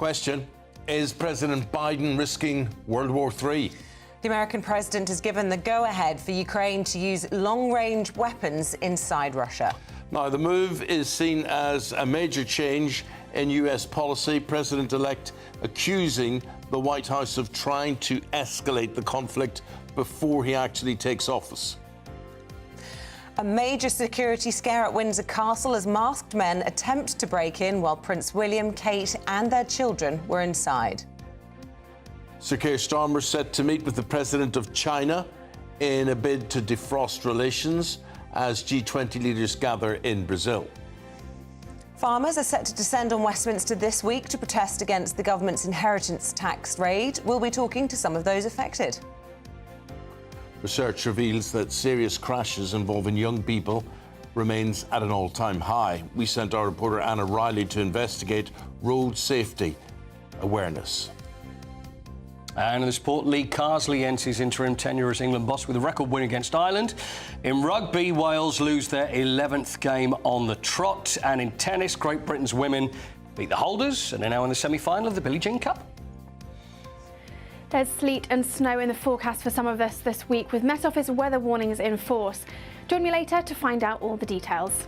question, is President Biden risking World War III? The American president has given the go-ahead for Ukraine to use long-range weapons inside Russia. Now, the move is seen as a major change in US policy. President-elect accusing the White House of trying to escalate the conflict before he actually takes office. A major security scare at Windsor Castle as masked men attempt to break in while Prince William, Kate and their children were inside. Sir Keir Starmer set to meet with the president of China in a bid to defrost relations as G20 leaders gather in Brazil. Farmers are set to descend on Westminster this week to protest against the government's inheritance tax raid. We'll be talking to some of those affected. Research reveals that serious crashes involving young people remains at an all-time high. We sent our reporter Anna Riley to investigate road safety awareness. And in the sport, Lee Carsley ends his interim tenure as England boss with a record win against Ireland. In rugby, Wales lose their 11th game on the trot. And in tennis, Great Britain's women beat the holders and are now in the semi-final of the Billie Jean Cup. There's sleet and snow in the forecast for some of us this week, with Met Office weather warnings in force. Join me later to find out all the details.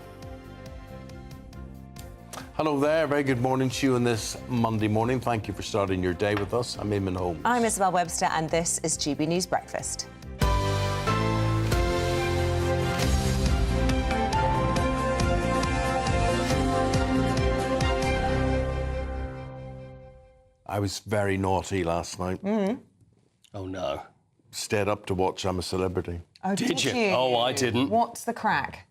Hello there, very good morning to you on this Monday morning. Thank you for starting your day with us. I'm Eamonn Holmes. I'm Isabel Webster and this is GB News Breakfast. I was very naughty last night. Oh, no. Stayed up to watch I'm a Celebrity. Oh, Did you? Oh, I didn't. What's the crack?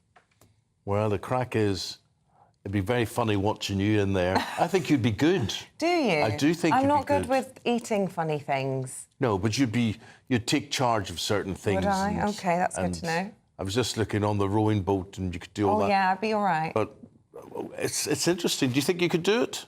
Well, the crack is, it'd be very funny watching you in there. I think you'd be good. Do you? I do think I'm you'd not be good with eating funny things. No, but you'd take charge of certain things. Would I? OK, that's good to know. I was just looking on the rowing boat and you could do all that. Oh, yeah, I'd be all right. But it's interesting. Do you think you could do it?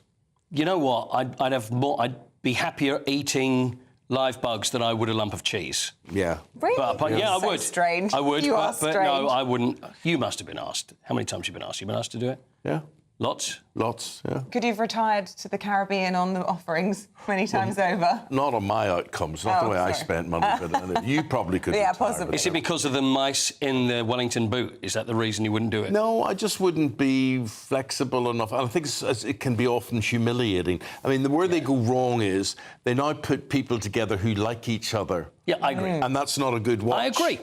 You know what? I'd be happier eating live bugs than I would a lump of cheese. Yeah. Really? But yeah, I would. Strange. I would, You are but no, strange. I wouldn't. You must have been asked. How many times have you been asked? You've been asked to do it? Yeah. Lots? Lots, yeah. Could you have retired to the Caribbean on the offerings many times over? Not on my outcomes, not the way I spent money. But you probably could. Yeah, retire, possibly. Is it because of the mice in the Wellington boot? Is that the reason you wouldn't do it? No, I just wouldn't be flexible enough. I think it can be often humiliating. I mean, where they go wrong is they now put people together who like each other. Yeah, I agree. And that's not a good watch. I agree.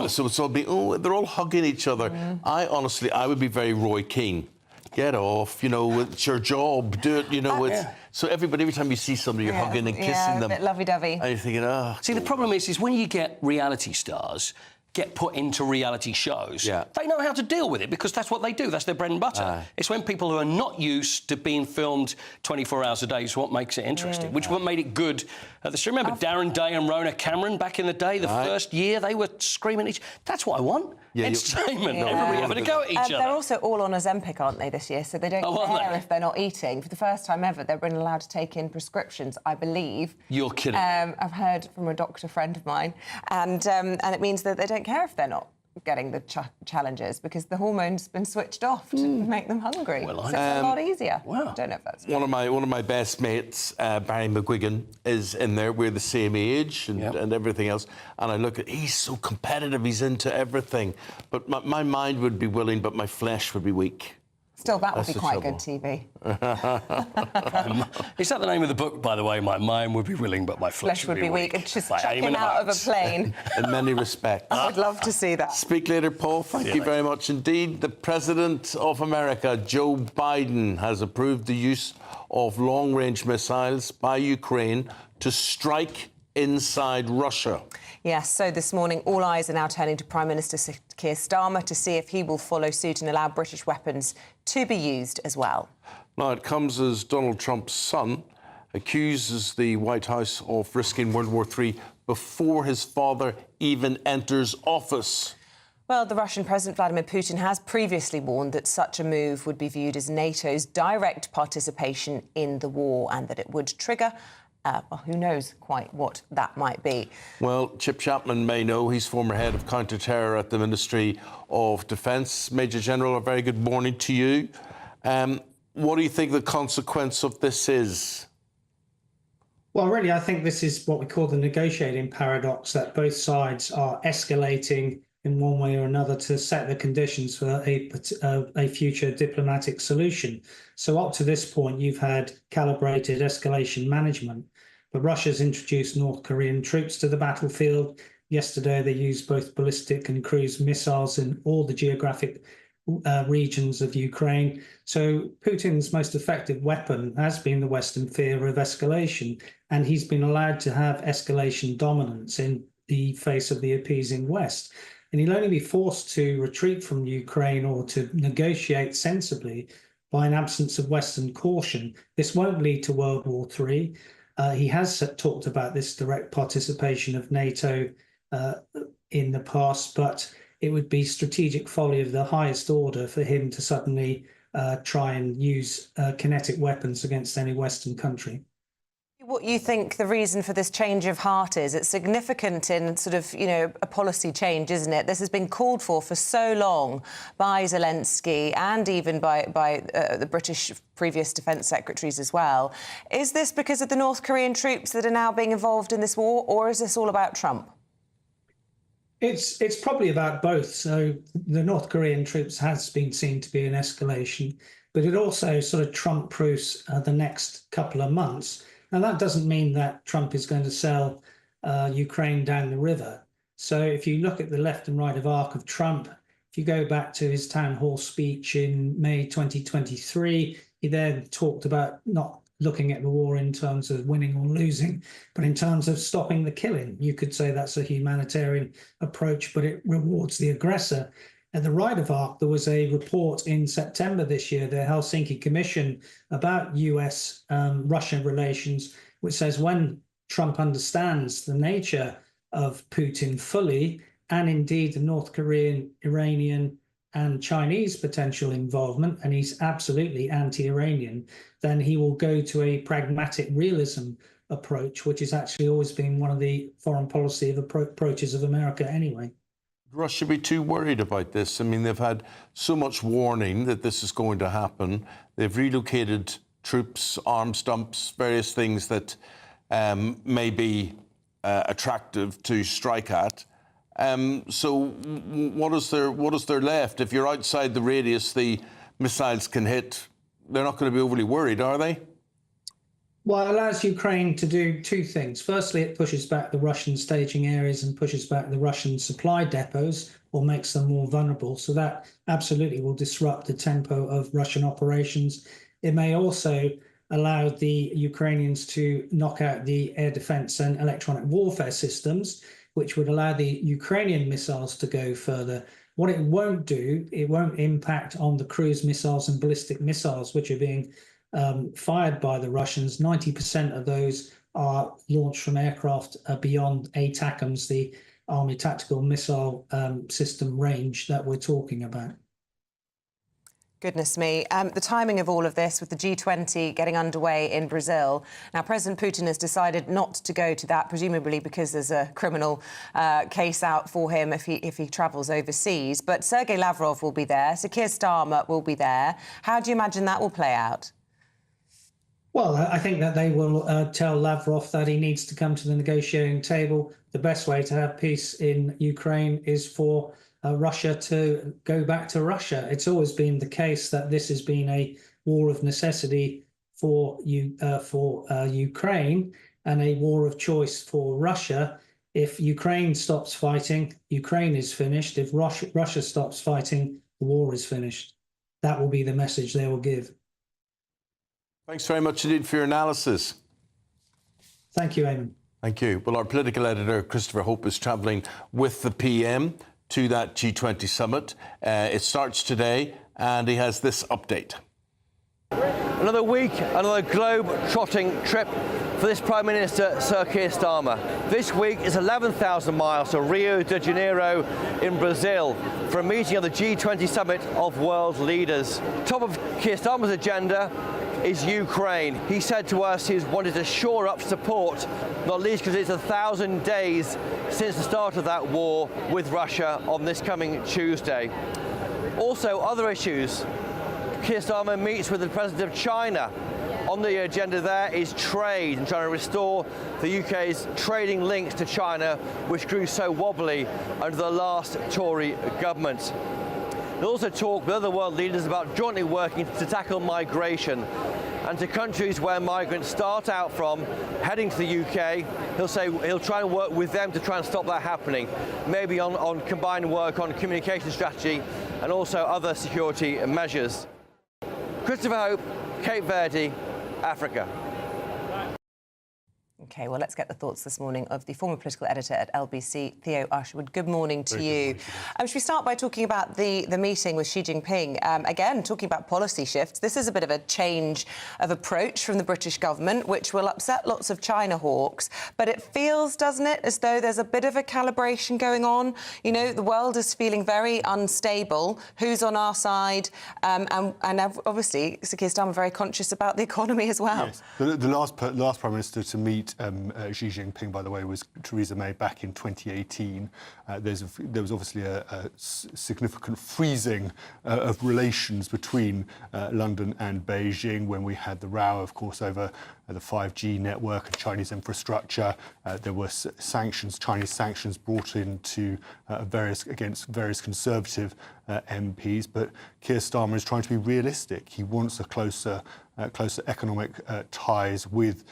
So it's all they're all hugging each other. I would be very Roy Keane. Get off, it's your job, do it, So every time you see somebody, you're hugging and kissing them. A bit lovey-dovey. And you're thinking, oh. See, the problem is when you get reality stars get put into reality shows, they know how to deal with it because that's what they do. That's their bread and butter. It's when people who are not used to being filmed 24 hours a day is what makes it interesting, which what made it good at the show. Remember Darren Day and Rona Cameron back in the day, the first year, they were screaming at each... That's what I want. Entertainment. Everybody having a go at each other. They're also all on Ozempic, aren't they, this year? So they don't care if they're not eating. For the first time ever, they've been allowed to take in prescriptions, I believe. You're kidding. I've heard from a doctor friend of mine. And it means that they don't care if they're not getting the challenges because the hormone's been switched off to make them hungry. Well, so it's a lot easier. Wow. I don't know if that's... One of my best mates, Barry McGuigan, is in there. We're the same age and everything else. And I look at, he's so competitive, he's into everything. But my mind would be willing, but my flesh would be weak. Still, that would be quite good TV. Is that the name of the book, by the way? My mind would be willing, but my flesh would be weak. And just chuck him out of a plane. In many respects. I would love to see that. Speak later, Paul. Thank you very much indeed. The President of America, Joe Biden, has approved the use of long-range missiles by Ukraine to strike inside Russia. Yes, so this morning all eyes are now turning to Prime Minister Sir Keir Starmer to see if he will follow suit and allow British weapons to be used as well. Now, it comes as Donald Trump's son accuses the White House of risking World War III before his father even enters office. Well, the Russian President Vladimir Putin has previously warned that such a move would be viewed as NATO's direct participation in the war and that it would trigger well, who knows quite what that might be. Well, Chip Chapman may know. He's former head of counter-terror at the Ministry of Defence. Major General, a very good morning to you. What do you think the consequence of this is? Well, really, I think this is what we call the negotiating paradox, that both sides are escalating in one way or another to set the conditions for a future diplomatic solution. So up to this point, you've had calibrated escalation management, but Russia's introduced North Korean troops to the battlefield. Yesterday, they used both ballistic and cruise missiles in all the geographic regions of Ukraine. So Putin's most effective weapon has been the Western fear of escalation, and he's been allowed to have escalation dominance in the face of the appeasing West. And he'll only be forced to retreat from Ukraine or to negotiate sensibly by an absence of Western caution. This won't lead to World War III. He has talked about this direct participation of NATO in the past, but it would be strategic folly of the highest order for him to suddenly try and use kinetic weapons against any Western country. What you think the reason for this change of heart is? It's significant in sort of, a policy change, isn't it? This has been called for so long by Zelensky and even by the British previous defence secretaries as well. Is this because of the North Korean troops that are now being involved in this war, or is this all about Trump? It's probably about both. So the North Korean troops has been seen to be an escalation, but it also sort of Trump-proofs the next couple of months. Now, that doesn't mean that Trump is going to sell Ukraine down the river. So if you look at the left and right of arc of Trump, if you go back to his town hall speech in May 2023, he then talked about not looking at the war in terms of winning or losing, but in terms of stopping the killing. You could say that's a humanitarian approach, but it rewards the aggressor. At the right of arc, there was a report in September this year, the Helsinki Commission, about US-Russia relations, which says when Trump understands the nature of Putin fully, and indeed the North Korean, Iranian, and Chinese potential involvement, and he's absolutely anti-Iranian, then he will go to a pragmatic realism approach, which has actually always been one of the foreign policy approaches of America anyway. Russia be too worried about this? I mean, they've had so much warning that this is going to happen. They've relocated troops, arms dumps, various things that may be attractive to strike at. So what is there left? If you're outside the radius the missiles can hit, they're not going to be overly worried, are they? Well, it allows Ukraine to do two things. Firstly, it pushes back the Russian staging areas and pushes back the Russian supply depots, or makes them more vulnerable. So that absolutely will disrupt the tempo of Russian operations. It may also allow the Ukrainians to knock out the air defense and electronic warfare systems, which would allow the Ukrainian missiles to go further. What it won't do, it won't impact on the cruise missiles and ballistic missiles, which are being fired by the Russians. 90% of those are launched from aircraft beyond ATACMS, the Army Tactical Missile System range that we're talking about. Goodness me. The timing of all of this, with the G20 getting underway in Brazil. Now, President Putin has decided not to go to that, presumably because there's a criminal case out for him if he travels overseas. But Sergei Lavrov will be there. Sir Keir Starmer will be there. How do you imagine that will play out? Well, I think that they will tell Lavrov that he needs to come to the negotiating table. The best way to have peace in Ukraine is for Russia to go back to Russia. It's always been the case that this has been a war of necessity for Ukraine and a war of choice for Russia. If Ukraine stops fighting, Ukraine is finished. If Russia stops fighting, the war is finished. That will be the message they will give. Thanks very much indeed for your analysis. Thank you, Eamonn. Thank you. Well, our political editor, Christopher Hope, is travelling with the PM to that G20 summit. It starts today, and he has this update. Another week, another globe-trotting trip for this Prime Minister, Sir Keir Starmer. This week is 11,000 miles to Rio de Janeiro in Brazil for a meeting of the G20 summit of world leaders. Top of Keir Starmer's agenda is Ukraine. He said to us he's wanted to shore up support, not least because it's 1,000 days since the start of that war with Russia on this coming Tuesday. Also, other issues. Keir Starmer meets with the President of China. On the agenda there is trade and trying to restore the UK's trading links to China, which grew so wobbly under the last Tory government. He'll also talk with other world leaders about jointly working to tackle migration. And to countries where migrants start out from, heading to the UK, he'll say he'll try and work with them to try and stop that happening, maybe on combined work on communication strategy and also other security measures. Christopher Hope, Cape Verde, Africa. OK, well, let's get the thoughts this morning of the former political editor at LBC, Theo Usherwood. Good morning to you. Should we start by talking about the meeting with Xi Jinping? Again, talking about policy shifts. This is a bit of a change of approach from the British government, which will upset lots of China hawks. But it feels, doesn't it, as though there's a bit of a calibration going on. You know, the world is feeling very unstable. Who's on our side? And obviously, Sir Keir Starmer very conscious about the economy as well. Yes. The last Prime Minister to meet Xi Jinping, by the way, was Theresa May back in 2018. There was obviously a significant freezing of relations between London and Beijing when we had the row, of course, over the 5G network and Chinese infrastructure. There were sanctions, Chinese sanctions brought into against various Conservative MPs. But Keir Starmer is trying to be realistic. He wants a closer economic ties with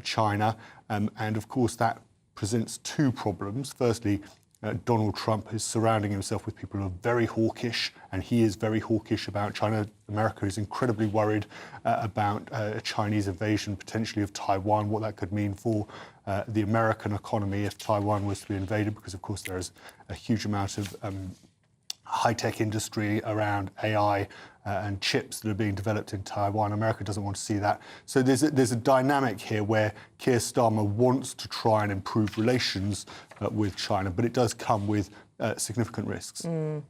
China, and of course that presents two problems. Firstly, Donald Trump is surrounding himself with people who are very hawkish, and he is very hawkish about China. America is incredibly worried about a Chinese invasion potentially of Taiwan, what that could mean for the American economy if Taiwan was to be invaded, because of course there is a huge amount of high-tech industry around AI and chips that are being developed in Taiwan. America doesn't want to see that. So there's a dynamic here where Keir Starmer wants to try and improve relations with China, but it does come with significant risks. Can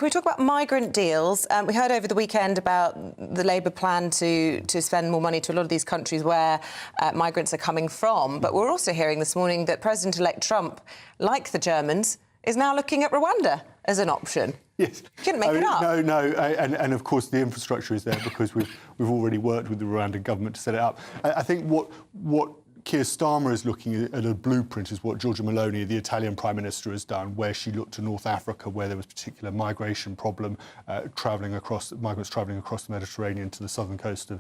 we talk about migrant deals? We heard over the weekend about the Labour plan to spend more money to a lot of these countries where migrants are coming from. But we're also hearing this morning that President-elect Trump, like the Germans, is now looking at Rwanda as an option. Yes. You couldn't make it up. No, and of course the infrastructure is there because we've already worked with the Rwandan government to set it up. I think what Keir Starmer is looking at a blueprint is what Giorgia Meloni, the Italian Prime Minister, has done, where she looked to North Africa, where there was a particular migration problem, migrants travelling across the Mediterranean to the southern coast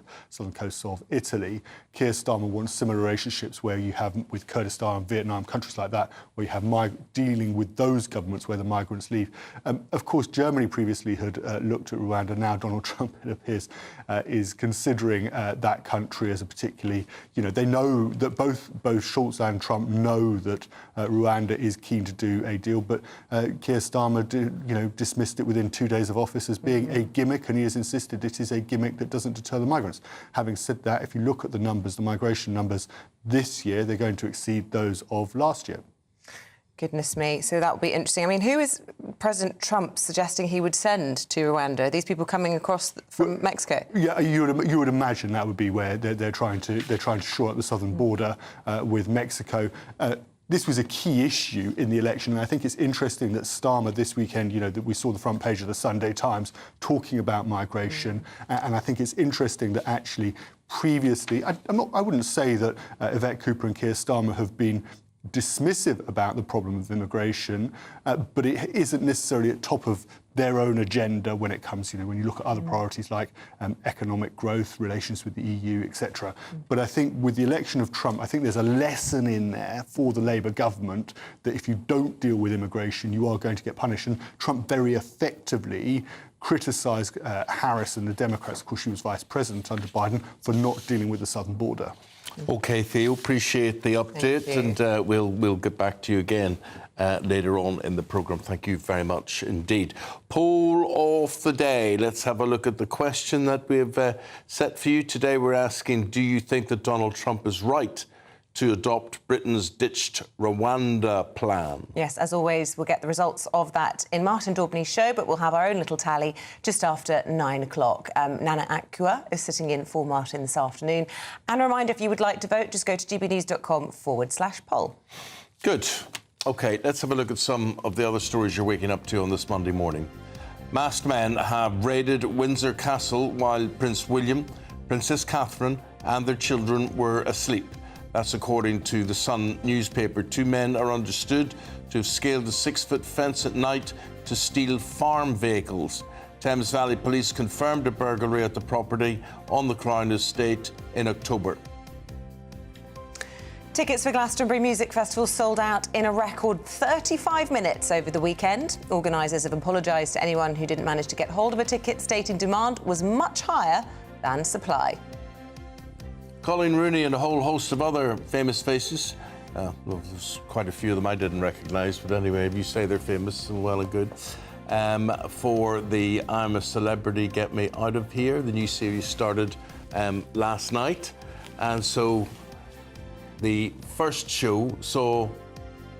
of Italy. Keir Starmer wants similar relationships where you have with Kurdistan, Vietnam, countries like that, where you have dealing with those governments where the migrants leave. Of course, Germany previously had looked at Rwanda. Now Donald Trump, it appears, is considering that country as a particularly, they know that both Scholz and Trump know that Rwanda is keen to do a deal, but Keir Starmer dismissed it within 2 days of office as being a gimmick, and he has insisted it is a gimmick that doesn't deter the migrants. Having said that, if you look at the numbers, the migration numbers this year, they're going to exceed those of last year. Goodness me. So that will be interesting. I mean, who is President Trump suggesting he would send to Rwanda? Are these people coming across from Mexico? Yeah, you would imagine that would be where they're trying to shore up the southern border with Mexico. This was a key issue in the election, and I think it's interesting that Starmer this weekend, that we saw the front page of the Sunday Times talking about migration, and I think it's interesting that actually previously, I wouldn't say that Yvette Cooper and Keir Starmer have been dismissive about the problem of immigration, but it isn't necessarily at top of their own agenda when it comes, when you look at other priorities like economic growth, relations with the EU, etc. But I think with the election of Trump, I think there's a lesson in there for the Labour government that if you don't deal with immigration, you are going to get punished. And Trump very effectively criticised Harris and the Democrats, of course she was vice president under Biden, for not dealing with the southern border. OK, Theo, appreciate the update, and we'll get back to you again later on in the programme. Thank you very much indeed. Poll of the day. Let's have a look at the question that we've set for you today. We're asking, do you think that Donald Trump is right to adopt Britain's ditched Rwanda plan? Yes, as always, we'll get the results of that in Martin Daubney's show, but we'll have our own little tally just after 9 o'clock. Nana Akua is sitting in for Martin this afternoon. And a reminder, if you would like to vote, just go to gbnews.com/poll. Good. OK, let's have a look at some of the other stories you're waking up to on this Monday morning. Masked men have raided Windsor Castle while Prince William, Princess Catherine and their children were asleep. That's according to the Sun newspaper. 2 men are understood to have scaled the 6-foot fence at night to steal farm vehicles. Thames Valley Police confirmed a burglary at the property on the Crown Estate in October. Tickets for Glastonbury Music Festival sold out in a record 35 minutes over the weekend. Organisers have apologised to anyone who didn't manage to get hold of a ticket, stating demand was much higher than supply. Colleen Rooney and a whole host of other famous faces. Well, there's quite a few of them I didn't recognise, but anyway, if you say they're famous, well and good. For the I'm a Celebrity, Get Me Out of Here, the new series started last night. And so the first show saw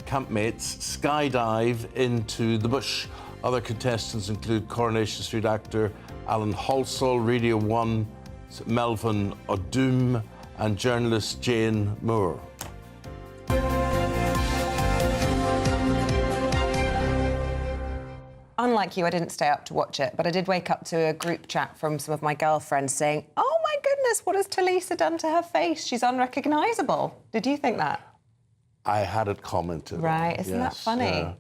campmates skydive into the bush. Other contestants include Coronation Street actor Alan Halsall, Radio 1's Melvin Odum, and journalist Jane Moore. Unlike you, I didn't stay up to watch it, but I did wake up to a group chat from some of my girlfriends saying, "Oh my goodness, what has Talisa done to her face? She's unrecognisable." Did you think that? I had it commented. Right, isn't that funny? Yeah.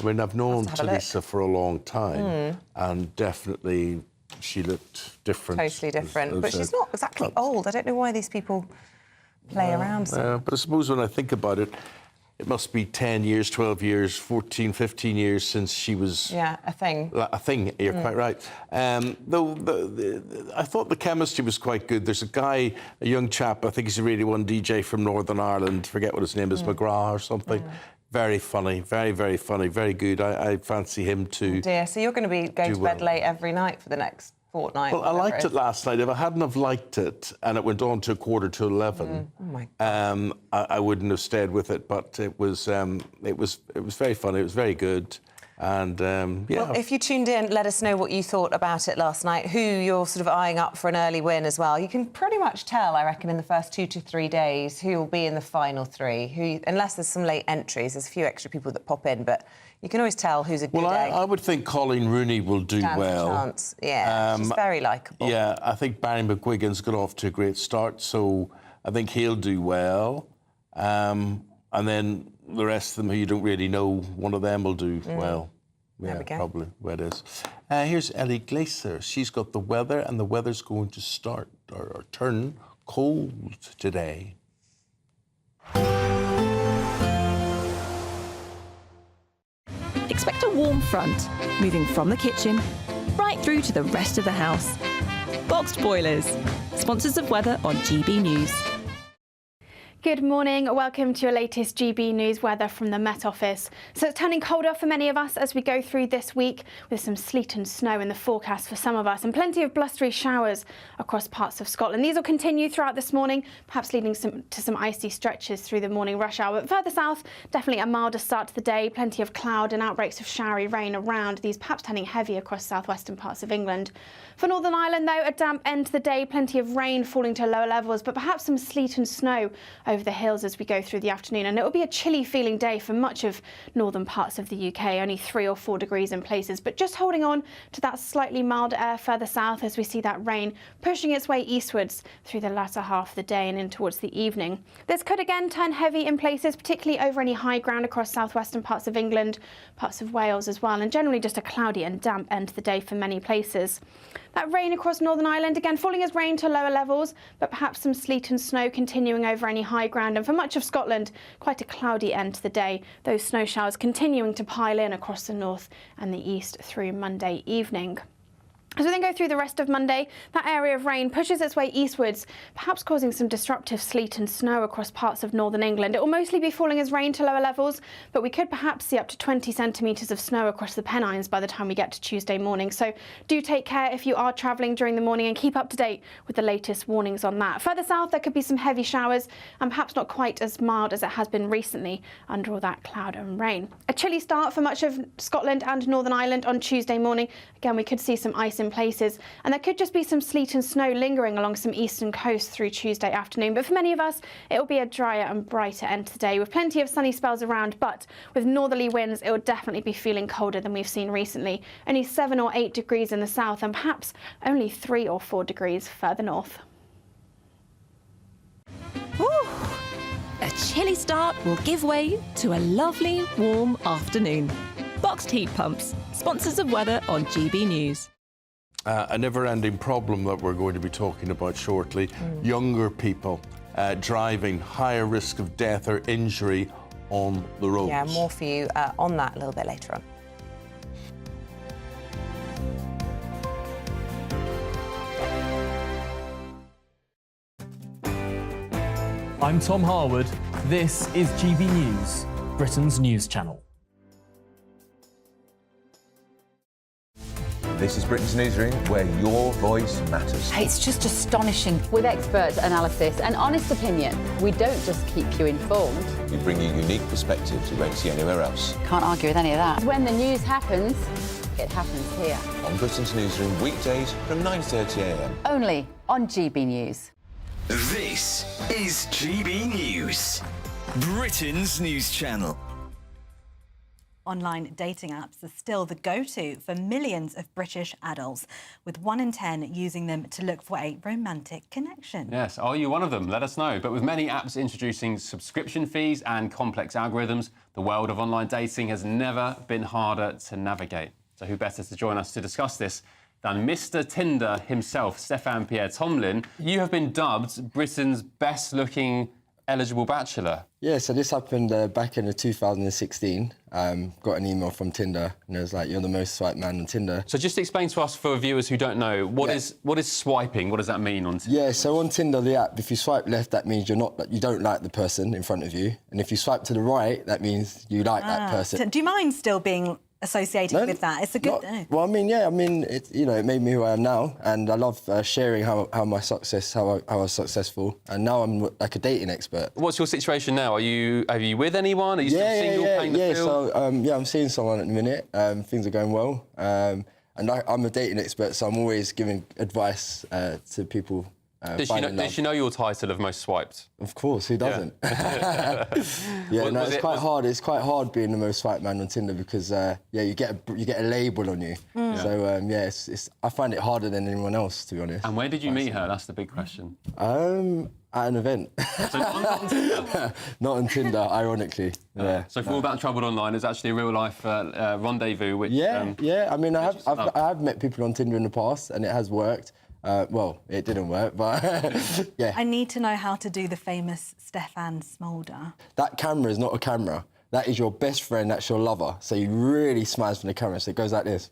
I mean, I've known Talisa for a long time, and definitely she looked different. Totally different. But she's not exactly old. I don't know why these people play around so. But I suppose when I think about it, it must be 10 years, 12 years, 14, 15 years since she was... Yeah, a thing. A thing, you're quite right. Though I thought the chemistry was quite good. There's a guy, a young chap, I think he's a Radio 1 DJ from Northern Ireland, forget what his name is, McGrath or something. Very funny, very, very funny, very good. I fancy him too. Oh dear, so you're going to be going to bed late every night for the next fortnight? Well, I liked it last night. If I hadn't have liked it and it went on to 11:15, oh my God. I wouldn't have stayed with it. But it was very funny. It was very good. And yeah. Well, if you tuned in, let us know what you thought about it last night, who you're sort of eyeing up for an early win as well. You can pretty much tell, I reckon, in the first 2 to 3 days who will be in the final 3, unless there's some late entries. There's a few extra people that pop in, but you can always tell who's a good egg. I would think Colleen Rooney will do well. Chance. Yeah, she's very likeable. Yeah, I think Barry McGuigan's got off to a great start, so I think he'll do well. And then the rest of them who you don't really know, one of them will do well. Yeah, there we go. Probably where it is. Here's Ellie Glaser. She's got the weather, and the weather's going to start or turn cold today. Expect a warm front, moving from the kitchen right through to the rest of the house. Boxed Boilers, sponsors of weather on GB News. Good morning. Welcome to your latest GB News weather from the Met Office. So it's turning colder for many of us as we go through this week, with some sleet and snow in the forecast for some of us and plenty of blustery showers across parts of Scotland. These will continue throughout this morning, perhaps leading to some icy stretches through the morning rush hour. But further south, definitely a milder start to the day, plenty of cloud and outbreaks of showery rain around, these perhaps turning heavy across southwestern parts of England. For Northern Ireland, though, a damp end to the day, plenty of rain falling to lower levels, but perhaps some sleet and snow over the hills as we go through the afternoon. And it will be a chilly feeling day for much of northern parts of the UK, only 3 or 4 degrees in places, but just holding on to that slightly milder air further south as we see that rain pushing its way eastwards through the latter half of the day and in towards the evening. This could again turn heavy in places, particularly over any high ground across southwestern parts of England, parts of Wales as well, and generally just a cloudy and damp end to the day for many places. That rain across Northern Ireland, again falling as rain to lower levels, but perhaps some sleet and snow continuing over any high ground. And for much of Scotland, quite a cloudy end to the day. Those snow showers continuing to pile in across the north and the east through Monday evening. As we then go through the rest of Monday, that area of rain pushes its way eastwards, perhaps causing some disruptive sleet and snow across parts of northern England. It will mostly be falling as rain to lower levels, but we could perhaps see up to 20 centimetres of snow across the Pennines by the time we get to Tuesday morning. So do take care if you are travelling during the morning and keep up to date with the latest warnings on that. Further south, there could be some heavy showers and perhaps not quite as mild as it has been recently under all that cloud and rain. A chilly start for much of Scotland and Northern Ireland on Tuesday morning. Again, we could see some ice in in places, and there could just be some sleet and snow lingering along some eastern coasts through Tuesday afternoon. But for many of us, it will be a drier and brighter end to the day with plenty of sunny spells around, but with northerly winds, it will definitely be feeling colder than we've seen recently. Only 7 or 8 degrees in the south and perhaps only 3 or 4 degrees further north. Ooh, a chilly start will give way to a lovely, warm afternoon. Boxed heat pumps, sponsors of weather on GB News. A never-ending problem that we're going to be talking about shortly. Younger people driving, higher risk of death or injury on the roads. Yeah, more for you on that a little bit later on. I'm Tom Harwood. This is GB News, Britain's news channel. This is Britain's Newsroom, where your voice matters. It's just astonishing. With expert analysis and honest opinion, we don't just keep you informed. We bring you unique perspectives you won't see anywhere else. Can't argue with any of that. When the news happens, it happens here. On Britain's Newsroom, weekdays from 9:30 a.m. Only on GB News. This is GB News, Britain's news channel. Online dating apps are still the go-to for millions of British adults, with 1 in 10 using them to look for a romantic connection. Yes, are you one of them? Let us know. But with many apps introducing subscription fees and complex algorithms, the world of online dating has never been harder to navigate. So who better to join us to discuss this than Mr. Tinder himself, Stéphane Pierre Tomlin. You have been dubbed Britain's best-looking eligible bachelor. Yeah, so this happened back in 2016. Got an email from Tinder, and it was like, "You're the most swiped man on Tinder." So just explain to us, for viewers who don't know, what is swiping? What does that mean on Tinder? Yeah, so on Tinder, the app, if you swipe left, that means you don't like the person in front of you, and if you swipe to the right, that means you like that person. Do you mind still being associated with that? It's a good thing. Well, it made me who I am now, and I love sharing how I was successful, and now I'm like a dating expert. What's your situation now? Are you with anyone? Are you still single, paying the bill? So I'm seeing someone at the minute. Things are going well, and I'm a dating expert, so I'm always giving advice to people. Does she know your title of most swiped? Of course, who doesn't? It's quite hard. It's quite hard being the most swiped man on Tinder because you get a label on you. So I find it harder than anyone else, to be honest. And where did you meet her? That's the big question. At an event. So not on Tinder? Not on Tinder, ironically. So for all that troubled online, it's actually a real life rendezvous. Which I mean, I have met people on Tinder in the past, and it has worked. Well, it didn't work, but yeah. I need to know how to do the famous Stefan Smolder. That camera is not a camera. That is your best friend, that's your lover. So you really smiles from the camera, so it goes like this.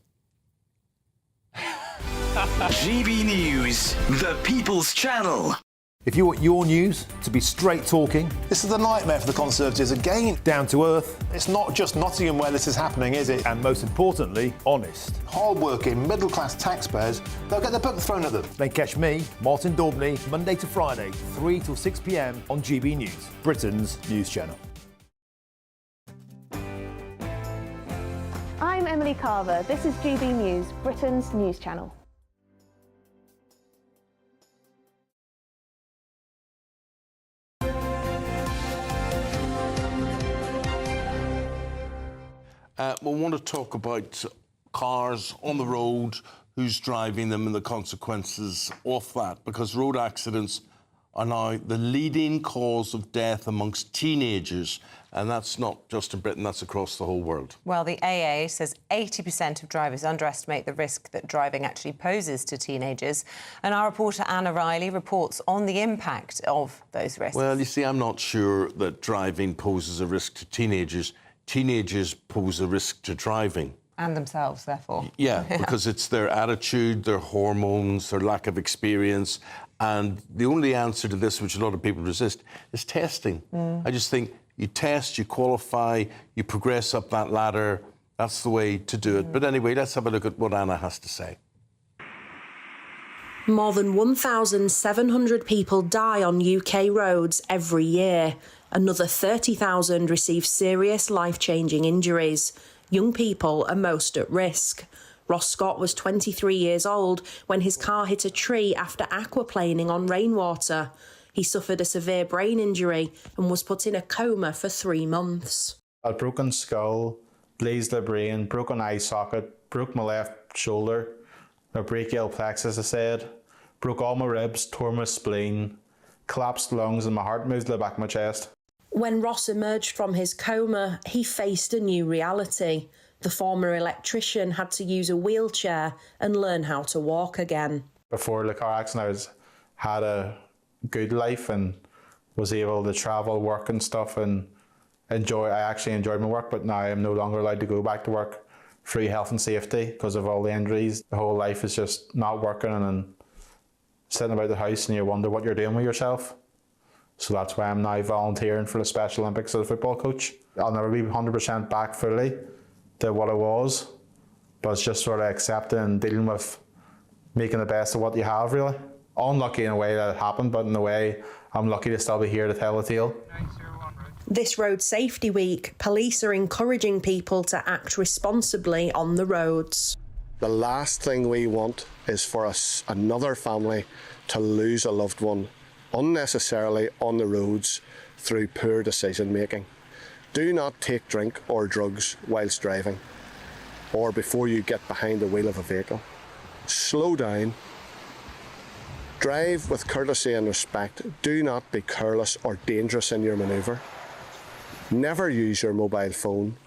GB News, the People's Channel. If you want your news to be straight talking... This is a nightmare for the Conservatives again. Down to earth. It's not just Nottingham where this is happening, is it? And most importantly, honest. Hard-working, middle-class taxpayers, they'll get their book thrown at them. Then catch me, Martin Daubney, Monday to Friday, 3 till 6 p.m. on GB News, Britain's news channel. I'm Emily Carver. This is GB News, Britain's news channel. We want to talk about cars on the road, who's driving them and the consequences of that, because road accidents are now the leading cause of death amongst teenagers, and that's not just in Britain, that's across the whole world. Well, the AA says 80% of drivers underestimate the risk that driving actually poses to teenagers, and our reporter Anna Riley reports on the impact of those risks. Well, you see, I'm not sure that driving poses a risk to teenagers. Teenagers pose a risk to driving. And themselves, therefore. Yeah, because it's their attitude, their hormones, their lack of experience. And the only answer to this, which a lot of people resist, is testing. I just think you test, you qualify, you progress up that ladder. That's the way to do it. But anyway, let's have a look at what Anna has to say. More than 1,700 people die on UK roads every year. Another 30,000 receive serious life-changing injuries. Young people are most at risk. Ross Scott was 23 years old when his car hit a tree after aquaplaning on rainwater. He suffered a severe brain injury and was put in a coma for 3 months. A broken skull, glazed the brain, broken eye socket, broke my left shoulder, a brachial plexus, I said, broke all my ribs, tore my spleen, collapsed lungs, and my heart moved to the back of my chest. When Ross emerged from his coma, he faced a new reality. The former electrician had to use a wheelchair and learn how to walk again. Before the car accident, I had a good life and was able to travel, work and stuff, and I actually enjoyed my work, but now I'm no longer allowed to go back to work through health and safety because of all the injuries. The whole life is just not working and sitting about the house, and you wonder what you're doing with yourself. So that's why I'm now volunteering for the Special Olympics as a football coach. I'll never be 100% back fully to what I was, but it's just sort of accepting and dealing with making the best of what you have, really. Unlucky in a way that it happened, but in a way I'm lucky to still be here to tell the tale. This Road Safety Week, police are encouraging people to act responsibly on the roads. The last thing we want is for another family to lose a loved one unnecessarily on the roads through poor decision making. Do not take drink or drugs whilst driving or before you get behind the wheel of a vehicle. Slow down. Drive with courtesy and respect. Do not be careless or dangerous in your manoeuvre. Never use your mobile phone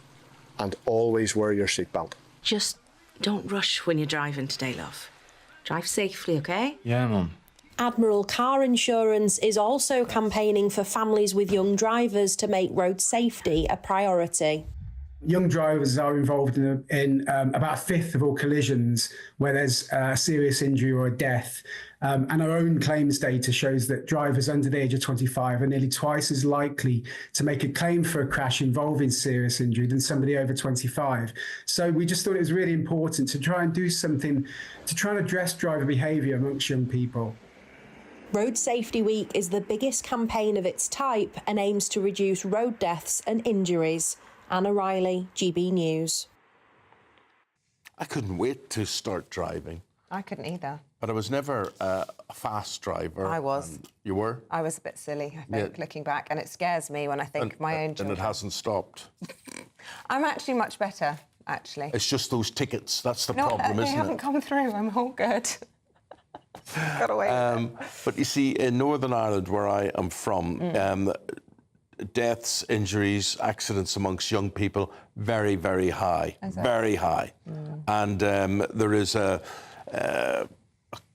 and always wear your seatbelt. Just don't rush when you're driving today, love. Drive safely, okay? Yeah, Mum. Admiral Car Insurance is also campaigning for families with young drivers to make road safety a priority. Young drivers are involved in about a fifth of all collisions where there's a serious injury or a death. And our own claims data shows that drivers under the age of 25 are nearly twice as likely to make a claim for a crash involving serious injury than somebody over 25. So we just thought it was really important to try and do something to try and address driver behaviour amongst young people. Road Safety Week is the biggest campaign of its type and aims to reduce road deaths and injuries. Anna Riley, GB News. I couldn't wait to start driving. I couldn't either. But I was never a fast driver. I was. You were? I was a bit silly, I think, looking back. And it scares me when I think my own children. And it hasn't stopped. I'm actually much better, actually. It's just those tickets. That's the problem, isn't it? They haven't come through. I'm all good. Got away. But you see, in Northern Ireland, where I am from, deaths, injuries, accidents amongst young people, very, very high. Very high. And there is a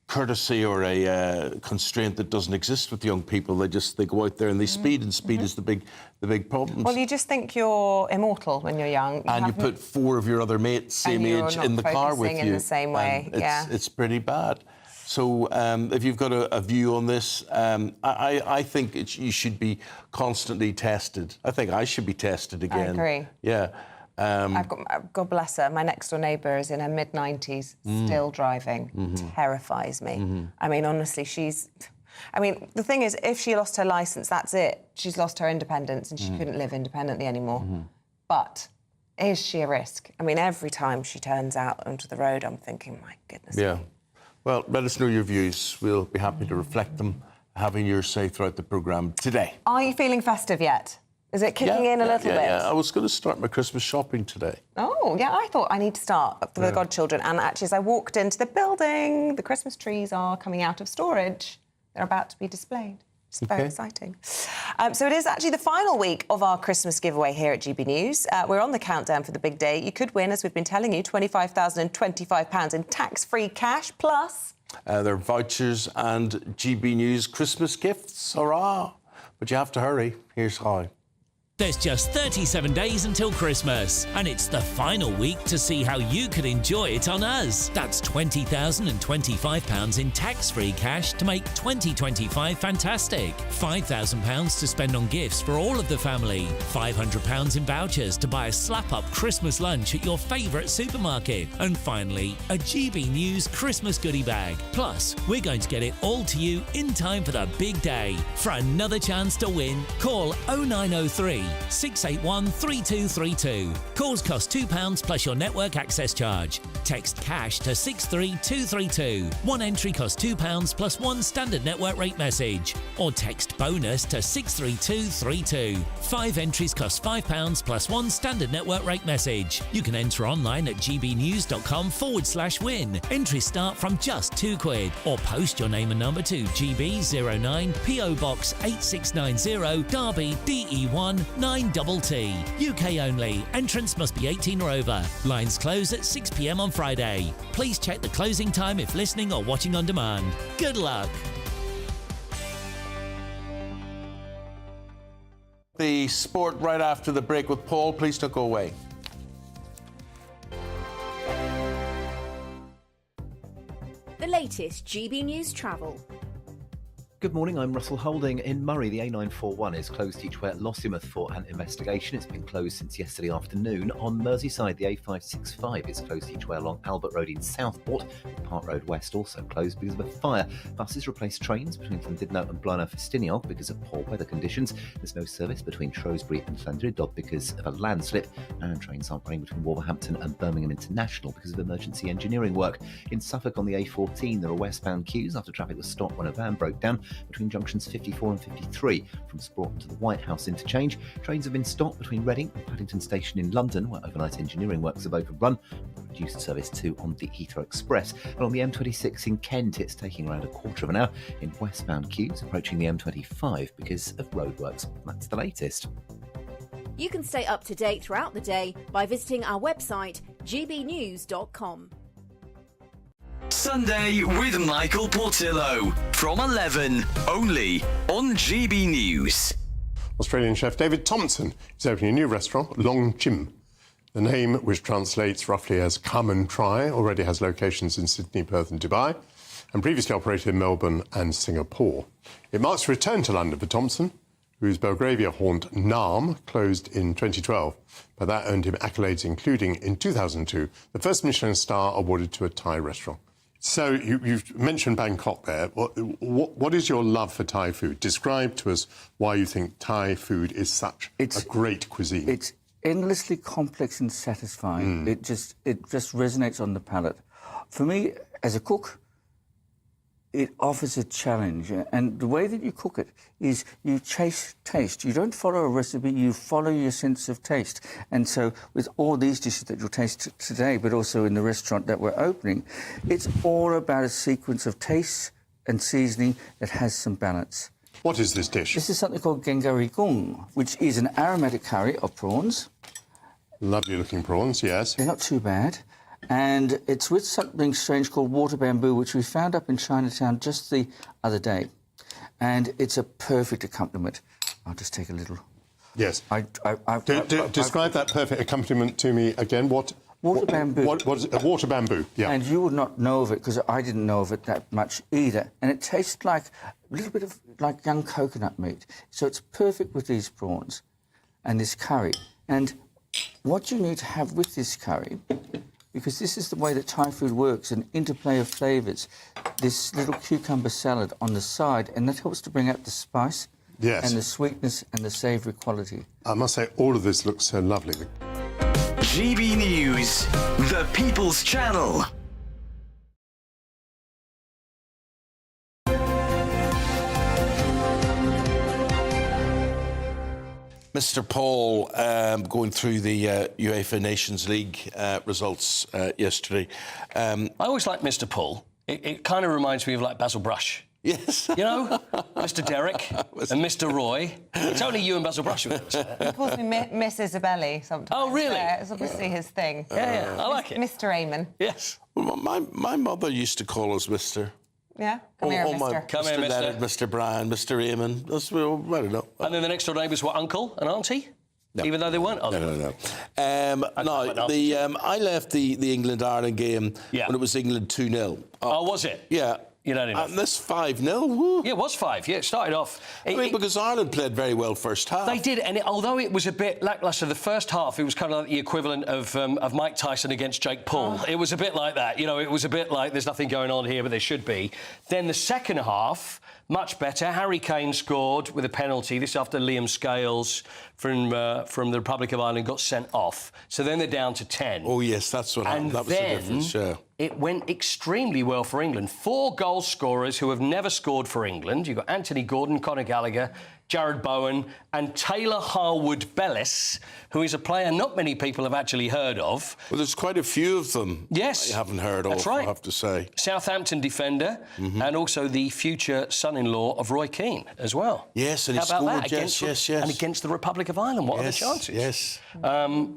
courtesy or a constraint that doesn't exist with young people. They go out there and they speed, and speed is the big problem. Well, you just think you're immortal when you're young. You put 4 of your other mates, same age, in the car with you. in the same way, It's pretty bad. So if you've got a view on this, I think you should be constantly tested. I think I should be tested again. I agree. Yeah. I've got, God bless her, my next door neighbour is in her mid-90s, still driving. Terrifies me. I mean, honestly, the thing is, if she lost her licence, that's it. She's lost her independence and she couldn't live independently anymore. But is she a risk? I mean, every time she turns out onto the road, I'm thinking, my goodness. Yeah. Well, let us know your views. We'll be happy to reflect them, having your say throughout the programme today. Are you feeling festive yet? Is it kicking in a little bit? Yeah, I was going to start my Christmas shopping today. Oh, yeah, I thought I need to start for the godchildren. And actually, as I walked into the building, the Christmas trees are coming out of storage. They're about to be displayed. It's very exciting. So it is actually the final week of our Christmas giveaway here at GB News. We're on the countdown for the big day. You could win, as we've been telling you, £25,025 in tax-free cash, plus... there are vouchers and GB News Christmas gifts. Hurrah! But you have to hurry. Here's how. There's just 37 days until Christmas, and it's the final week to see how you could enjoy it on us. That's £20,025 in tax-free cash to make 2025 fantastic. £5,000 to spend on gifts for all of the family. £500 in vouchers to buy a slap-up Christmas lunch at your favourite supermarket. And finally, a GB News Christmas goodie bag. Plus, we're going to get it all to you in time for the big day. For another chance to win, call 0903 681 3232. Calls cost £2 plus your network access charge. Text cash to 63232. One entry costs £2 plus one standard network rate message. Or text bonus to 63232. 5 entries cost £5 plus one standard network rate message. You can enter online at gbnews.com/win. Entries start from just £2 or post your name and number to GB09 PO Box 8690 Derby DE1 9TT. UK only. Entrance must be 18 or over. Lines close at 6 p.m. on Friday. Please check the closing time if listening or watching on demand. Good luck. The sport right after the break with Paul. Please don't go away. The latest GB News travel. Good morning, I'm Russell Holding. In Murray, the A941 is closed each way at Lossiemouth for an investigation. It's been closed since yesterday afternoon. On Merseyside, the A565 is closed each way along Albert Road in Southport. Park Road West also closed because of a fire. Buses replaced trains between Llandudno and Blaenau Ffestiniog because of poor weather conditions. There's no service between Shrewsbury and Llandudno because of a landslip. And trains aren't running between Wolverhampton and Birmingham International because of emergency engineering work. In Suffolk on the A14, there are westbound queues after traffic was stopped when a van broke down between junctions 54 and 53 from Sproughton to the White House interchange. Trains have been stopped between Reading and Paddington Station in London, where overnight engineering works have overrun. Reduced service too on the Heathrow Express. And on the M26 in Kent, it's taking around a quarter of an hour in westbound queues approaching the M25 because of roadworks. That's the latest. You can stay up to date throughout the day by visiting our website, gbnews.com. Sunday with Michael Portillo from 11, only on GB News. Australian chef David Thompson is opening a new restaurant, Long Chim. The name, which translates roughly as come and try, already has locations in Sydney, Perth and Dubai, and previously operated in Melbourne and Singapore. It marks a return to London for Thompson, whose Belgravia haunt Naarm closed in 2012. But that earned him accolades, including in 2002, the first Michelin star awarded to a Thai restaurant. So you've mentioned Bangkok there. What is your love for Thai food? Describe to us why you think Thai food is such a great cuisine. It's endlessly complex and satisfying. It just resonates on the palate. For me, as a cook, it offers a challenge. And the way that you cook it is you chase taste. You don't follow a recipe, you follow your sense of taste. And so with all these dishes that you'll taste today, but also in the restaurant that we're opening, it's all about a sequence of taste and seasoning that has some balance. What is this dish? This is something called gengari gung, which is an aromatic curry of prawns. Lovely looking prawns, yes. They're not too bad. And it's with something strange called water bamboo, which we found up in Chinatown just the other day. And it's a perfect accompaniment. I'll just take a little. Yes. Describe that perfect accompaniment to me again. Water bamboo. What is it? Water bamboo, yeah. And you would not know of it, because I didn't know of it that much either. And it tastes like a little bit of like young coconut meat. So it's perfect with these prawns and this curry. And what you need to have with this curry, because this is the way that Thai food works, an interplay of flavours. This little cucumber salad on the side, and that helps to bring out the spice and the sweetness and the savoury quality. I must say, all of this looks so lovely. GB News, the People's Channel. Mr. Paul, going through the UEFA Nations League results yesterday. I always like Mr. Paul. It kind of reminds me of like Basil Brush. Yes. You know, Mr. Derek and Mr. Roy. It's only you and Basil Brush who knows. He calls me Miss Isabel sometimes. Oh, really? Yeah, it's obviously his thing. Yeah, I like it. Mr. Eamonn. Yes. Well, my mother used to call us Mr. Yeah? Come here, Mr. Come here, Mr. Mr. Leonard, Mr. Brian, Mr. Eamonn. That's, well, I don't know. And then the next door neighbours were uncle and auntie? No. Even though they weren't uncle? No. I left the England-Ireland game when it was England 2-0. Oh, was it? Yeah. You don't know. And this 5-0. Yeah, it was 5. Yeah, it started off. Because Ireland played very well first half. They did, and although it was a bit lacklustre, the first half, it was kind of like the equivalent of Mike Tyson against Jake Paul. It was a bit like that. You know, it was a bit like there's nothing going on here, but there should be. Then the second half, much better. Harry Kane scored with a penalty. This after Liam Scales from the Republic of Ireland got sent off. So then they're down to 10. Oh, yes, that's what happened. That was the difference, yeah. It went extremely well for England. 4 goal scorers who have never scored for England. You've got Anthony Gordon, Conor Gallagher, Jared Bowen and Taylor Harwood-Bellis, who is a player not many people have actually heard of. Well, there's quite a few of them yes, I haven't heard that's of, right. I have to say. Southampton defender and also the future son-in-law of Roy Keane as well. Yes, and How he about scored, that? yes. And against the Republic of Ireland, what are the chances? Yes.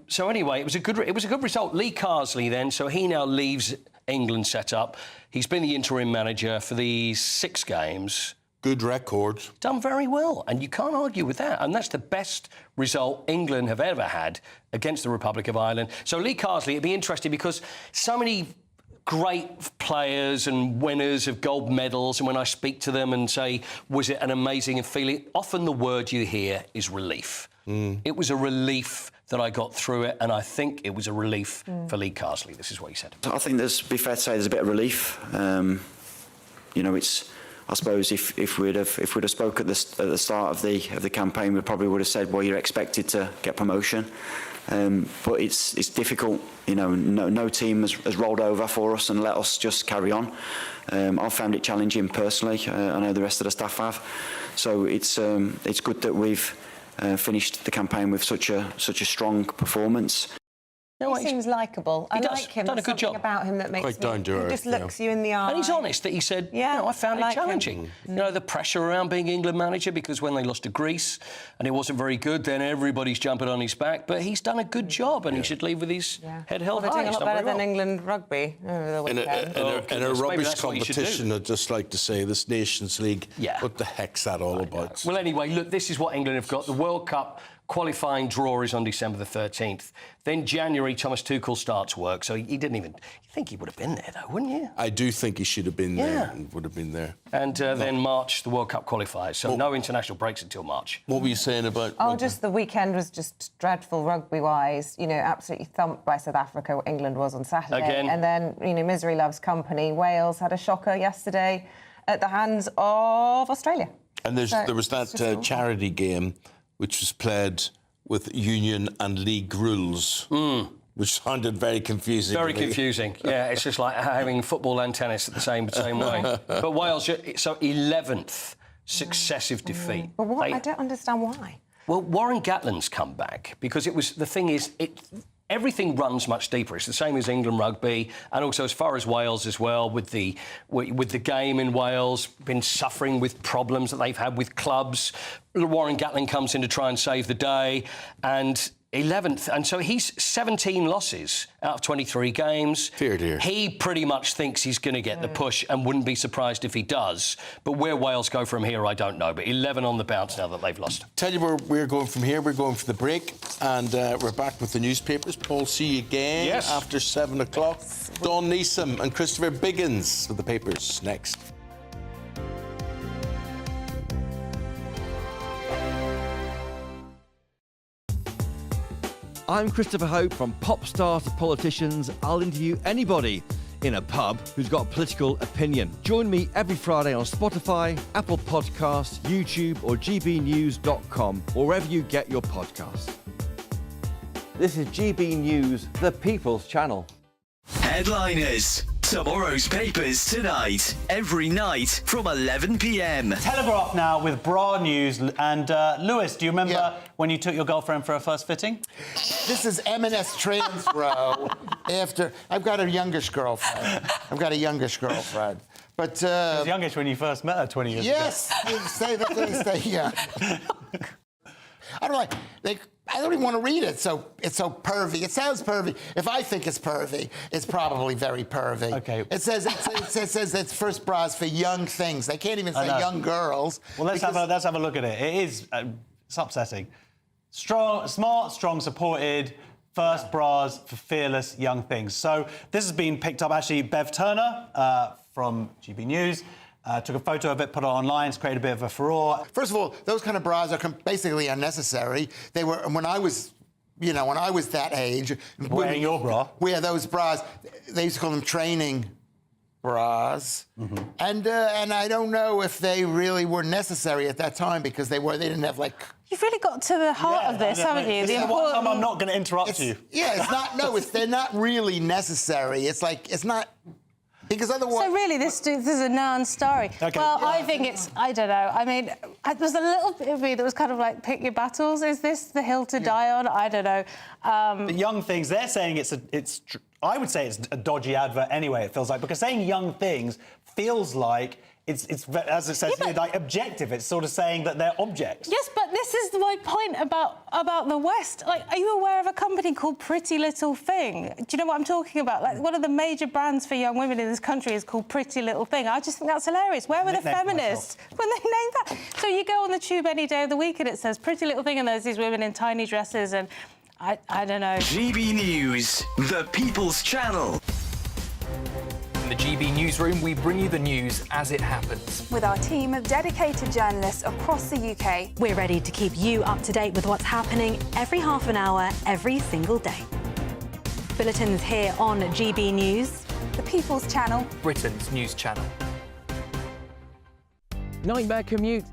So anyway, it was a good result. Lee Carsley then, so he now leaves England set up. He's been the interim manager for these 6 games. Good record. Done very well, and you can't argue with that. And that's the best result England have ever had against the Republic of Ireland. So Lee Carsley, it'd be interesting because so many great players and winners of gold medals, and when I speak to them and say, was it an amazing feeling, often the word you hear is relief. It was a relief that I got through it, and I think it was a relief for Lee Carsley. This is what he said. I think be fair to say there's a bit of relief. It's, I suppose, if we'd have spoke at the start of the campaign, we probably would have said, well, you're expected to get promotion. But it's difficult. No team has rolled over for us and let us just carry on. I've found it challenging personally. I know the rest of the staff have. So it's good that we've finished the campaign with such a strong performance. He seems likeable. I like him. Done a There's good something job. about him that makes Quite down to he earth, just looks you in the eye. And he's honest that he said, I found it challenging. The pressure around being England manager, because when they lost to Greece and it wasn't very good, then everybody's jumping on his back. But he's done a good job and he should leave with his head held They're high. doing a lot better than England rugby over the weekend. In a rubbish competition, I'd just like to say, this Nations League, what the heck's that all about? Well, anyway, look, this is what England have got. The World Cup qualifying draw is on December the 13th. Then January, Thomas Tuchel starts work, so he didn't even... You think he would have been there, though, wouldn't you? I do think he should have been there and would have been there. And then March, the World Cup qualifiers, so no international breaks until March. What were you saying about... just the weekend was just dreadful rugby-wise. Absolutely thumped by South Africa, what England was on Saturday. Again. And then, misery loves company. Wales had a shocker yesterday at the hands of Australia. And there was that charity game which was played with union and league rules, which sounded very confusing. Very confusing. Yeah, it's just like having football and tennis at the same way. But Wales, so 11th successive defeat. But I don't understand why. Well, Warren Gatland's come back because the thing is, everything runs much deeper. It's the same as England rugby, and also as far as Wales as well, with the game in Wales, been suffering with problems that they've had with clubs. Warren Gatland comes in to try and save the day, and 11th, and so he's 17 losses out of 23 games. Dear, dear. He pretty much thinks he's going to get the push and wouldn't be surprised if he does. But where Wales go from here, I don't know. But 11 on the bounce now that they've lost. Tell you where we're going from here. We're going for the break, and we're back with the newspapers. Paul, see you again after 7 o'clock. Dawn Neeson and Christopher Biggins with the papers next. I'm Christopher Hope. From pop stars to politicians, I'll interview anybody in a pub who's got a political opinion. Join me every Friday on Spotify, Apple Podcasts, YouTube or gbnews.com, or wherever you get your podcasts. This is GB News, the People's Channel. Headliners. Tomorrow's papers tonight, every night from 11 p.m. Telegraph now with bra news. And Lewis, do you remember when you took your girlfriend for her first fitting? This is M&S Trans Row. I've got a youngish girlfriend. But she was youngish when you first met her 20 years ago. Yes, stay young. I don't know. I don't even want to read it. It's so pervy. It sounds pervy. If I think it's pervy, it's probably very pervy. Okay. It says it's first bras for young things. They can't even say young girls. Well, let's have a look at it. It is it's upsetting. Smart, strong, supported. First bras for fearless young things. So this has been picked up. Actually, Bev Turner from GB News. Took a photo of it, put it online, it's created a bit of a furore. First of all, those kind of bras are basically unnecessary. They were, when I was that age... Wearing your bra? Yeah, those bras, they used to call them training bras, and I don't know if they really were necessary at that time because they didn't have like. You've really got to the heart of this, haven't you? This is the one time I'm not going to interrupt you. Yeah, it's not. No, they're not really necessary. It's like it's not. Because otherwise... So really, this is a non-story. Okay. Well, I think it's... I don't know. I mean, there was a little bit of me that was kind of like, pick your battles. Is this the hill to die on? I don't know. The young things, they're saying I would say it's a dodgy advert anyway, it feels like, because saying young things feels like... It's as it says here, like objective. It's sort of saying that they're objects. Yes, but this is my point about the West. Like, are you aware of a company called Pretty Little Thing? Do you know what I'm talking about? Like, one of the major brands for young women in this country is called Pretty Little Thing. I just think that's hilarious. Where were the feminists when they named that? So you go on the tube any day of the week and it says Pretty Little Thing, and there's these women in tiny dresses, and I don't know. GB News, the People's Channel. In the GB Newsroom, we bring you the news as it happens. With our team of dedicated journalists across the UK, we're ready to keep you up to date with what's happening every half an hour, every single day. Bulletins here on GB News, the People's Channel, Britain's news channel. Nightmare commute?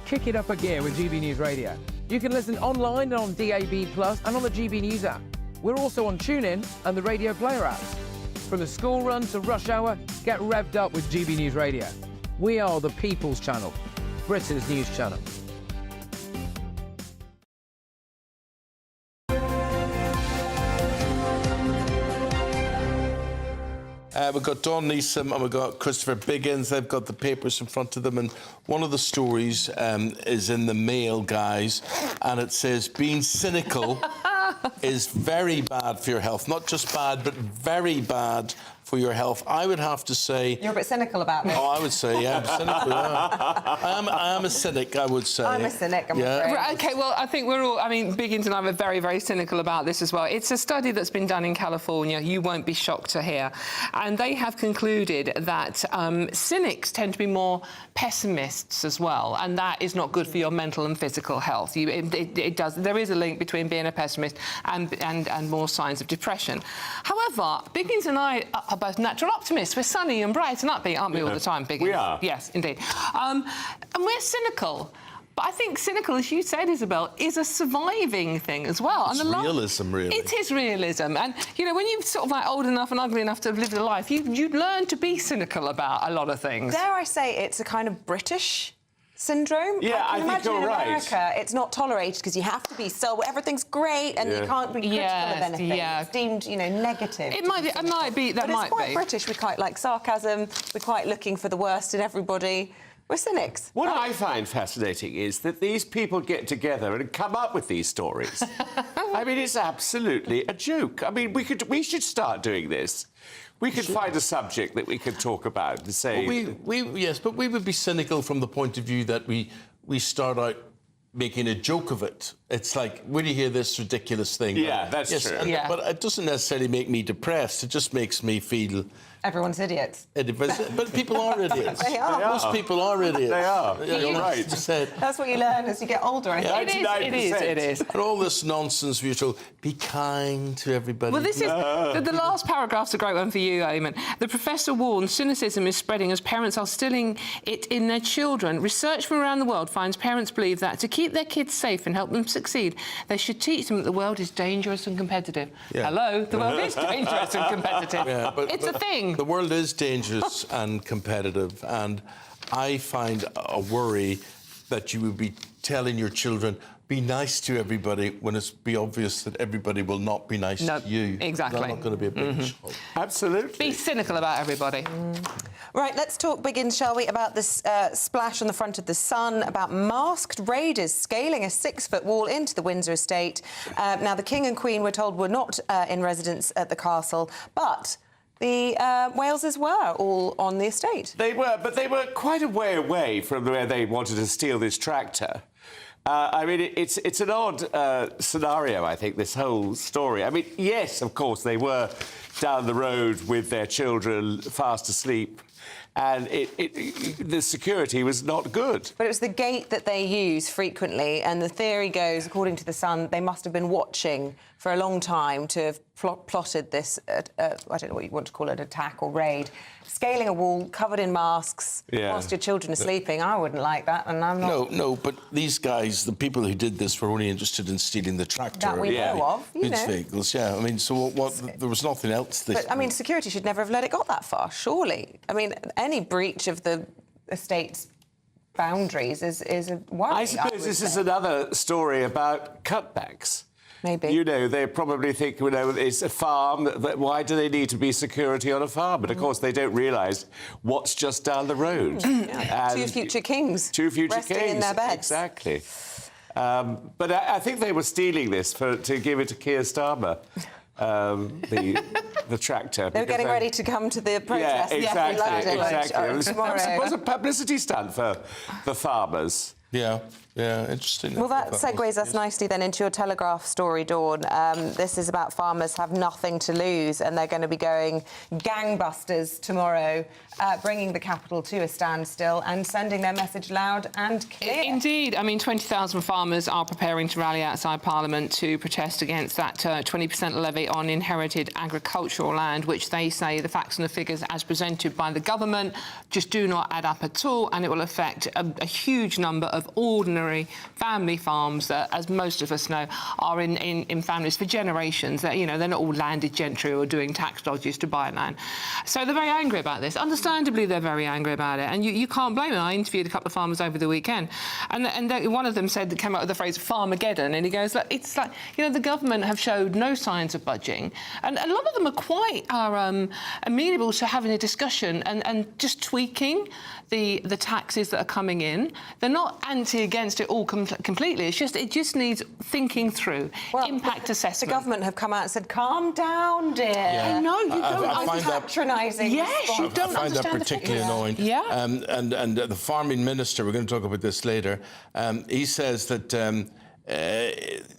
Kick it up a gear with GB News Radio. You can listen online and on DAB+ and on the GB News app. We're also on TuneIn and the Radio Player app. From the school run to rush hour, get revved up with GB News Radio. We are the People's Channel, Britain's news channel. We've got Don Neeson and we've got Christopher Biggins. They've got the papers in front of them, and one of the stories is in the Mail, guys, and it says, being cynical is very bad for your health. Not just bad, but very bad for your health. I would have to say... You're a bit cynical about this. Oh, I would say, yeah, I'm cynical, yeah. I am a cynic, I would say. I'm a cynic, I'm afraid. Right, OK, well, I think we're all... I mean, Biggins and I were very, very cynical about this as well. It's a study that's been done in California. You won't be shocked to hear. And they have concluded that cynics tend to be more pessimists as well, and that is not good for your mental and physical health. It does. There is a link between being a pessimist and more signs of depression. However, Biggins and I are both natural optimists. We're sunny and bright and upbeat, aren't we, all the time, Biggins? We are. Yes, indeed. And we're cynical. But I think cynical, as you said, Isabel, is a surviving thing as well. It's realism, really. It is realism. And, you know, when you're sort of like old enough and ugly enough to have lived a life, you learn to be cynical about a lot of things. Dare I say it's a kind of British syndrome? Yeah, I think you're right. In America, it's not tolerated because you have to be so... Everything's great and you can't be critical of anything. Yeah. It's deemed, you know, negative. It might be. But it's quite British. We quite like sarcasm. We're quite looking for the worst in everybody. We're cynics. What I find fascinating is that these people get together and come up with these stories. I mean, it's absolutely a joke. I mean, we should start doing this. We could find a subject that we could talk about and say... Well, yes, but we would be cynical from the point of view that we start out making a joke of it. It's like, when you hear this ridiculous thing... Yeah, that's true. But it doesn't necessarily make me depressed. It just makes me feel... Everyone's idiots. But people are idiots. They are. Most people are idiots. They are. Yeah, you're right. That's what you learn as you get older. I think. It is. And all this nonsense where you're told, be kind to everybody. Well, this is... the last paragraph's a great one for you, Eamonn. The professor warns cynicism is spreading as parents are instilling it in their children. Research from around the world finds parents believe that to keep their kids safe and help them succeed, they should teach them that the world is dangerous and competitive. Yeah. Hello? The world is dangerous and competitive. Yeah, it's a thing. The world is dangerous and competitive, and I find a worry that you would be telling your children, be nice to everybody, when it's be obvious that everybody will not be nice to you. Exactly. That's not going to be a big shock. Absolutely. Be cynical about everybody. Right, let's talk Biggins, shall we, about this splash on the front of the Sun, about masked raiders scaling a 6-foot wall into the Windsor estate. Now, the King and Queen, we're told, were not in residence at the castle, but... The Waleses were all on the estate. They were, but they were quite a way away from where they wanted to steal this tractor. I mean, it's an odd scenario, I think, this whole story. I mean, yes, of course, they were down the road with their children fast asleep, and the security was not good. But it was the gate that they use frequently, and the theory goes, according to The Sun, they must have been watching for a long time to have plotted this, I don't know what you want to call it, attack or raid. Scaling a wall, covered in masks, whilst your children are sleeping. I wouldn't like that, and I'm not... No, but these guys, the people who did this, were only interested in stealing the tractor. That we know of, you know. Vehicles, yeah. I mean, so there was nothing else. But, I mean, security should never have let it got that far, surely. I mean, any breach of the estate's boundaries is a worry. I suppose this is another story about cutbacks. Maybe. You know, they probably think, you know, it's a farm. Why do they need to be security on a farm? But, of course, they don't realise what's just down the road. Two future kings. Two future resting kings. in their beds. Exactly. But I think they were stealing this to give it to Keir Starmer, the tractor. They were getting ready to come to the protest. Yeah, exactly. Tomorrow. It was a publicity stunt for the farmers. Yeah, interesting. Well, that segues us nicely then into your Telegraph story, Dawn. This is about farmers have nothing to lose, and they're going to be going gangbusters tomorrow, bringing the capital to a standstill and sending their message loud and clear. Indeed. I mean, 20,000 farmers are preparing to rally outside Parliament to protest against that 20% levy on inherited agricultural land, which they say the facts and the figures as presented by the government just do not add up at all, and it will affect a huge number of ordinary family farms that, as most of us know, are in families for generations. That, you know, they're not all landed gentry or doing tax dodges to buy land. So they're very angry about this. Understandably, they're very angry about it, and you can't blame them. I interviewed a couple of farmers over the weekend, and one of them came up with the phrase "farmageddon," and he goes, "It's like, you know, the government have showed no signs of budging, and a lot of them are amenable to having a discussion and just tweaking the taxes that are coming in. They're not against it all completely. It just needs thinking through, impact assessment. The government have come out and said, "Calm down, dear." Yeah. I know you don't. I find that patronising. Yes, you don't I find that understand particularly annoying. Yeah. And the farming minister, we're going to talk about this later. He says that the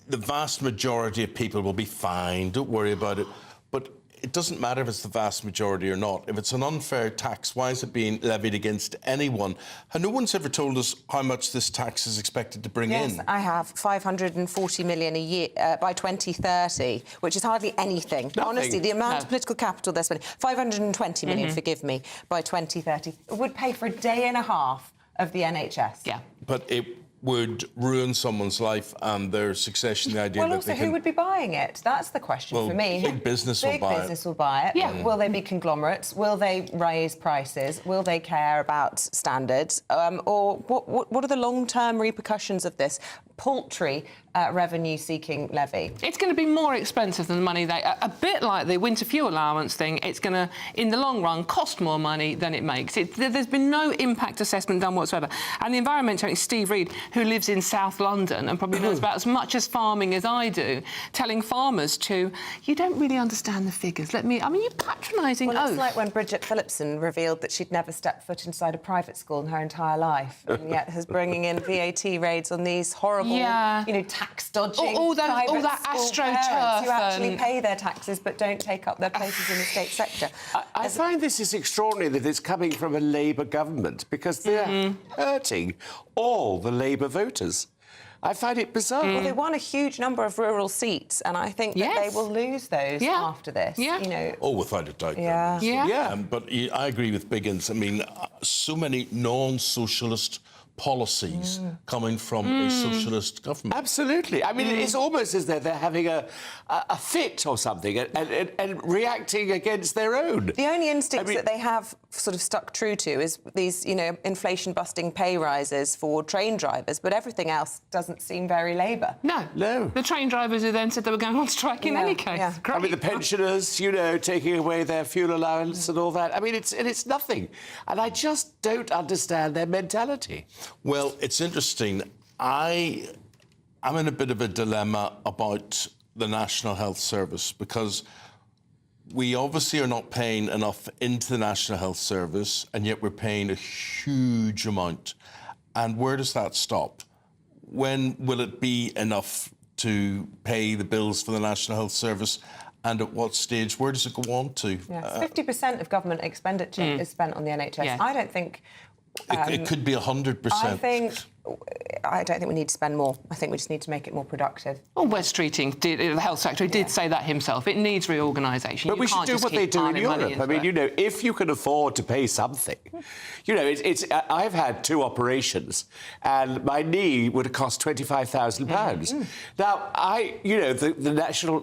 vast majority of people will be fine. Don't worry about it. But it doesn't matter if it's the vast majority or not. If it's an unfair tax, why is it being levied against anyone? And no one's ever told us how much this tax is expected to bring in. Yes, I have. 540 million a year by 2030, which is hardly anything. Nothing. Honestly, the amount of political capital they're spending, 520 million, forgive me, by 2030, would pay for a day and a half of the NHS. Yeah. But it would ruin someone's life and their succession, the idea Well, that also, they can... who would be buying it? That's the question for me. Big business will buy it. Big business will buy it. Yeah. Will they be conglomerates? Will they raise prices? Will they care about standards? Or what are the long-term repercussions of this paltry revenue-seeking levy? It's going to be more expensive than the money a bit like the winter fuel allowance thing. It's going to, in the long run, cost more money than it makes. There's been no impact assessment done whatsoever. And the environmentalist Steve Reed, who lives in South London and probably knows about as much as farming as I do, telling farmers you don't really understand the figures. You're patronising oath. Well, it's like when Bridget Phillipson revealed that she'd never stepped foot inside a private school in her entire life, and yet is bringing in VAT raids on these horrible, tax dodging. All that AstroTurf who actually pay their taxes but don't take up their places in the state sector. I find this is extraordinary that it's coming from a Labour government, because they're hurting all the Labour voters. I find it bizarre. Well, they won a huge number of rural seats, and I think that they will lose those after this. Yeah. Oh, without a doubt. But I agree with Biggins. I mean, so many non-socialist policies coming from a socialist government. Absolutely. I mean, it's almost as though they're having a fit or something and reacting against their own. The only instinct that they have sort of stuck true to is these, inflation-busting pay rises for train drivers, but everything else doesn't seem very Labour. No. The train drivers who then said they were going on strike in any case. Yeah. I mean, the pensioners, taking away their fuel allowance and all that. I mean, it's nothing. And I just don't understand their mentality. Well, it's interesting. I'm in a bit of a dilemma about the National Health Service, because we obviously are not paying enough into the National Health Service, and yet we're paying a huge amount. And where does that stop? When will it be enough to pay the bills for the National Health Service? and at what stage? Where does it go on to? Yeah, 50% of government expenditure is spent on the NHS. Yeah. I don't think... It could be 100%. I don't think we need to spend more. I think we just need to make it more productive. Well, Wes Streeting, the health secretary, did say that himself. It needs reorganisation. But we should do what they do in Europe. I mean, you know, if you can afford to pay something, you know, I've had 2 operations, and my knee would have cost £25,000. Now, you know, the national,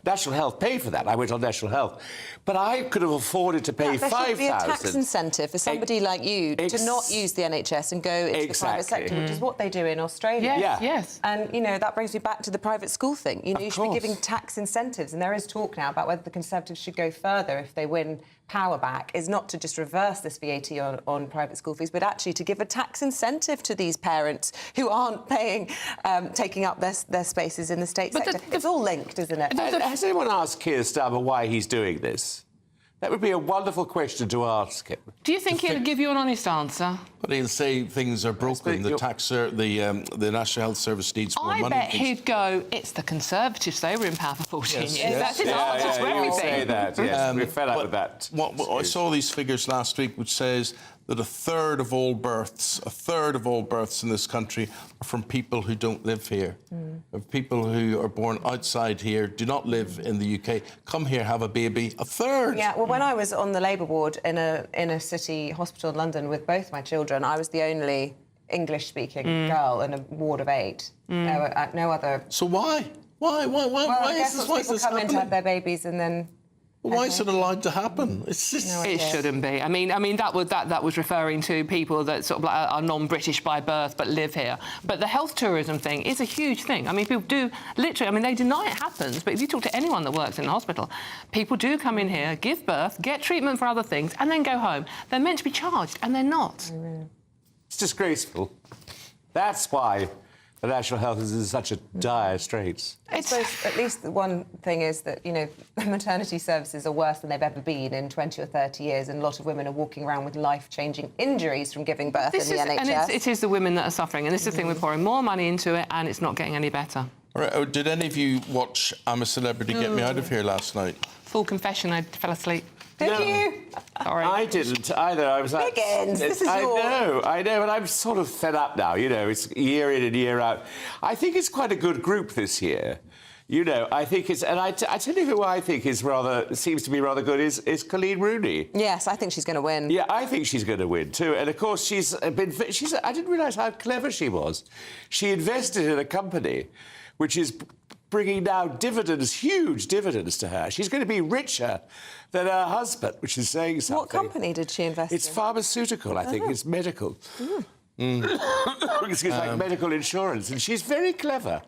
national health paid for that. I went on national health, but I could have afforded to pay There should be a tax £5,000. incentive for somebody like you to not use the NHS and go into the private sector, which is what they do in Australia. Yes. And, you know, that brings me back to the private school thing. You know, you should be giving tax incentives, and there is talk now about whether the Conservatives should go further if they win power back, is not to just reverse this VAT on private school fees, but actually to give a tax incentive to these parents who aren't paying, taking up their spaces in the state sector. It's all linked, isn't it? Has anyone asked Keir Starmer why he's doing this? That would be a wonderful question to ask him. Do you think he'll give you an honest answer? But he'll say things are broken. The National Health Service needs more money. I bet he'd go, it's the Conservatives, they were in power for 14 years. That's his answer to everything. Say that, yes. We're fed up with that. I saw these figures last week, which says that a third of all births in this country are from people who don't live here. Of people who are born outside here, do not live in the UK, come here, have a baby. A third. Yeah, well, when I was on the Labour ward in a city hospital in London with both my children, I was the only English-speaking girl in a ward of 8. There were no other... So why? Why is this people come in to have their babies and then... Well, why is it allowed to happen? It's just... It shouldn't be. I mean, that was referring to people that sort of like are non-British by birth but live here. But the health tourism thing is a huge thing. I mean, people do literally. I mean, they deny it happens, but if you talk to anyone that works in a hospital, people do come in here, give birth, get treatment for other things, and then go home. They're meant to be charged, and they're not. It's disgraceful. That's why the National Health is in such a dire straits. I suppose at least the one thing is that, you know, maternity services are worse than they've ever been in 20 or 30 years, and a lot of women are walking around with life-changing injuries from giving birth in the NHS. And it is the women that are suffering, and this is the thing, we're pouring more money into it, and it's not getting any better. All right, did any of you watch I'm a Celebrity, Get Me Out of Here last night? Full confession, I fell asleep. Did you? Sorry. I didn't either. I was like... This is I know, but I'm sort of fed up now. You know, it's year in and year out. I think it's quite a good group this year. You know, I think it's... And I tell you who I think seems to be rather good is Colleen Rooney. Yes, I think she's going to win. Yeah, I think she's going to win, too. And, of course, she's... I didn't realise how clever she was. She invested in a company which is bringing now dividends, huge dividends to her. She's going to be richer than her husband, which is saying something. What company did she invest in? It's pharmaceutical, I think. It's medical. It's like medical insurance, and she's very clever.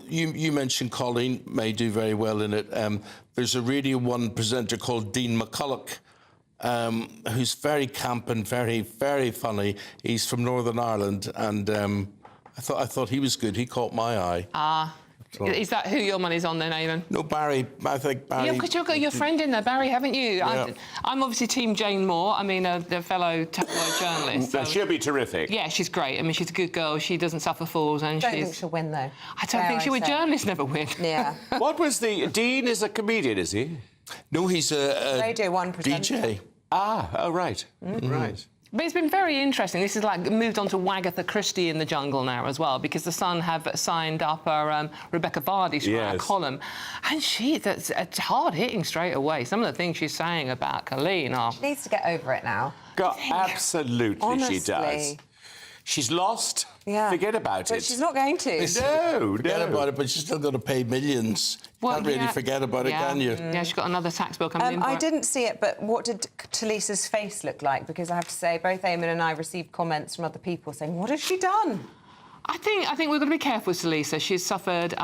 You mentioned Colleen may do very well in it. There's a Radio 1 presenter called Dean McCulloch, who's very camp and very, very funny. He's from Northern Ireland, and I thought he was good. He caught my eye. Is that who your money's on then, Eamonn? No, Barry. I think Barry... Yeah, because you've got your friend in there, Barry, haven't you? Yeah. I'm obviously Team Jane Moore. I mean, the fellow tabloid journalist. So. She'll be terrific. Yeah, she's great. I mean, she's a good girl. She doesn't suffer fools, and I don't think she'll win, though. I don't think she would. Journalists never win. Yeah. What was the... Dean is a comedian, is he? No, he's a Radio 1 presenter. DJ. Oh, right. Right. But it's been very interesting. This is like moved on to Wagatha Christie in the jungle now as well, because the Sun have signed up Rebecca Vardy to write a column, and it's hard hitting straight away. Some of the things she's saying about Colleen are... She needs to get over it now. Absolutely, honestly. she does. She's lost. Yeah. Forget about it. But she's not going to. Forget about it, but she's still going to pay millions. Can't really forget about it, can you? Yeah, she's got another tax bill coming in. I didn't see it, but what did Talisa's face look like? Because I have to say, both Eamonn and I received comments from other people saying, what has she done? I think we're going to be careful with Talisa. She's suffered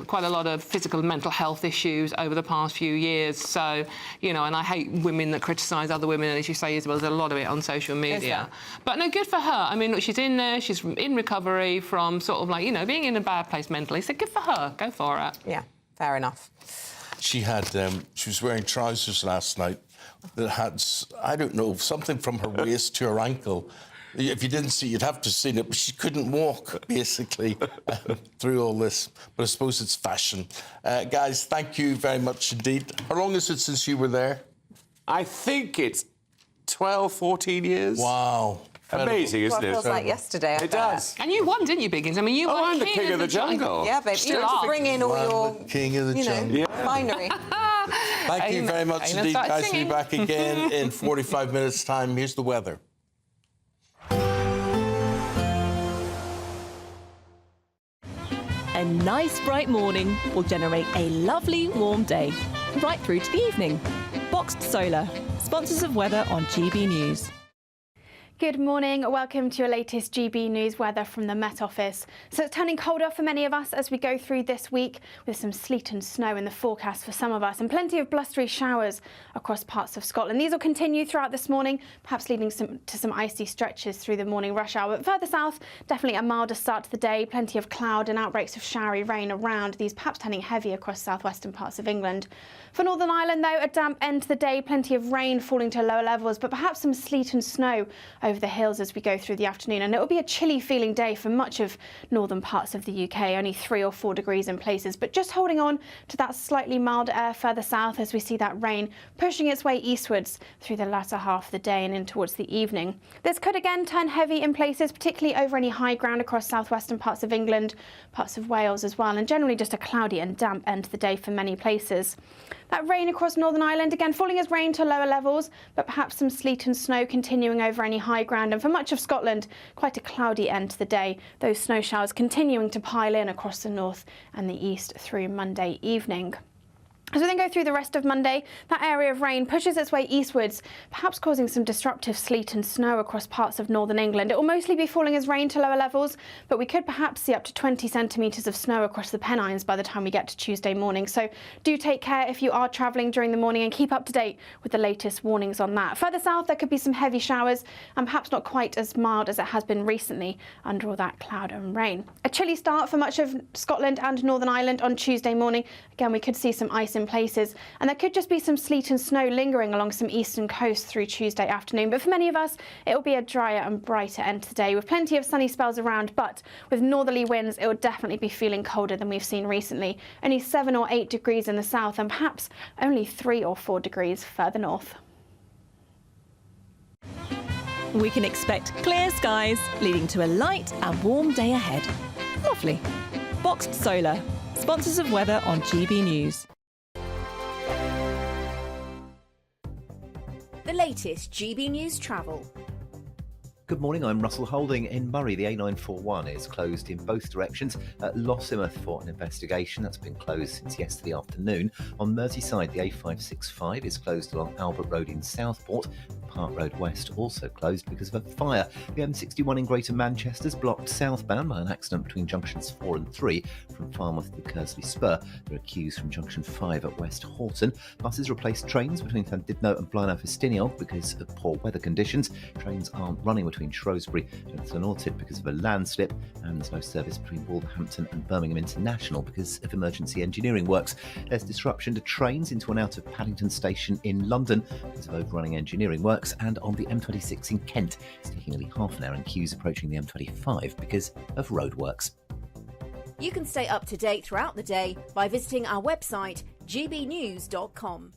quite a lot of physical and mental health issues over the past few years. So, you know, and I hate women that criticise other women. And as you say, Isabel, there's a lot of it on social media. But no, good for her. I mean, look, she's in there. She's in recovery from sort of like, you know, being in a bad place mentally. So good for her. Go for it. Yeah, fair enough. She had... she was wearing trousers last night that had, I don't know, something from her waist to her ankle. If you didn't see it, you'd have to have seen it, but she couldn't walk, basically, through all this. But I suppose it's fashion. Guys, thank you very much indeed. How long is it since you were there? I think it's 12, 14 years. Wow. Amazing, isn't Well, it feels like yesterday. I It bet. does. And you won, didn't you, Biggins? I mean, you were I'm the king of the jungle. Yeah, babe. Still You have are. to bring in all your, King of the jungle. finery. Thank you very much Eamonn indeed, started guys. We'll be singing. back again in 45 minutes' time. Here's the weather. A nice bright morning will generate a lovely warm day, right through to the evening. Boxed Solar, sponsors of weather on GB News. Good morning. Welcome to your latest GB News weather from the Met Office. So it's turning colder for many of us as we go through this week, with some sleet and snow in the forecast for some of us and plenty of blustery showers across parts of Scotland. These will continue throughout this morning, perhaps leading to some icy stretches through the morning rush hour. But further south, definitely a milder start to the day, plenty of cloud and outbreaks of showery rain around, these perhaps turning heavy across southwestern parts of England. For Northern Ireland, though, a damp end to the day, plenty of rain falling to lower levels, but perhaps some sleet and snow over the hills as we go through the afternoon. And it will be a chilly feeling day for much of northern parts of the UK, only 3 or 4 degrees in places, but just holding on to that slightly milder air further south as we see that rain pushing its way eastwards through the latter half of the day and in towards the evening. This could again turn heavy in places, particularly over any high ground across southwestern parts of England, parts of Wales as well, and generally just a cloudy and damp end to the day for many places. That rain across Northern Ireland, again falling as rain to lower levels, but perhaps some sleet and snow continuing over any high ground. And for much of Scotland, quite a cloudy end to the day. Those snow showers continuing to pile in across the north and the east through Monday evening. As we then go through the rest of Monday, that area of rain pushes its way eastwards, perhaps causing some disruptive sleet and snow across parts of northern England. It will mostly be falling as rain to lower levels, but we could perhaps see up to 20 centimetres of snow across the Pennines by the time we get to Tuesday morning. So do take care if you are travelling during the morning and keep up to date with the latest warnings on that. Further south, there could be some heavy showers and perhaps not quite as mild as it has been recently under all that cloud and rain. A chilly start for much of Scotland and Northern Ireland on Tuesday morning. Again, we could see some ice in places, and there could just be some sleet and snow lingering along some eastern coast through Tuesday afternoon. But for many of us, it will be a drier and brighter end to the day with plenty of sunny spells around, but with northerly winds, it will definitely be feeling colder than we've seen recently. Only 7 or 8 degrees in the south and perhaps only 3 or 4 degrees further north. We can expect clear skies, leading to a light and warm day ahead. Lovely. Boxed Solar, sponsors of weather on GB News. The latest GB News travel. Good morning, I'm Russell Holding. In Murray, the A941 is closed in both directions at Lossiemouth for an investigation. That's been closed since yesterday afternoon. On Merseyside, the A565 is closed along Albert Road in Southport. Park Road West also closed because of a fire. The M61 in Greater Manchester is blocked southbound by an accident between junctions 4 and 3 from Falmouth to Kersley Spur. There are queues from junction 5 at West Horton. Buses replaced trains between Llandudno and Blaenau Festiniog because of poor weather conditions. Trains aren't running between Shrewsbury and Llynnortid because of a landslip, and there's no service between Wolverhampton and Birmingham International because of emergency engineering works. There's disruption to trains into and out of Paddington Station in London because of overrunning engineering works, and on the M26 in Kent, it's taking nearly half an hour in queues approaching the M25 because of roadworks. You can stay up to date throughout the day by visiting our website, gbnews.com.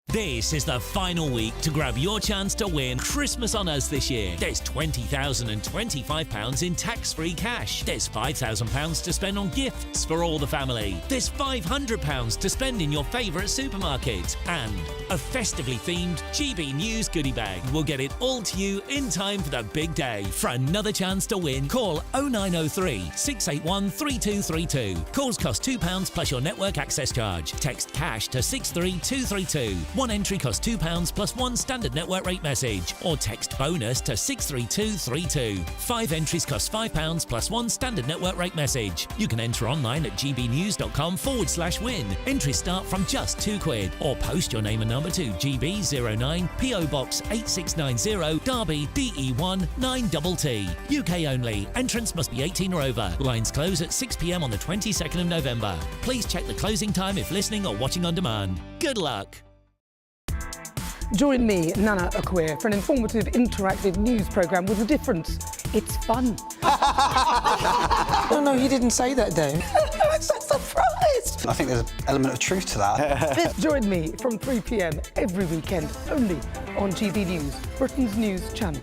This is the final week to grab your chance to win Christmas on Us this year. There's £20,025 in tax-free cash. There's £5,000 to spend on gifts for all the family. There's £500 to spend in your favourite supermarket. And a festively themed GB News goodie bag. We'll get it all to you in time for the big day. For another chance to win, call 0903 681 3232. Calls cost £2 plus your network access charge. Text cash to 63232. One entry costs £2 plus one standard network rate message, or text bonus to 63232. 5 entries cost £5 plus one standard network rate message. You can enter online at gbnews.com/win. Entries start from just £2, or post your name and number to GB09 PO Box 8690 Derby DE1 9TT. UK only. Entrance must be 18 or over. Lines close at 6 p.m. on the 22nd of November. Please check the closing time if listening or watching on demand. Good luck. Join me, Nana Akweer, for an informative, interactive news programme with a difference. It's fun. No, he didn't say that, Dave. I'm so surprised. I think there's an element of truth to that. Join me from 3 p.m. every weekend, only on GB News, Britain's news channel.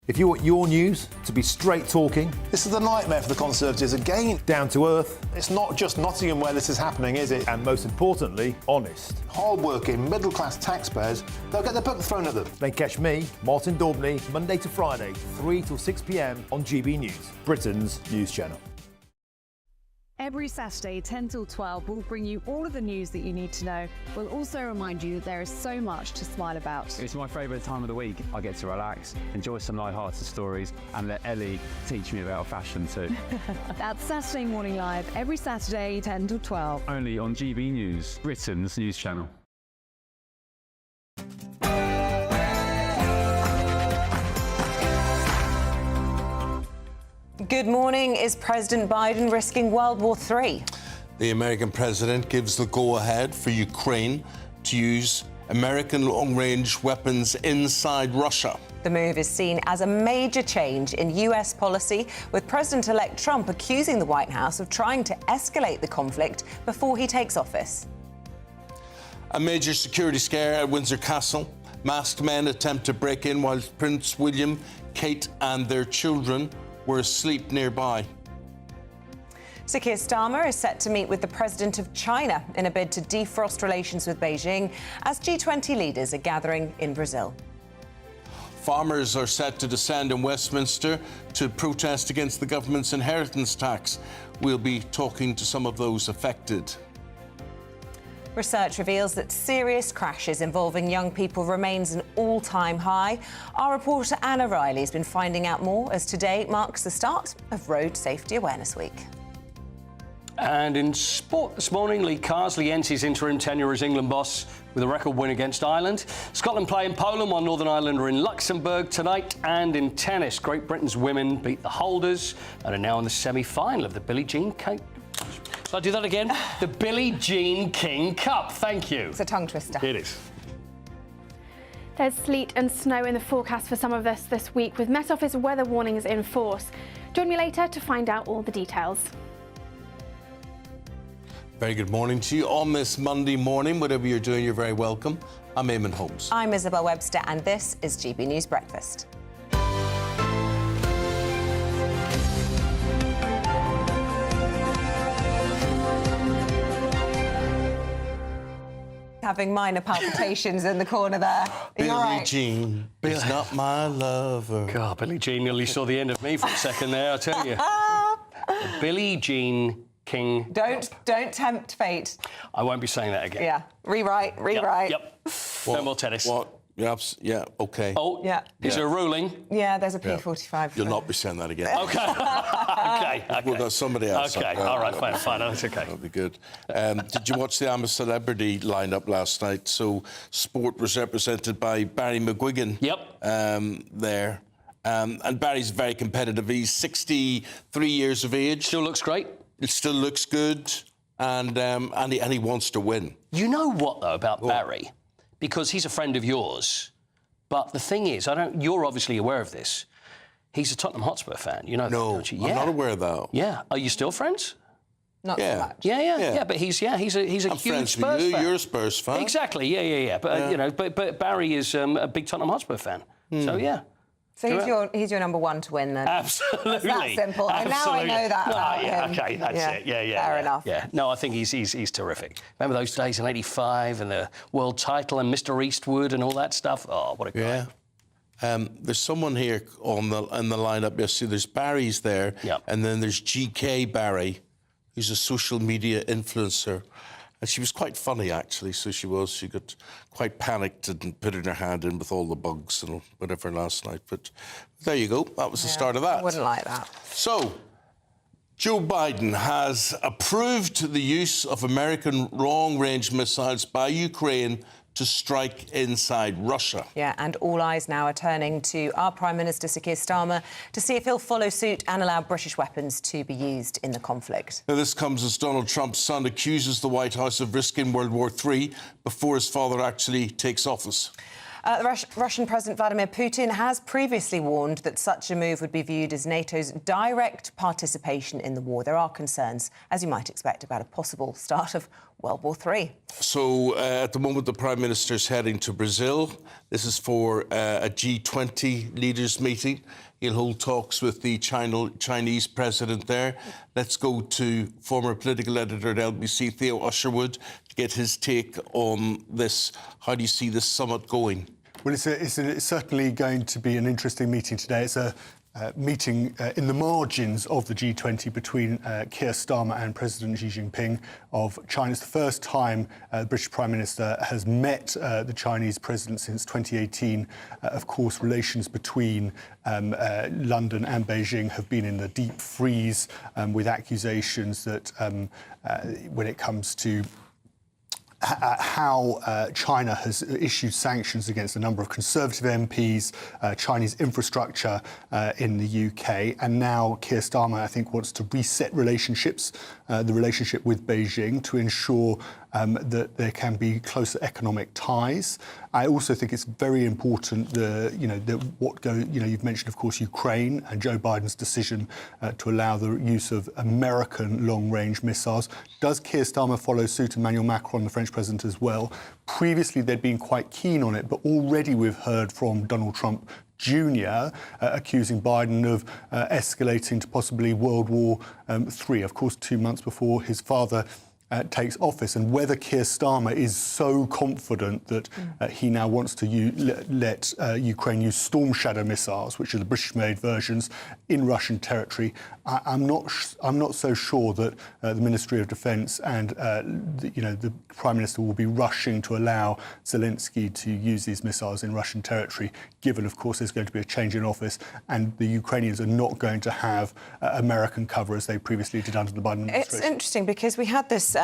If you want your news to be straight talking... This is a nightmare for the Conservatives again. Down to earth. It's not just Nottingham where this is happening, is it? And most importantly, honest. Hard-working, middle-class taxpayers, they'll get their book thrown at them. Then catch me, Martin Daubney, Monday to Friday, 3 till 6 p.m. on GB News, Britain's news channel. Every Saturday, 10 till 12, we'll bring you all of the news that you need to know. We'll also remind you that there is so much to smile about. It's my favourite time of the week. I get to relax, enjoy some light-hearted stories, and let Ellie teach me about fashion too. That's Saturday Morning Live, every Saturday, 10 till 12. Only on GB News, Britain's news channel. Good morning. Is President Biden risking World War III? The American president gives the go-ahead for Ukraine to use American long-range weapons inside Russia. The move is seen as a major change in US policy, with President-elect Trump accusing the White House of trying to escalate the conflict before he takes office. A major security scare at Windsor Castle. Masked men attempt to break in while Prince William, Kate and their children were asleep nearby. Sir Keir Starmer is set to meet with the president of China in a bid to defrost relations with Beijing as G20 leaders are gathering in Brazil. Farmers are set to descend in Westminster to protest against the government's inheritance tax. We'll be talking to some of those affected. Research reveals that serious crashes involving young people remains an all-time high. Our reporter Anna Riley has been finding out more as today marks the start of Road Safety Awareness Week. And in sport this morning, Lee Carsley ends his interim tenure as England boss with a record win against Ireland. Scotland play in Poland while Northern Ireland are in Luxembourg tonight. And in tennis, Great Britain's women beat the holders and are now in the semi-final of the Billie Jean King. Shall I do that again? The Billie Jean King Cup. Thank you. It's a tongue twister. It is. There's sleet and snow in the forecast for some of us this week, with Met Office weather warnings in force. Join me later to find out all the details. Very good morning to you on this Monday morning. Whatever you're doing, you're very welcome. I'm Eamonn Holmes. I'm Isabel Webster, and this is GB News Breakfast. Having minor palpitations in the corner there. Billie right? Jean is not my lover. God, Billie Jean nearly saw the end of me for a second there, I tell you. Billie Jean King. Don't tempt fate. I won't be saying that again. Yeah. Rewrite. Yep. No more tennis. What? Yeah, OK. Oh, yeah. Is there a ruling? Yeah, there's a P45. You'll not be saying that again. OK. OK. We've got somebody else. OK, all right, fine. That's OK. That'll be good. Did you watch the I'm a Celebrity lineup last night? So sport was represented by Barry McGuigan. Yep. There. And Barry's very competitive. He's 63 years of age. Still looks great. It still looks good. And he wants to win. You know what, though, about Barry? Because he's a friend of yours. But the thing is, you're obviously aware of this. He's a Tottenham Hotspur fan. You know that, don't you? Yeah. I'm not aware of that. Yeah. Are you still friends? Not so much. Yeah. But he's a huge Spurs fan. You're a Spurs fan. Exactly. Yeah. But but Barry is a big Tottenham Hotspur fan. So yeah. So he's your number one to win then. Absolutely. It's that simple. And now I know that about him. OK, that's it. Yeah. Fair enough. Yeah. No, I think he's terrific. Remember those days in '85 and the world title and Mr. Eastwood and all that stuff? Oh, what a guy. Yeah. There's someone here in the lineup. You see, there's Barry's there, and then there's GK Barry, who's a social media influencer. And she was quite funny, actually, so she was. She got quite panicked and put her hand in with all the bugs and whatever last night. But there you go. That was the start of that. I wouldn't like that. So, Joe Biden has approved the use of American long-range missiles by Ukraine to strike inside Russia. Yeah, and all eyes now are turning to our Prime Minister, Sir Keir Starmer, to see if he'll follow suit and allow British weapons to be used in the conflict. Now, this comes as Donald Trump's son accuses the White House of risking World War III before his father actually takes office. Russian President Vladimir Putin has previously warned that such a move would be viewed as NATO's direct participation in the war. There are concerns, as you might expect, about a possible start of World War III. So, at the moment, the Prime Minister is heading to Brazil. This is for a G20 leaders meeting. He'll hold talks with the Chinese president there. Let's go to former political editor at LBC, Theo Usherwood, to get his take on this. How do you see this summit going? Well, it's certainly going to be an interesting meeting today. It's a meeting in the margins of the G20 between Keir Starmer and President Xi Jinping of China. It's the first time the British Prime Minister has met the Chinese president since 2018. Of course, relations between London and Beijing have been in the deep freeze with accusations that when it comes to how China has issued sanctions against a number of Conservative MPs, Chinese infrastructure in the UK, and now Keir Starmer, I think, wants to reset relationships, the relationship with Beijing, to ensure that there can be closer economic ties. I also think it's very important, you've mentioned, of course, Ukraine and Joe Biden's decision to allow the use of American long-range missiles. Does Keir Starmer follow suit? Emmanuel Macron, the French president, as well? Previously, they'd been quite keen on it, but already we've heard from Donald Trump Jr. Accusing Biden of escalating to possibly World War III, of course, 2 months before his father takes office, and whether Keir Starmer is so confident that he now wants to let Ukraine use Storm Shadow missiles, which are the British-made versions, in Russian territory. I'm not so sure that the Ministry of Defence and the Prime Minister will be rushing to allow Zelensky to use these missiles in Russian territory, given, of course, there's going to be a change in office and the Ukrainians are not going to have American cover as they previously did under the Biden administration. It's interesting because we had this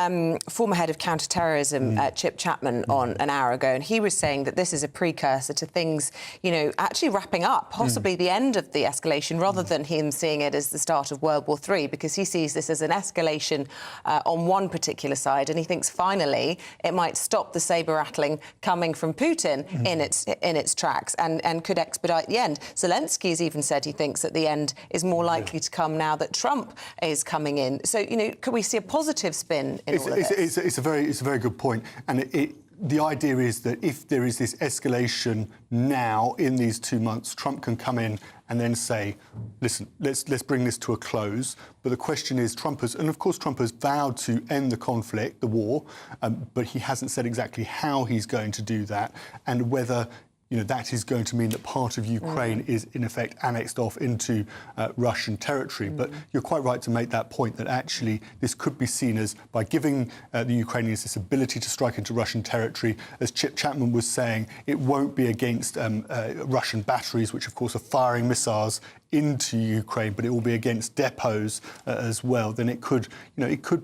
former head of counter-terrorism, Chip Chapman, on an hour ago, and he was saying that this is a precursor to things, actually wrapping up, possibly the end of the escalation, rather than him seeing it as the start of World War III, because he sees this as an escalation on one particular side, and he thinks finally it might stop the sabre-rattling coming from Putin in its tracks and could expedite the end. Zelensky has even said he thinks that the end is more likely to come now that Trump is coming in. So, could we see a positive spin in all of this? It's a very good point, and the idea is that if there is this escalation now in these 2 months, Trump can come in and then say, listen, let's bring this to a close. But the question is, Trump has vowed to end the conflict, the war, but he hasn't said exactly how he's going to do that, and whether that is going to mean that part of Ukraine is, in effect, annexed off into Russian territory. But you're quite right to make that point, that actually this could be seen as, by giving the Ukrainians this ability to strike into Russian territory, as Chip Chapman was saying, it won't be against Russian batteries, which, of course, are firing missiles into Ukraine, but it will be against depots as well. Then it could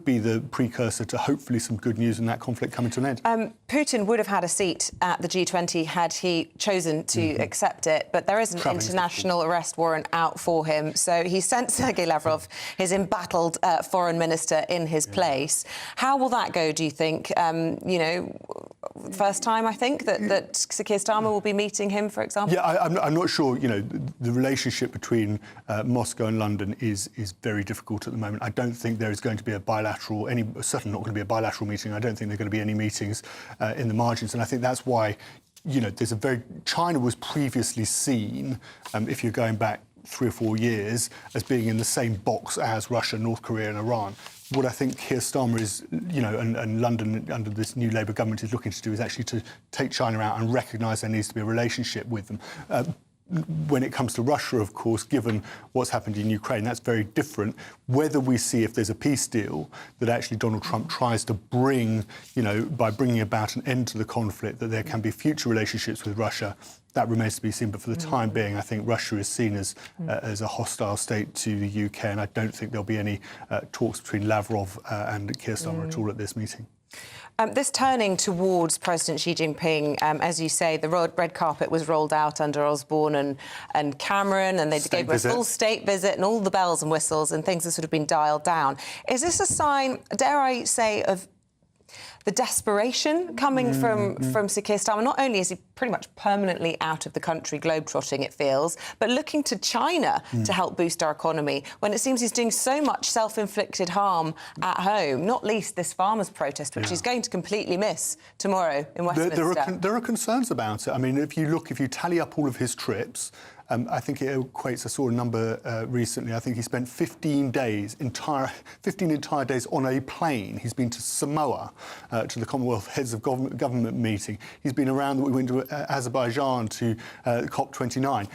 be the precursor to hopefully some good news in that conflict coming to an end. Putin would have had a seat at the G20 had he chosen to accept it, but there is an international arrest warrant out for him. So he sent Sergei Lavrov, his embattled foreign minister, in his place. How will that go, do you think? First time, I think, that Sir Keir Starmer will be meeting him, for example? Yeah, I'm not sure. The relationship between Moscow and London is very difficult at the moment. I don't think there is going to be certainly not going to be a bilateral meeting. I don't think there are going to be any meetings in the margins. And I think that's why, China was previously seen, if you're going back 3 or 4 years, as being in the same box as Russia, North Korea and Iran. What I think Keir Starmer is, and London under this new Labour government is looking to do is actually to take China out and recognise there needs to be a relationship with them. When it comes to Russia, of course, given what's happened in Ukraine, that's very different. Whether we see, if there's a peace deal, that actually Donald Trump tries to bring, by bringing about an end to the conflict, that there can be future relationships with Russia, that remains to be seen. But for the time being, I think Russia is seen as a hostile state to the UK, and I don't think there'll be any talks between Lavrov and Keir Starmer at all at this meeting. This turning towards President Xi Jinping, as you say, the red carpet was rolled out under Osborne and Cameron, and they gave him a full state visit and all the bells and whistles, and things have sort of been dialed down. Is this a sign, dare I say, of the desperation coming from Sir Keir Starmer? Not only is he pretty much permanently out of the country, globetrotting, it feels, but looking to China to help boost our economy, when it seems he's doing so much self-inflicted harm at home, not least this farmers' protest, which he's going to completely miss tomorrow in Westminster. There are concerns about it. I mean, if you tally up all of his trips, I think it equates, I saw a number recently, I think he spent 15 entire days on a plane. He's been to Samoa, to the Commonwealth Heads of Government meeting. He's been around, we went to Azerbaijan to COP29.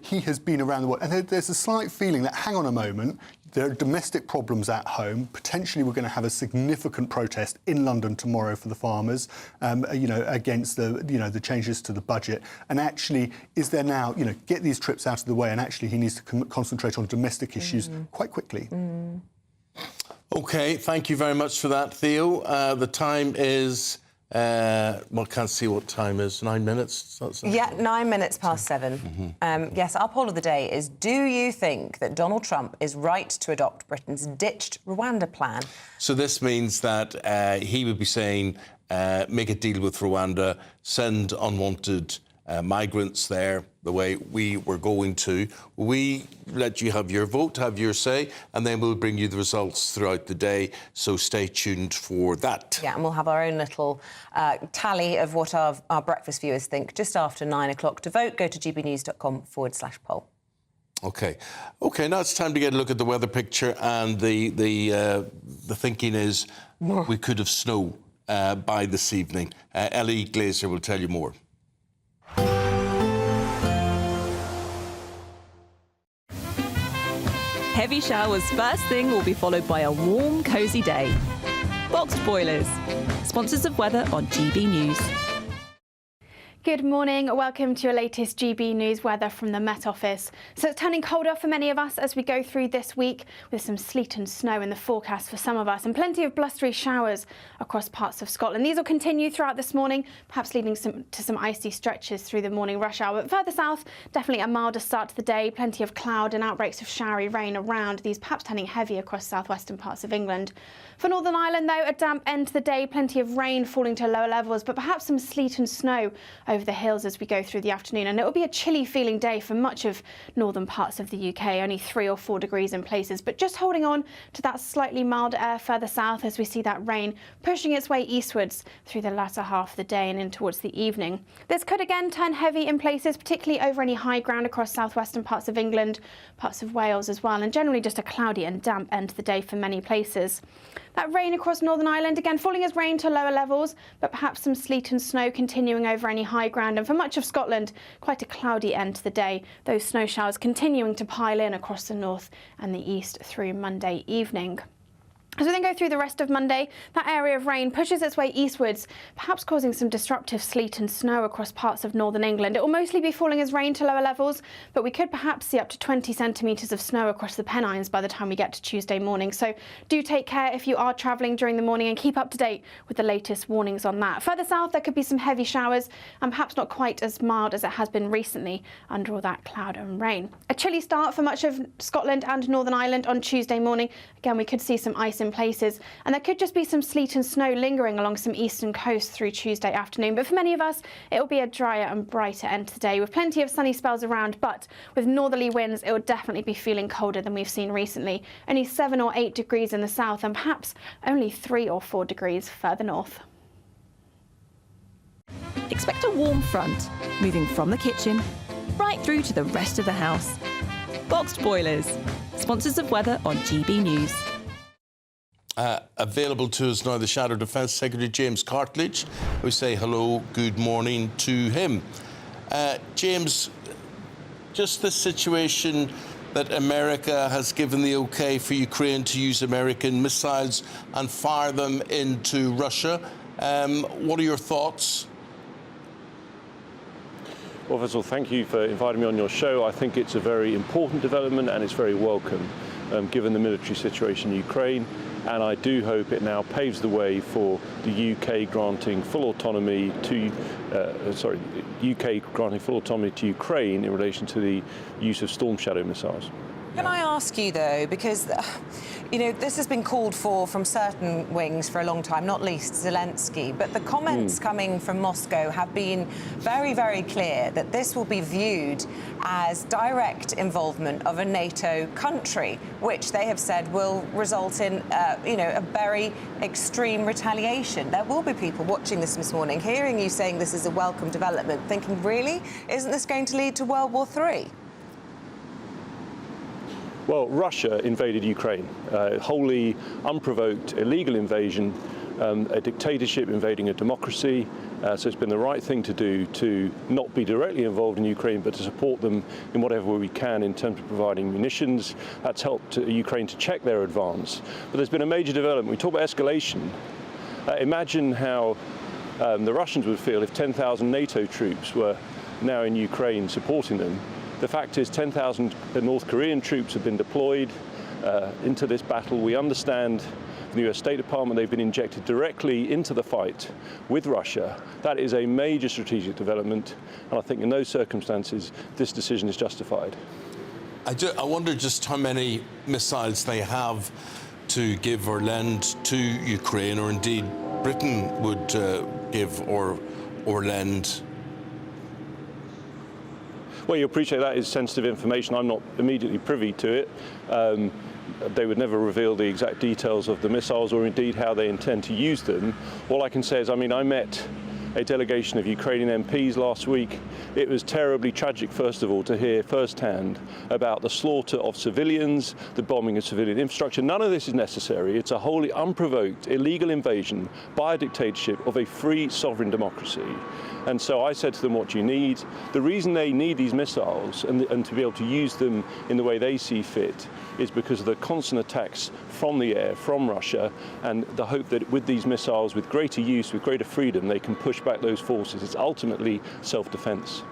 He has been around the world. And there's a slight feeling that, hang on a moment, there are domestic problems at home. Potentially, we're going to have a significant protest in London tomorrow for the farmers, against the changes to the budget. And actually, is there now, get these trips out of the way, and actually he needs to concentrate on domestic issues quite quickly. OK, thank you very much for that, Theo. The time is... I can't see what time is. 9 minutes? Yeah, 9 minutes past 7. Yes, our poll of the day is, do you think that Donald Trump is right to adopt Britain's ditched Rwanda plan? So this means that he would be saying, make a deal with Rwanda, send unwanted migrants there the way we were going to. We let you have your vote, have your say, and then we'll bring you the results throughout the day. So stay tuned for that. Yeah, and we'll have our own little tally of what our breakfast viewers think just after 9 o'clock. To vote, go to gbnews.com/poll. OK, now it's time to get a look at the weather picture, and the thinking is we could have snow by this evening. Ellie Glazer will tell you more. Heavy showers first thing will be followed by a warm, cosy day. Boxed boilers, sponsors of weather on GB News. Good morning. Welcome to your latest GB News weather from the Met Office. So it's turning colder for many of us as we go through this week, with some sleet and snow in the forecast for some of us, and plenty of blustery showers across parts of Scotland. These will continue throughout this morning, perhaps leading to some icy stretches through the morning rush hour. But further south, definitely a milder start to the day, plenty of cloud and outbreaks of showery rain around, these perhaps turning heavy across southwestern parts of England. For Northern Ireland, though, a damp end to the day, plenty of rain falling to lower levels, but perhaps some sleet and snow over the hills as we go through the afternoon. And it will be a chilly feeling day for much of northern parts of the UK, only 3 or 4 degrees in places, but just holding on to that slightly milder air further south as we see that rain pushing its way eastwards through the latter half of the day and in towards the evening. This could again turn heavy in places, particularly over any high ground across southwestern parts of England, parts of Wales as well, and generally just a cloudy and damp end to the day for many places. That rain across Northern Ireland, again falling as rain to lower levels, but perhaps some sleet and snow continuing over any high ground. And for much of Scotland, quite a cloudy end to the day. Those snow showers continuing to pile in across the north and the east through Monday evening. As we then go through the rest of Monday, that area of rain pushes its way eastwards, perhaps causing some disruptive sleet and snow across parts of northern England. It will mostly be falling as rain to lower levels, but we could perhaps see up to 20 centimetres of snow across the Pennines by the time we get to Tuesday morning. So do take care if you are travelling during the morning, and keep up to date with the latest warnings on that. Further south, there could be some heavy showers, and perhaps not quite as mild as it has been recently under all that cloud and rain. A chilly start for much of Scotland and Northern Ireland on Tuesday morning. Again, we could see some ice in places, and there could just be some sleet and snow lingering along some eastern coast through Tuesday afternoon. But for many of us, it will be a drier and brighter end to the day, with plenty of sunny spells around, but with northerly winds, it will definitely be feeling colder than we've seen recently. Only 7 or 8 degrees in the south, and perhaps only 3 or 4 degrees further north. Expect a warm front, moving from the kitchen right through to the rest of the house. Boxed boilers, sponsors of weather on GB News. Available to us now, the Shadow Defence Secretary, James Cartledge. We say hello, good morning to him. James, just the situation that America has given the OK for Ukraine to use American missiles and fire them into Russia. What are your thoughts? Well, first of all, thank you for inviting me on your show. I think it's a very important development and it's very welcome. given the military situation in Ukraine, and I do hope it now paves the way for the UK granting full autonomy to Ukraine in relation to the use of Storm Shadow missiles. Can I ask you, though, because, this has been called for from certain wings for a long time, not least Zelensky, but the comments coming from Moscow have been very, very clear that this will be viewed as direct involvement of a NATO country, which they have said will result in, a very extreme retaliation. There will be people watching this morning, hearing you saying this is a welcome development, thinking, really? Isn't this going to lead to World War III? Well, Russia invaded Ukraine, wholly unprovoked, illegal invasion, a dictatorship invading a democracy. So it's been the right thing to do to not be directly involved in Ukraine, but to support them in whatever way we can in terms of providing munitions. That's helped Ukraine to check their advance. But there's been a major development. We talk about escalation. Imagine how the Russians would feel if 10,000 NATO troops were now in Ukraine supporting them. The fact is 10,000 North Korean troops have been deployed into this battle. We understand from the US State Department they've been injected directly into the fight with Russia. That is a major strategic development, and I think in those circumstances this decision is justified. I wonder just how many missiles they have to give or lend to Ukraine, or indeed Britain would give or lend. Well, you appreciate that is sensitive information. I'm not immediately privy to it. They would never reveal the exact details of the missiles or indeed how they intend to use them. All I can say is, I met a delegation of Ukrainian MPs last week. It was terribly tragic, first of all, to hear firsthand about the slaughter of civilians, the bombing of civilian infrastructure. None of this is necessary. It's a wholly unprovoked, illegal invasion by a dictatorship of a free, sovereign democracy. And so I said to them, what do you need? The reason they need these missiles and to be able to use them in the way they see fit is because of the constant attacks from the air, from Russia, and the hope that with these missiles, with greater use, with greater freedom, they can push back those forces. It's ultimately self-defense.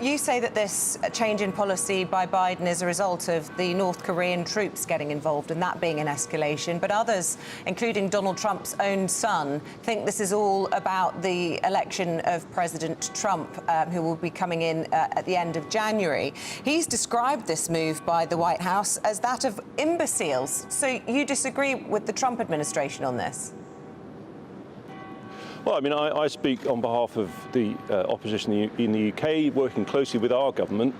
You say that this change in policy by Biden is a result of the North Korean troops getting involved and that being an escalation, but others, including Donald Trump's own son, think this is all about the election of President Trump, who will be coming in at the end of January. He's described this move by the White House as that of imbeciles. So you disagree with the Trump administration on this? Well, I speak on behalf of the opposition in the UK, working closely with our government.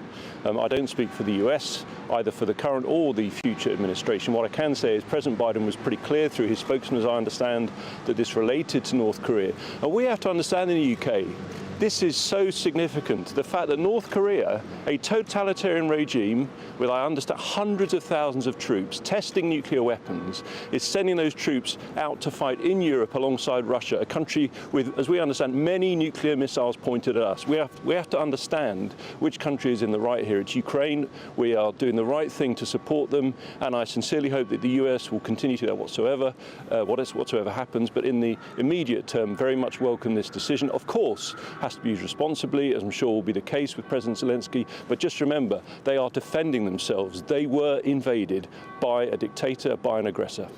I don't speak for the US, either for the current or the future administration. What I can say is President Biden was pretty clear through his spokesman, as I understand, that this related to North Korea. And we have to understand in the UK, this is so significant. The fact that North Korea, a totalitarian regime with, I understand, hundreds of thousands of troops testing nuclear weapons, is sending those troops out to fight in Europe alongside Russia, a country with, as we understand, many nuclear missiles pointed at us. We have to understand which country is in the right here. It's Ukraine. We are doing the right thing to support them, and I sincerely hope that the US will continue to do that whatsoever happens. But in the immediate term, very much welcome this decision. Of course, has to be used responsibly, as I'm sure will be the case with President Zelensky. But just remember, they are defending themselves. They were invaded by a dictator, by an aggressor.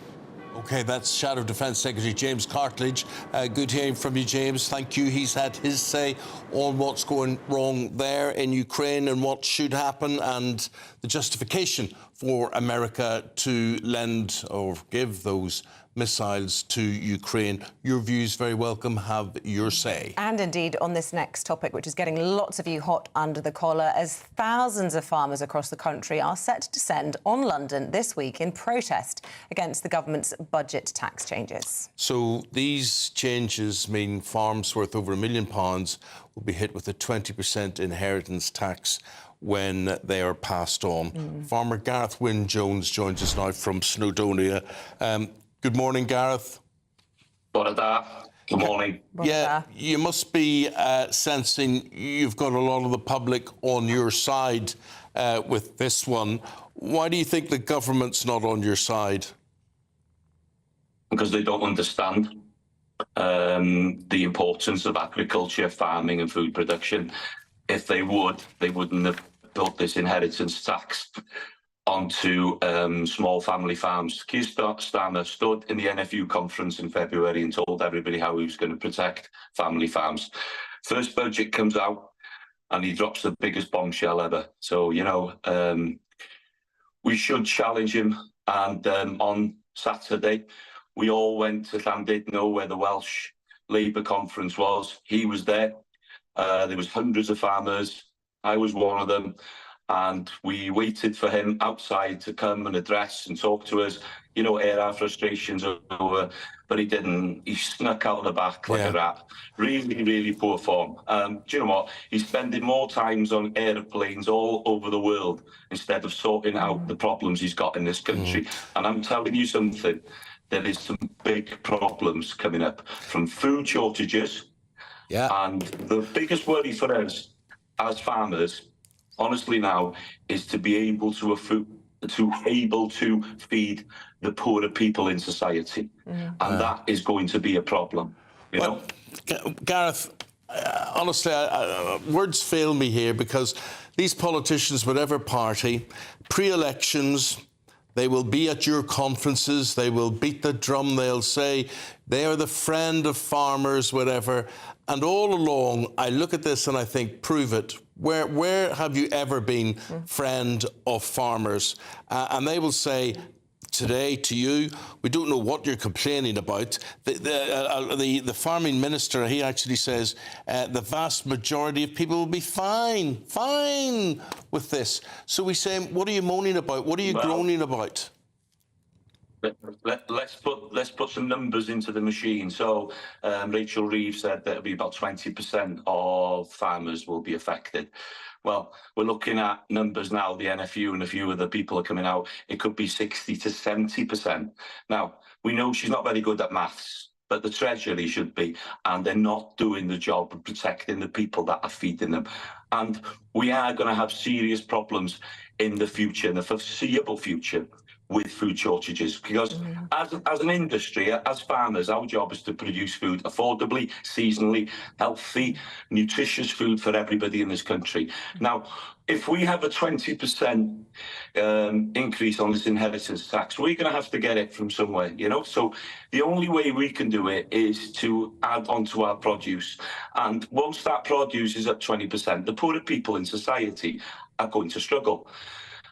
OK, that's Shadow Defence Secretary James Cartledge. Good hearing from you, James. Thank you. He's had his say on what's going wrong there in Ukraine and what should happen and the justification for America to lend or give those missiles to Ukraine. Your views very welcome. Have your say. And indeed on this next topic, which is getting lots of you hot under the collar, as thousands of farmers across the country are set to descend on London this week in protest against the government's budget tax changes. So these changes mean farms worth over £1 million will be hit with a 20% inheritance tax when they are passed on. Farmer Gareth Wynne-Jones joins us now from Snowdonia. Good morning, Gareth. Good morning. Yeah, you must be sensing you've got a lot of the public on your side with this one. Why do you think the government's not on your side? Because they don't understand the importance of agriculture, farming and food production. If they would, they wouldn't have built this inheritance tax. onto small family farms. Keir Starmer stood in the NFU conference in February and told everybody how he was going to protect family farms. First budget comes out and he drops the biggest bombshell ever. So, you know, we should challenge him. And on Saturday, we all went to Llandudno, where the Welsh Labour conference was. He was there. There was hundreds of farmers. I was one of them. And we waited for him outside to come and address and talk to us, you know, air our frustrations over, but he didn't. He snuck out the back like a rat. Really, really poor form. Do you know what? He's spending more times on airplanes all over the world instead of sorting out the problems he's got in this country. And I'm telling you something, there is some big problems coming up from food shortages. And the biggest worry for us as farmers, honestly now, is to be able to feed the poorer people in society. And that is going to be a problem, you know? Gareth, honestly, words fail me here, because these politicians, whatever party, pre-elections, they will be at your conferences, they will beat the drum, they'll say they are the friend of farmers, whatever. And all along, I look at this and I think, prove it. Where have you ever been friend of farmers? And they will say today to you, we don't know what you're complaining about. The farming minister, he actually says the vast majority of people will be fine with this. So we say, what are you moaning about? What are you groaning about? Let's put some numbers into the machine. So Rachel Reeves said that it'll be about 20% of farmers will be affected. Well, we're looking at numbers now, the NFU and a few other people are coming out. It could be 60 to 70%. Now, we know she's not very good at maths, but the Treasury should be, and they're not doing the job of protecting the people that are feeding them. And we are going to have serious problems in the future, in the foreseeable future, with food shortages, because as an industry, as farmers, our job is to produce food affordably, seasonally, healthy, nutritious food for everybody in this country. Now, if we have a 20% increase on this inheritance tax, we're going to have to get it from somewhere, you know? So the only way we can do it is to add onto our produce. And once that produce is at 20%, the poorer people in society are going to struggle.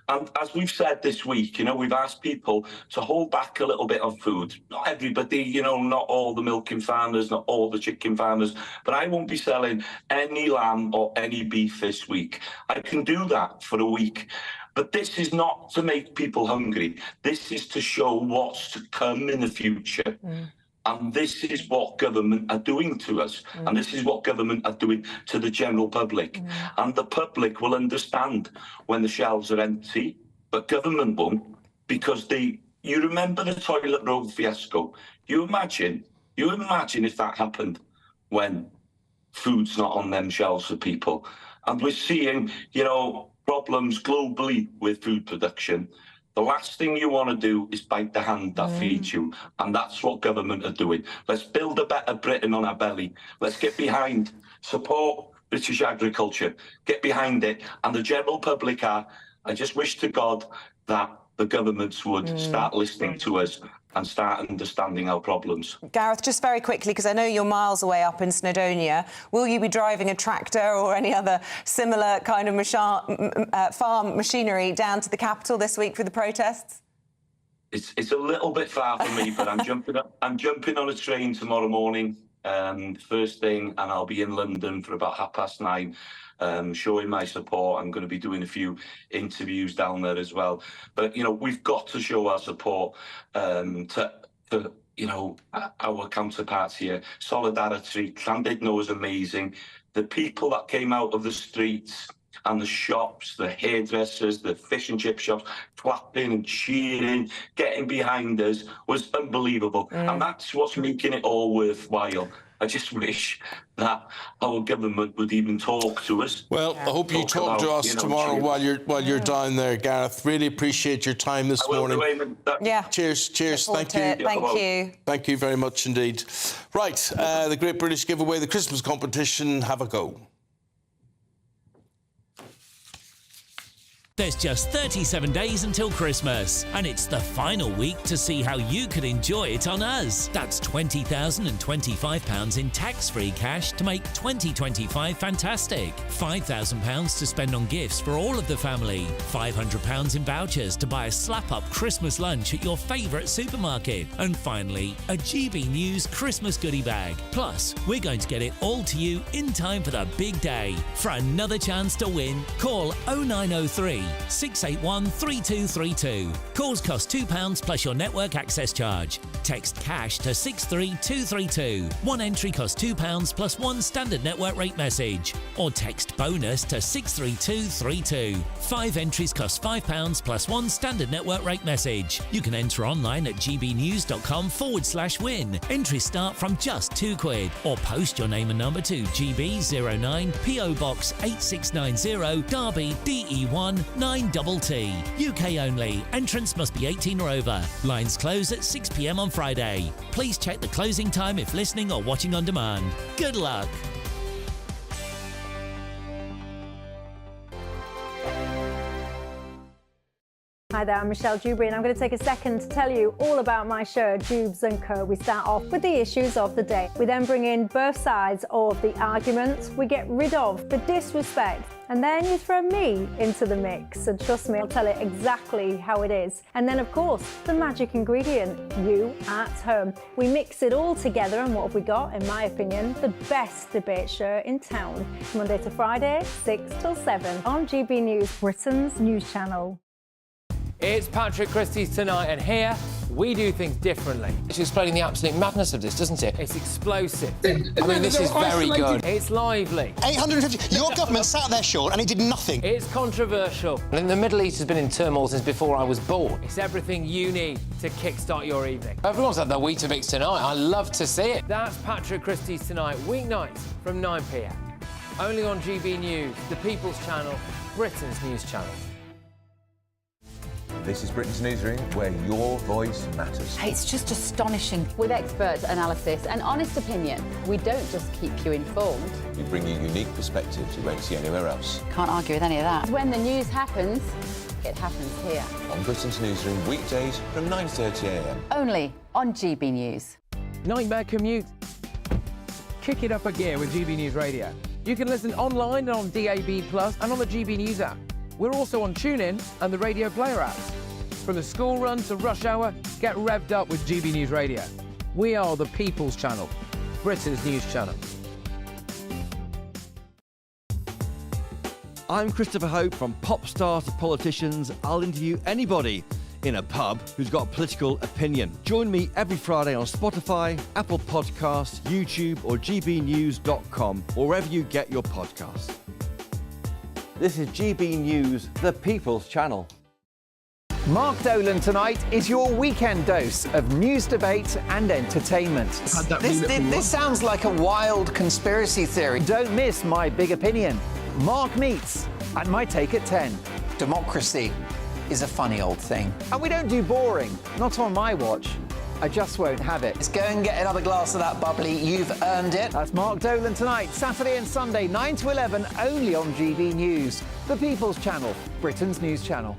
And as we've said this week, you know, we've asked people to hold back a little bit on food. Not everybody, you know, not all the milking farmers, not all the chicken farmers, but I won't be selling any lamb or any beef this week. I can do that for a week. But this is not to make people hungry. This is to show what's to come in the future. And this is what government are doing to us. And this is what government are doing to the general public. And the public will understand when the shelves are empty, but government won't, because you remember the toilet roll fiasco. You imagine if that happened when food's not on them shelves for people. And we're seeing, you know, problems globally with food production. The last thing you want to do is bite the hand that feeds you. And that's what government are doing. Let's build a better Britain on our belly. Let's get behind, support British agriculture, get behind it. And the general public I just wish to God that the governments would start listening to us and start understanding our problems. Gareth, just very quickly, because I know you're miles away up in Snowdonia, will you be driving a tractor or any other similar kind of farm machinery down to the capital this week for the protests? It's a little bit far for me, but I'm jumping on a train tomorrow morning, first thing, and I'll be in London for about 9:30. Showing my support. I'm going to be doing a few interviews down there as well. But, you know, we've got to show our support to you know, our counterparts here. Solidarity, Llandudno is amazing. The people that came out of the streets and the shops, the hairdressers, the fish and chip shops, clapping and cheering, getting behind us was unbelievable. And that's what's making it all worthwhile. I just wish that our government would even talk to us. Well, I hope you talk to us tomorrow while you're down there, Gareth. Really appreciate your time this morning. Cheers. Thank you. Thank you very much indeed. Right, the Great British Giveaway, the Christmas competition. Have a go. There's just 37 days until Christmas, and it's the final week to see how you could enjoy it on us. That's £20,025 in tax-free cash to make 2025 fantastic. £5,000 to spend on gifts for all of the family. £500 in vouchers to buy a slap-up Christmas lunch at your favourite supermarket. And finally, a GB News Christmas goodie bag. Plus, we're going to get it all to you in time for the big day. For another chance to win, call 0903 681 3232. Calls cost £2 plus your network access charge. Text cash to 63232. One entry costs £2 plus one standard network rate message. Or text bonus to 63232. 5 entries cost £5 plus one standard network rate message. You can enter online at gbnews.com/win. Entries start from just £2, or post your name and number to GB09 PO Box 8690 Derby DE1 9TT. UK only. Entrance must be 18 or over. Lines close at 6 p.m. on Friday. Please check the closing time if listening or watching on demand. Good luck. Hi there, I'm Michelle Dewberry, and I'm going to take a second to tell you all about my show, Dubes & Co. We start off with the issues of the day. We then bring in both sides of the arguments. We get rid of the disrespect. And then you throw me into the mix. And trust me, I'll tell it exactly how it is. And then, of course, the magic ingredient, you at home. We mix it all together, and what have we got? In my opinion, the best debate show in town. Monday to Friday, 6 till 7 on GB News, Britain's news channel. It's Patrick Christie's Tonight, and here we do things differently. It's explaining the absolute madness of this, doesn't it? It's explosive. I mean, this is very good. It's lively. 850. Your government sat there, Sean, and it did nothing. It's controversial. And the Middle East has been in turmoil since before I was born. It's everything you need to kickstart your evening. Everyone's had their Weetabix tonight. I love to see it. That's Patrick Christie's Tonight, weeknights from 9 p.m. Only on GB News, the People's Channel, Britain's news channel. This is Britain's Newsroom, where your voice matters. It's just astonishing. With expert analysis and honest opinion, we don't just keep you informed. We bring you unique perspectives you won't see anywhere else. Can't argue with any of that. When the news happens, it happens here. On Britain's Newsroom, weekdays from 9:30 a.m. Only on GB News. Nightmare commute? Kick it up a gear with GB News Radio. You can listen online and on DAB+ and on the GB News app. We're also on TuneIn and the Radio Player apps. From the school run to rush hour, get revved up with GB News Radio. We are the People's Channel, Britain's news channel. I'm Christopher Hope. From pop stars to politicians, I'll interview anybody in a pub who's got a political opinion. Join me every Friday on Spotify, Apple Podcasts, YouTube or gbnews.com, or wherever you get your podcasts. This is GB News, the People's Channel. Mark Dolan tonight is your weekend dose of news, debate and entertainment. This sounds like a wild conspiracy theory. Don't miss my big opinion. Mark meets and my take at 10. Democracy is a funny old thing. And we don't do boring, not on my watch. I just won't have it. Let's go and get another glass of that bubbly. You've earned it. That's Mark Dolan tonight, Saturday and Sunday, 9 to 11, only on GB News, the People's Channel, Britain's news channel.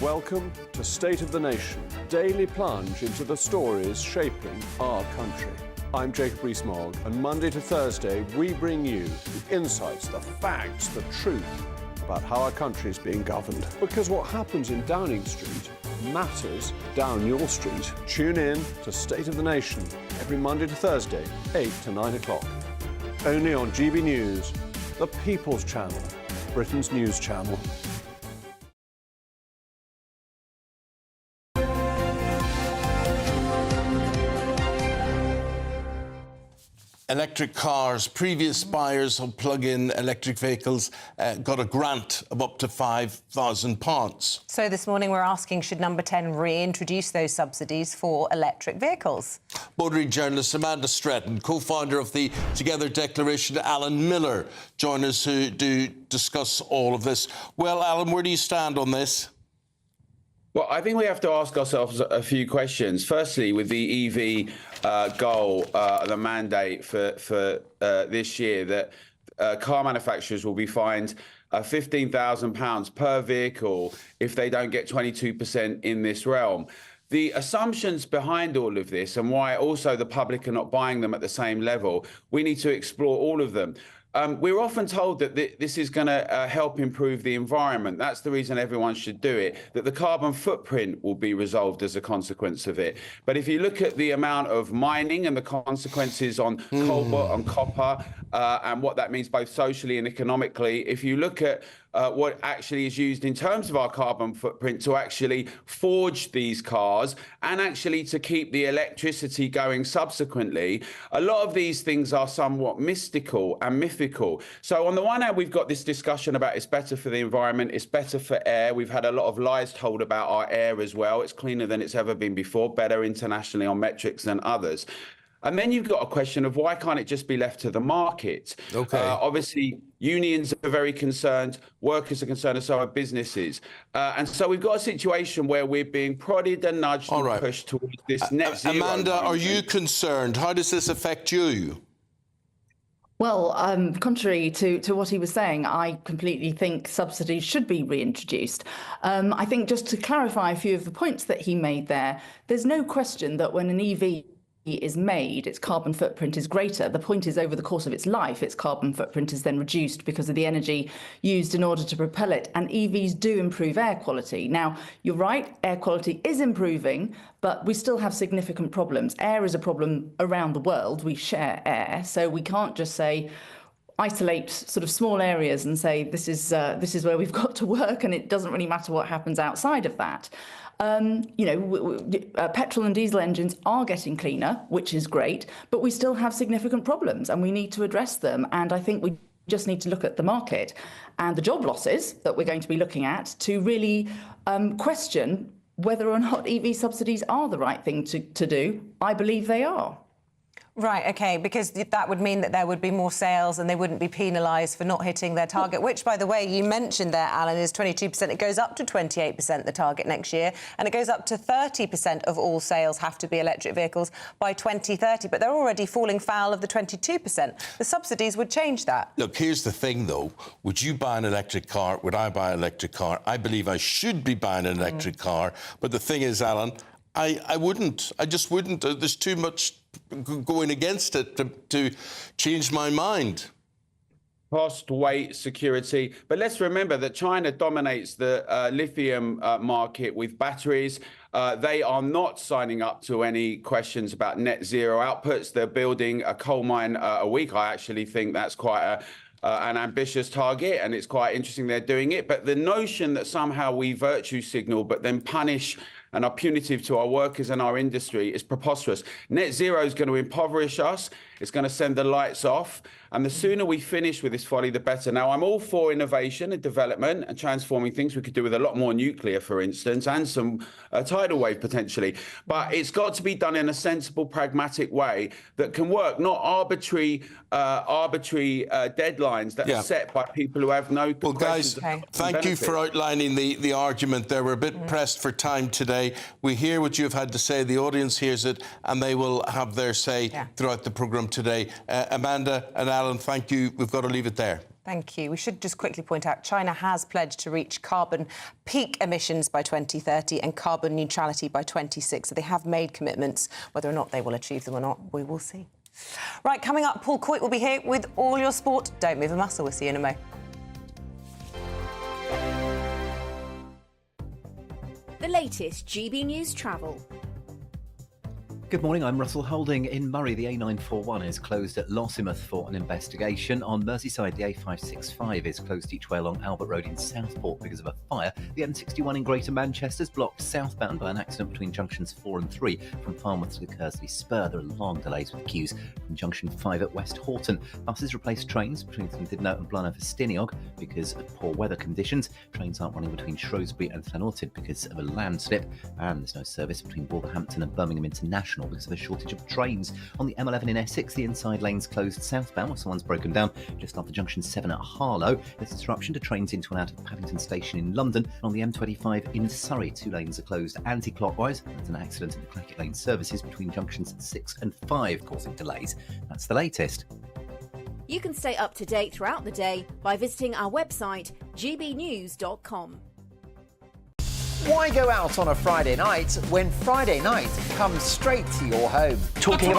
Welcome to State of the Nation, daily plunge into the stories shaping our country. I'm Jacob Rees-Mogg, and Monday to Thursday we bring you the insights, the facts, the truth about how our country is being governed. Because what happens in Downing Street matters down your street. Tune in to State of the Nation every Monday to Thursday, 8 to 9 o'clock. Only on GB News, the People's Channel, Britain's news channel. Electric cars. Previous buyers of plug-in electric vehicles got a grant of up to £5,000. So this morning we're asking, should Number 10 reintroduce those subsidies for electric vehicles? Motoring journalist Amanda Stretton, co-founder of the Together Declaration, Alan Miller, join us to discuss all of this. Well, Alan, where do you stand on this? Well, I think we have to ask ourselves a few questions. Firstly, with the EV goal, the mandate for this year, that car manufacturers will be fined £15,000 per vehicle if they don't get 22% in this realm. The assumptions behind all of this and why also the public are not buying them at the same level, we need to explore all of them. We're often told that this is going to help improve the environment. That's the reason everyone should do it, that the carbon footprint will be resolved as a consequence of it. But if you look at the amount of mining and the consequences on cobalt, on copper, and what that means both socially and economically, if you look at what actually is used in terms of our carbon footprint to actually forge these cars and actually to keep the electricity going subsequently, a lot of these things are somewhat mystical and mythical. So on the one hand, we've got this discussion about it's better for the environment, it's better for air. We've had a lot of lies told about our air as well. It's cleaner than it's ever been before, better internationally on metrics than others. And then you've got a question of why can't it just be left to the market? Okay. Obviously, unions are very concerned, workers are concerned, and so are businesses. And so we've got a situation where we're being prodded and nudged and pushed towards this net zero. Amanda, are you concerned? How does this affect you? Well, contrary to what he was saying, I completely think subsidies should be reintroduced. I think just to clarify a few of the points that he made there, there's no question that when an EV is made, its carbon footprint is greater. The point is over the course of its life, its carbon footprint is then reduced because of the energy used in order to propel it. And EVs do improve air quality. Now, you're right, air quality is improving, but we still have significant problems. Air is a problem around the world. We share air, so we can't just say, isolate sort of small areas and say this is where we've got to work, and it doesn't really matter what happens outside of that. Petrol and diesel engines are getting cleaner, which is great, but we still have significant problems and we need to address them. And I think we just need to look at the market and the job losses that we're going to be looking at to really question whether or not EV subsidies are the right thing to do. I believe they are. Right, OK, because that would mean that there would be more sales and they wouldn't be penalised for not hitting their target, which, by the way, you mentioned there, Alan, is 22%. It goes up to 28%, the target next year, and it goes up to 30% of all sales have to be electric vehicles by 2030. But they're already falling foul of the 22%. The subsidies would change that. Look, here's the thing, though. Would you buy an electric car? Would I buy an electric car? I believe I should be buying an electric car. But the thing is, Alan, I wouldn't. I just wouldn't. There's too much going against it to change my mind. Cost, weight, security. But let's remember that China dominates the lithium market with batteries. They are not signing up to any questions about net zero outputs. They're building a coal mine a week. I actually think that's quite an ambitious target, and it's quite interesting they're doing it. But the notion that somehow we virtue signal but then punish and are punitive to our workers and our industry is preposterous. Net zero is going to impoverish us. It's going to send the lights off. And the sooner we finish with this folly, the better. Now, I'm all for innovation and development and transforming things. We could do with a lot more nuclear, for instance, and some tidal wave potentially. But it's got to be done in a sensible, pragmatic way that can work, not arbitrary deadlines that are set by people who have no. Well, guys, thank you for outlining the argument there. We're a bit pressed for time today. We hear what you've had to say. The audience hears it, and they will have their say throughout the programme today. Amanda and Alan, thank you. We've got to leave it there. Thank you. We should just quickly point out China has pledged to reach carbon peak emissions by 2030 and carbon neutrality by 2026. So they have made commitments. Whether or not they will achieve them or not, we will see. Right, coming up, Paul Coit will be here with all your sport. Don't move a muscle. We'll see you in a mo. The latest GB News travel. Good morning, I'm Russell Holding. In Murray, the A941 is closed at Lossiemouth for an investigation. On Merseyside, the A565 is closed each way along Albert Road in Southport because of a fire. The M61 in Greater Manchester is blocked southbound by an accident between junctions 4 and 3 from Farnworth to the Kersley Spur. There are long delays with queues from junction 5 at West Horton. Buses replace trains between Llandudno and Blaenau Festiniog because of poor weather conditions. Trains aren't running between Shrewsbury and Llanwrtyd because of a landslip. And there's no service between Wolverhampton and Birmingham International because of a shortage of trains. On the M11 in Essex, the inside lane's closed southbound where someone's broken down just after junction 7 at Harlow. There's disruption to trains into and out of Paddington Station in London. And on the M25 in Surrey, 2 lanes are closed anti-clockwise. There's an accident in the Clackett Lane services between junctions 6 and 5 causing delays. That's the latest. You can stay up to date throughout the day by visiting our website, gbnews.com. Why go out on a Friday night when Friday night comes straight to your home? Talking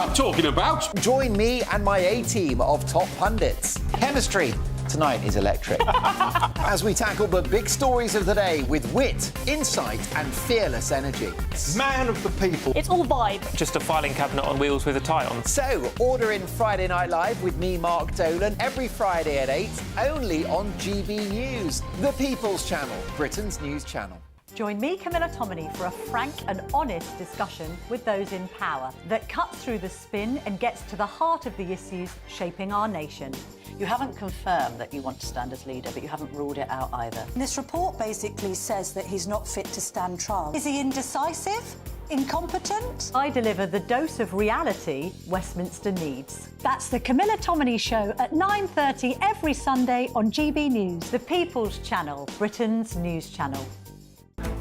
about. Join me and my A-team of top pundits. Chemistry tonight is electric. As we tackle the big stories of the day with wit, insight and fearless energy. Man of the people. It's all vibe. Just a filing cabinet on wheels with a tie on. So, order in Friday Night Live with me, Mark Dolan, every Friday at 8, only on GB News, the People's Channel, Britain's news channel. Join me, Camilla Tominey, for a frank and honest discussion with those in power that cuts through the spin and gets to the heart of the issues shaping our nation. You haven't confirmed that you want to stand as leader, but you haven't ruled it out either. This report basically says that he's not fit to stand trial. Is he indecisive? Incompetent? I deliver the dose of reality Westminster needs. That's the Camilla Tominey Show at 9:30 every Sunday on GB News, the People's Channel, Britain's news channel.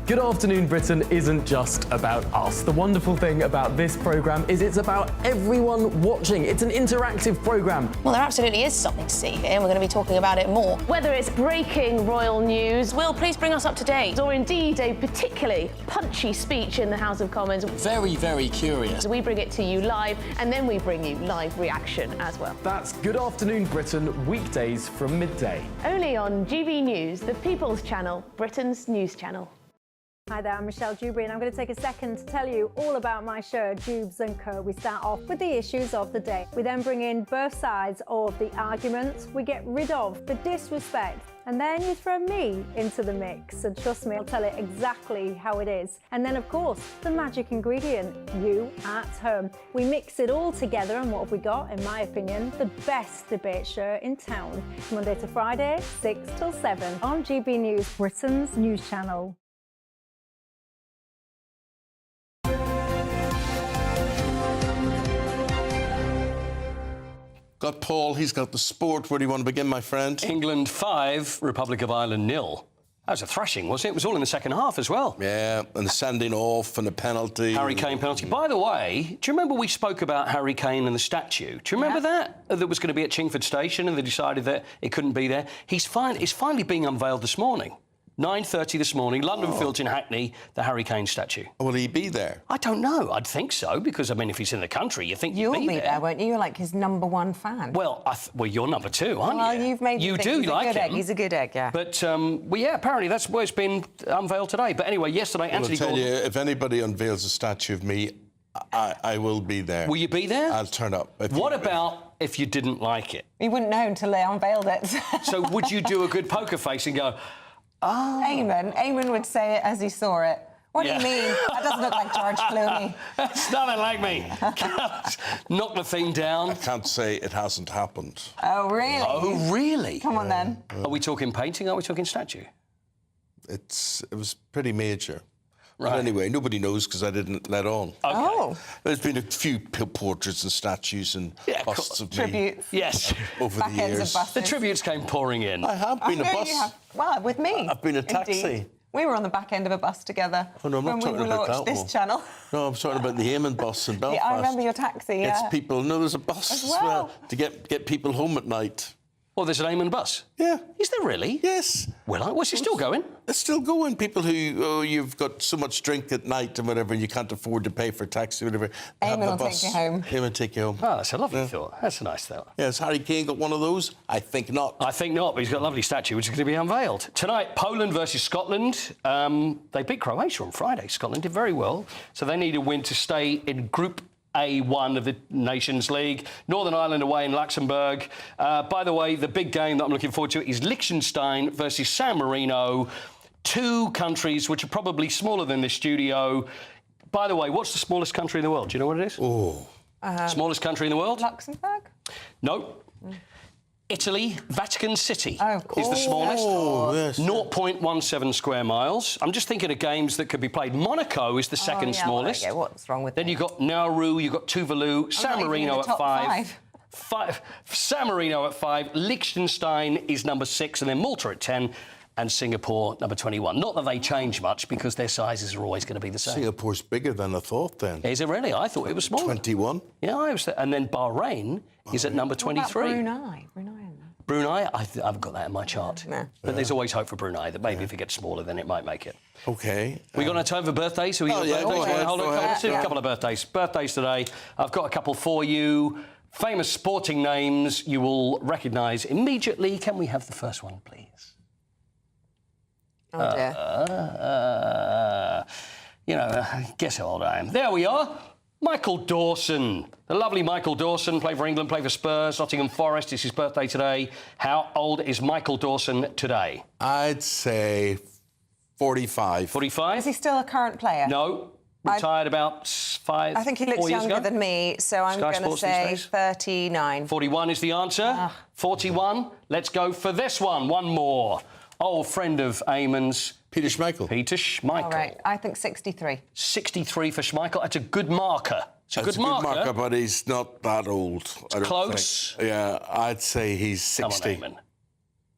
Good Afternoon Britain isn't just about us. The wonderful thing about this programme is it's about everyone watching. It's an interactive programme. Well, there absolutely is something to see here, and we're going to be talking about it more. Whether it's breaking royal news, Will, please bring us up to date, or indeed a particularly punchy speech in the House of Commons. Very, very curious. We bring it to you live, and then we bring you live reaction as well. That's Good Afternoon Britain, weekdays from midday. Only on GB News, the People's Channel, Britain's news channel. Hi there, I'm Michelle Dewberry and I'm going to take a second to tell you all about my show, Jubes & Co. We start off with the issues of the day. We then bring in both sides of the arguments. We get rid of the disrespect. And then you throw me into the mix. And trust me, I'll tell it exactly how it is. And then, of course, the magic ingredient, you at home. We mix it all together and what have we got, in my opinion, the best debate show in town. Monday to Friday, 6 till 7 on GB News, Britain's news channel. Got Paul, he's got the sport. Where do you want to begin, my friend? England 5, Republic of Ireland 0. That was a thrashing, wasn't it? It was all in the second half as well. Yeah, and the sending off and the penalty. Harry Kane penalty. By the way, do you remember we spoke about Harry Kane and the statue? Do you remember that? That was going to be at Chingford Station and they decided that it couldn't be there. It's finally being unveiled this morning. 9:30 this morning, London Fields in Hackney, the Harry Kane statue. Will he be there? I don't know. I'd think so, because, I mean, if he's in the country, you think you'll be there, won't you? You're like his #1 fan. Well, well, you're number 2, aren't you? Well, you've made me think do he's like a good him. egg. He's a good egg, yeah. But, well, yeah, apparently that's where it's been unveiled today. But anyway, yesterday, Well, Anthony I'll tell Gordon... you, if anybody unveils a statue of me, I will be there. Will you be there? I'll turn up. What about if you didn't like it? You wouldn't know until they unveiled it. So would you do a good poker face and go... Oh. Eamonn would say it as he saw it. What do you mean? That doesn't look like George Clooney. That's nothing like me. Knock the thing down. I can't say it hasn't happened. Oh, really? Oh, really? Come on, then. Are we talking painting or are we talking statue? It was pretty major. Right. But anyway, nobody knows because I didn't let on. Okay. Oh. There's been a few portraits and statues and busts of Tributes. me. Yes. Over the years. The tributes came pouring in. I have been a bus. Well, with me. I've been a taxi. Indeed. We were on the back end of a bus together. Oh, no, I'm not talking about that this one. channel. No, I'm talking about the Eamonn bus in Belfast. Yeah, I remember your taxi, yeah. It's people... No, there's a bus as well to get people home at night. Well, there's an Eamonn bus? Yeah. Is there really? Yes. Well, was it still going? It's still going. People who, you've got so much drink at night and whatever, and you can't afford to pay for a taxi or whatever. Eamonn will take you home. Eamonn will take you home. Oh, that's a lovely thought. That's a nice thought. Yeah, has Harry Kane got one of those? I think not. I think not, but he's got a lovely statue, which is going to be unveiled. Tonight, Poland versus Scotland. They beat Croatia on Friday. Scotland did very well, so they need a win to stay in Group A1 of the Nations League. Northern Ireland away in Luxembourg. By the way, the big game that I'm looking forward to is Liechtenstein versus San Marino. 2 countries which are probably smaller than this studio. By the way, what's the smallest country in the world? Do you know what it is? Oh. Smallest country in the world? Luxembourg? No. Italy, Vatican City is the smallest. Oh, yes. 0.17 square miles. I'm just thinking of games that could be played. Monaco is the second smallest. Yeah, what's wrong with Then you've got Nauru, you've got Tuvalu, San Marino at 5. San Marino at 5. Liechtenstein is number 6, and then Malta at 10. and Singapore, number 21. Not that they change much because their sizes are always going to be the same. Singapore bigger than I thought then. Is it really? I thought it was smaller. 21. Yeah, I was. And then Bahrain is at number 23. Brunei. Brunei, I haven't got that in my chart. No. But there's always hope for Brunei that maybe if it gets smaller, then it might make it. OK. We got enough time for birthdays? So we got birthdays? Go ahead, Hold on, let's do a couple of birthdays. Birthdays today. I've got a couple for you. Famous sporting names you will recognise immediately. Can we have the first one, please? Oh, dear. Guess how old I am. There we are. Michael Dawson. The lovely Michael Dawson, played for England, played for Spurs, Nottingham Forest. It's his birthday today. How old is Michael Dawson today? I'd say 45. 45? Is he still a current player? No. Retired about 4 years ago. I think he looks younger than me, so I'm going to say 39. 41 is the answer. 41. Let's go for this one. One more. Old friend of Eamonn's. Peter Schmeichel. Peter Schmeichel. All right, I think 63. 63 for Schmeichel. That's a good marker. It's a That's good marker. But he's not that old. I don't Close. think. Yeah, I'd say he's 60. Come on, Eamon.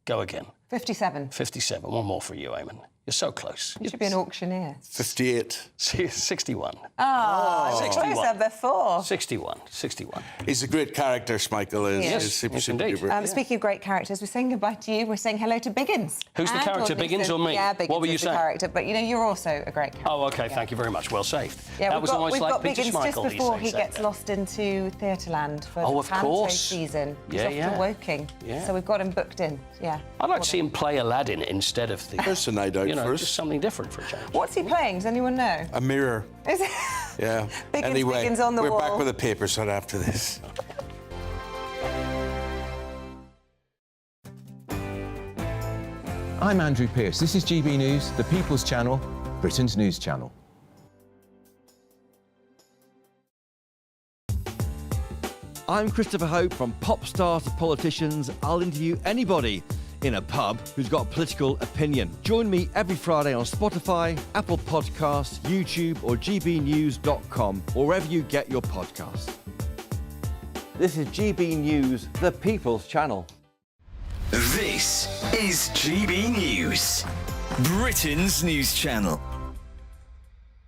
Go again. 57. 57. One more for you, Eamon. You're so close. You should be an auctioneer. 58. 61. Oh, 61. closer before. 61. 61. He's a great character, Schmeichel is. Yes, He's super, yes, super indeed. duper. Speaking of great characters, we're saying goodbye to you. We're saying hello to Biggins. Who's the character, Biggins or me? Yeah, Biggins What were you is the saying? character, but, you're also a great character. Oh, OK, thank you very much. Well saved. Yeah, that was almost we've like got Peter Biggins Schmeichel just before he these days, gets lost into Theatreland for Oh, the of Panto course. season. He's Yeah, off yeah. to Woking. Yeah. So we've got him booked in. Yeah. I'd like to see him play Aladdin instead of the... There's a night out for us. Just something different for a change. What's he playing? Does anyone know? A mirror. Is it? Yeah. Biggins, Anyway, Biggins on the we're wall. back with the papers right after this. I'm Andrew Pearce. This is GB News, the People's Channel, Britain's news channel. I'm Christopher Hope. From pop stars to politicians, I'll interview anybody in a pub who's got a political opinion. Join me every Friday on Spotify, Apple Podcasts, YouTube or GBNews.com, or wherever you get your podcasts. This is GB News, the People's Channel. This is GB News, Britain's news channel.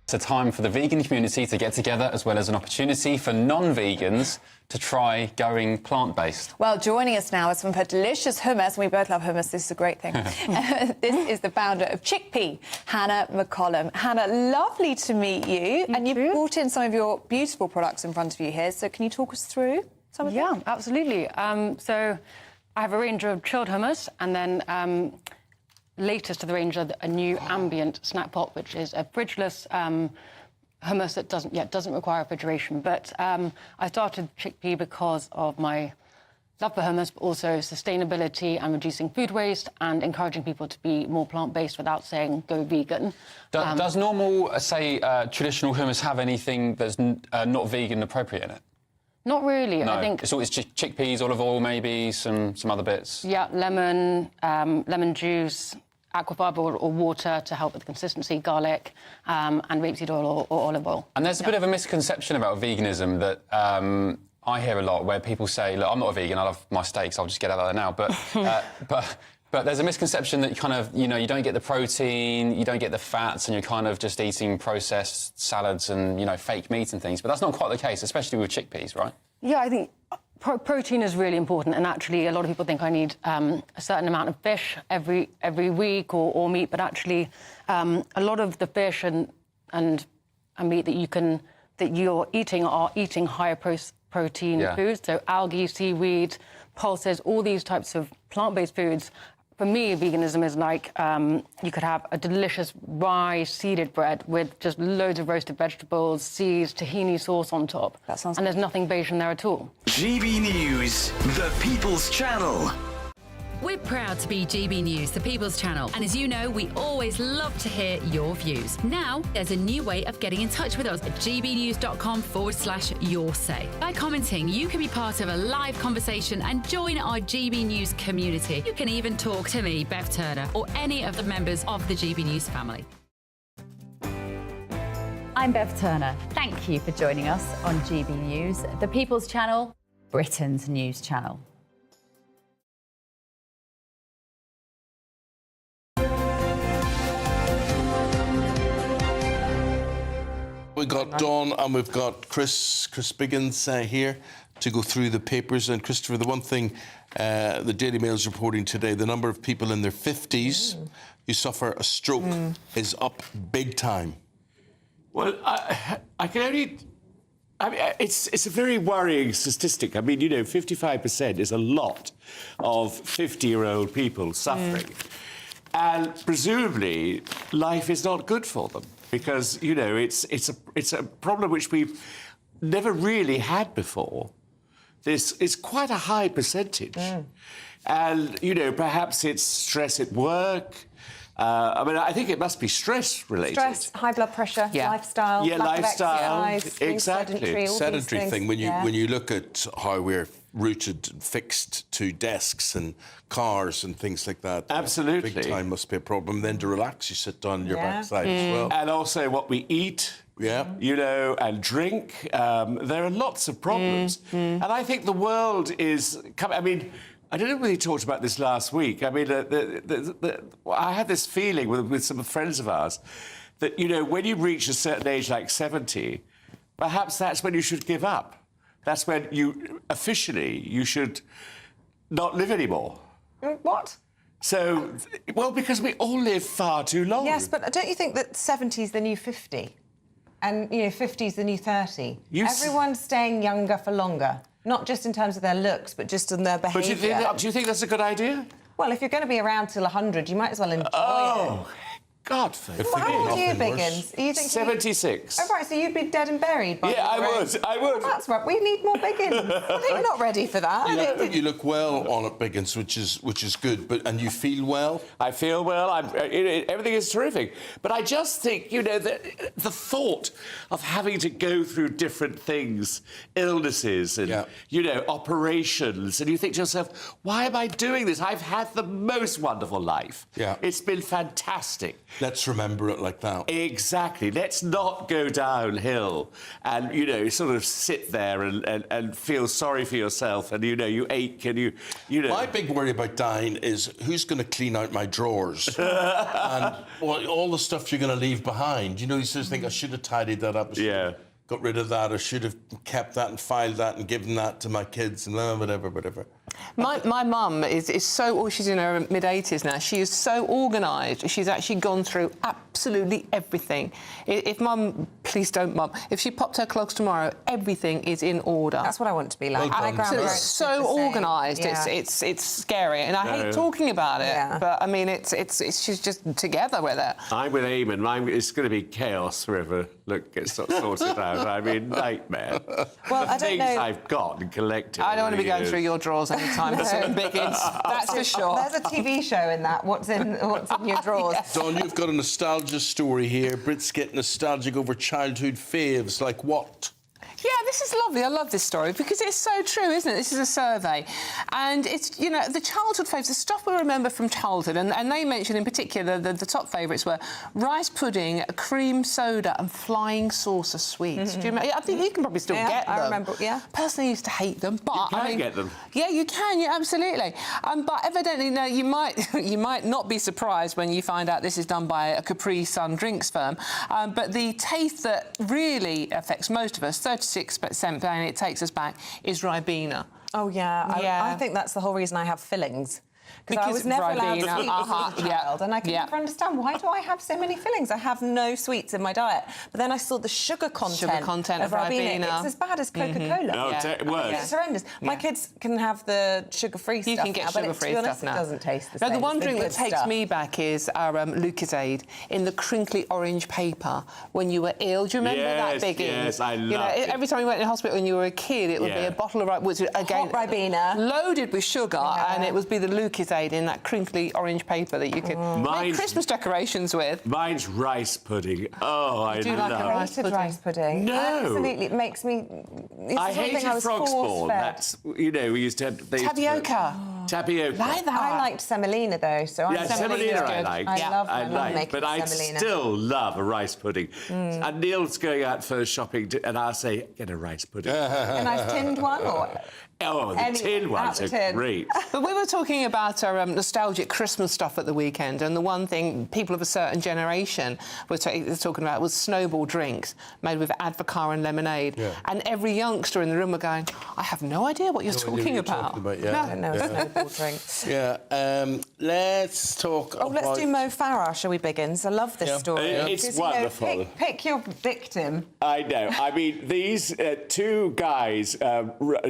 It's a time for the vegan community to get together, as well as an opportunity for non-vegans to try going plant-based. Well, joining us now is some of her delicious hummus. We both love hummus. This is a great thing. This is the founder of Chickpea, Hannah McCollum. Hannah, lovely to meet you. And you've brought in some of your beautiful products in front of you here. So can you talk us through some of them? Yeah, absolutely. So I have a range of chilled hummus, and then latest to the range of a new ambient snack pot, which is a fridgeless hummus that doesn't require refrigeration. But I started Chickpea because of my love for hummus, but also sustainability and reducing food waste and encouraging people to be more plant-based without saying go vegan. Does normal, say, traditional hummus have anything that's not vegan appropriate in it? Not really. No, I think it's always chickpeas, olive oil, maybe some other bits. Yeah, lemon juice, aquafibre or water to help with consistency, garlic, and rapeseed oil or olive oil. And there's a bit of a misconception about veganism that I hear a lot, where people say, look, I'm not a vegan, I love my steaks, I'll just get out of there now. But there's a misconception that you don't get the protein, you don't get the fats, and you're kind of just eating processed salads and, fake meat and things. But that's not quite the case, especially with chickpeas, right? Yeah, I think protein is really important, and actually a lot of people think I need a certain amount of fish every week or meat, but actually a lot of the fish and meat that you're eating are eating higher protein foods, so algae, seaweed, pulses, all these types of plant-based foods. For me, veganism is like you could have a delicious rye seeded bread with just loads of roasted vegetables, seeds, tahini sauce on top. That sounds and there's nothing beige in there at all. GB News, the People's Channel. We're proud to be GB News, the People's Channel. And as you know, we always love to hear your views. Now, there's a new way of getting in touch with us at gbnews.com/your say. By commenting, you can be part of a live conversation and join our GB News community. You can even talk to me, Bev Turner, or any of the members of the GB News family. I'm Bev Turner. Thank you for joining us on GB News, the People's Channel, Britain's news channel. we've got Dawn and we've got Chris Biggins here to go through the papers. And Christopher, the one thing the Daily Mail is reporting today, the number of people in their 50s who suffer a stroke is up big time. Well, I can only... I mean, it's a very worrying statistic. I mean, 55% is a lot of 50-year-old people suffering. And presumably, life is not good for them because, it's a problem which we've never really had before. This is quite a high percentage. And, perhaps it's stress at work. I think it must be stress-related. Stress, high blood pressure, lifestyle, lack of exercise, exactly. Sedentary thing. When you look at how we're rooted and fixed to desks and cars and things like that, absolutely, big time must be a problem. Then to relax, you sit down on your backside as well, and also what we eat. And drink. There are lots of problems, and I think the world is. I don't know whether you talked about this last week. I mean, I had this feeling with some friends of ours that, when you reach a certain age, like 70, perhaps that's when you should give up. That's when you should not live anymore. What? So, because we all live far too long. Yes, but don't you think that 70 is the new 50? And, 50 is the new 30? Everyone's staying younger for longer. Not just in terms of their looks, but just in their behaviour. But do you think that's a good idea? Well, if you're going to be around till 100, you might as well enjoy it. God forbid. How old are you, Biggins? Are you thinking 76. Oh, right, so you'd be dead and buried by I would. Well, that's right. We need more Biggins. I think you're not ready for that. You look well on it, Biggins, which is good. And you feel well? I feel well. Everything is terrific. But I just think, the thought of having to go through different things, illnesses and, operations, and you think to yourself, why am I doing this? I've had the most wonderful life. Yeah. It's been fantastic. Let's remember it like that. Exactly. Let's not go downhill and, sort of sit there and feel sorry for yourself and, you ache and you know... My big worry about dying is who's going to clean out my drawers and all the stuff you're going to leave behind. You sort of think, I should have tidied that up. Got rid of that. I should have kept that and filed that and given that to my kids and whatever. My mum is so... she's in her mid-80s now. She is so organised. She's actually gone through absolutely everything. If Mum... Please don't, Mum. If she popped her clogs tomorrow, everything is in order. That's what I want to be like. It's so organised. It's scary. And I hate talking about it. But, I mean, she's just together with it. I'm with Eamonn. It's going to be chaos wherever gets sorted out. I mean, nightmare. Well, I don't know... things I've got and collected. I don't want to be going through your drawers anytime soon, Biggins. That's for sure. There's a TV show in that. What's in your drawers? Dawn, you've got a nostalgia story here. Brits get nostalgic over childhood faves. Like what? Yeah, this is lovely. I love this story because it's so true, isn't it? This is a survey. And it's, the childhood favourites, the stuff we remember from childhood, and they mentioned in particular the top favourites were rice pudding, cream soda and flying saucer sweets. Do you remember? I think you can probably still get them. I remember, Personally, I used to hate them, but... You can get them. Yeah, you can, absolutely. But evidently, no, you might not be surprised when you find out this is done by a Capri Sun drinks firm. But the taste that really affects most of us, 36% and it takes us back, is Ribena. Oh, yeah. I think that's the whole reason I have fillings. Because I was never allowed to eat as a child, and I can never understand, why do I have so many fillings? I have no sweets in my diet. But then I saw the sugar content of Ribena. It's as bad as Coca-Cola. It's horrendous. My kids can have the sugar-free stuff. You can get sugar-free stuff now. It doesn't taste the same. The one drink that takes me back is our Lucozade in the crinkly orange paper when you were ill. Do you remember that, Biggins? Yes, I love it. Every time you went to hospital when you were a kid, it would be a bottle of which again hot Ribena, loaded with sugar, and it would be the Lucozade in that crinkly orange paper that you could make Christmas decorations with. Mine's rice pudding. Oh, I do like a rice pudding. No, absolutely, it makes me. I hated frog spawn. That's we used to have tapioca. Tapioca. Like that. I liked semolina though, so Yeah, semolina I like. I love making but I semolina. still love a rice pudding. And Neil's going out for shopping, and I'll say, get a rice pudding. A nice tinned one, or oh, the tin ones are great. But we were talking about our nostalgic Christmas stuff at the weekend, and the one thing people of a certain generation were talking about was snowball drinks made with advocacy and lemonade. Yeah. And every youngster in the room were going, I have no idea what you're talking about. Yeah. I don't know, snowball drinks. Yeah, let's talk about... Let's do Mo Farah, shall we, Biggins? I love this story. It's wonderful. Pick your victim. I know. I mean, these two guys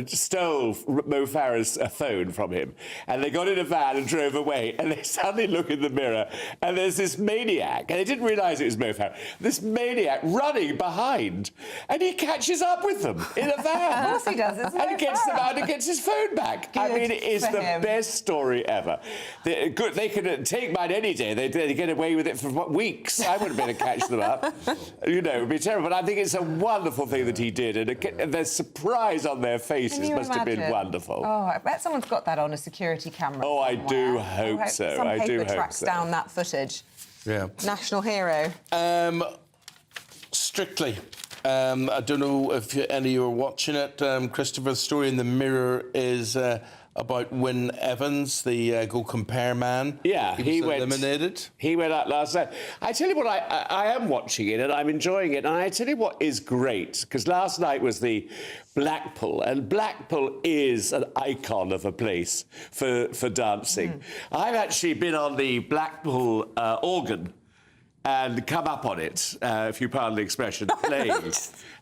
stole Mo Farah's phone from him, and they got in a van and drove away, and they suddenly look in the mirror, and there's this maniac, and they didn't realise it was Mo Farah, this maniac running behind, and he catches up with them in a van. Of course he does. It's and gets them out and gets his phone back. I mean, it is the best story ever. They could take mine any day. They'd get away with it for weeks. I wouldn't be able to catch them up. You know, it would be terrible. But I think it's a wonderful thing that he did, and the surprise on their faces must have been wonderful. Oh, I bet someone's got that on a security camera. Oh, I somewhere. do hope so. Some I do paper hope tracks so. down that footage. Yeah. National hero. Strictly. I don't know if any of you are watching it. Christopher's story in the Mirror is about Wyn Evans, the Go Compare man. Yeah, he was eliminated. He went out last night. I tell you what, I am watching it and I'm enjoying it. And I tell you what is great, because last night was the Blackpool, and Blackpool is an icon of a place for dancing. I've actually been on the Blackpool organ and come up on it, if you pardon the expression, playing.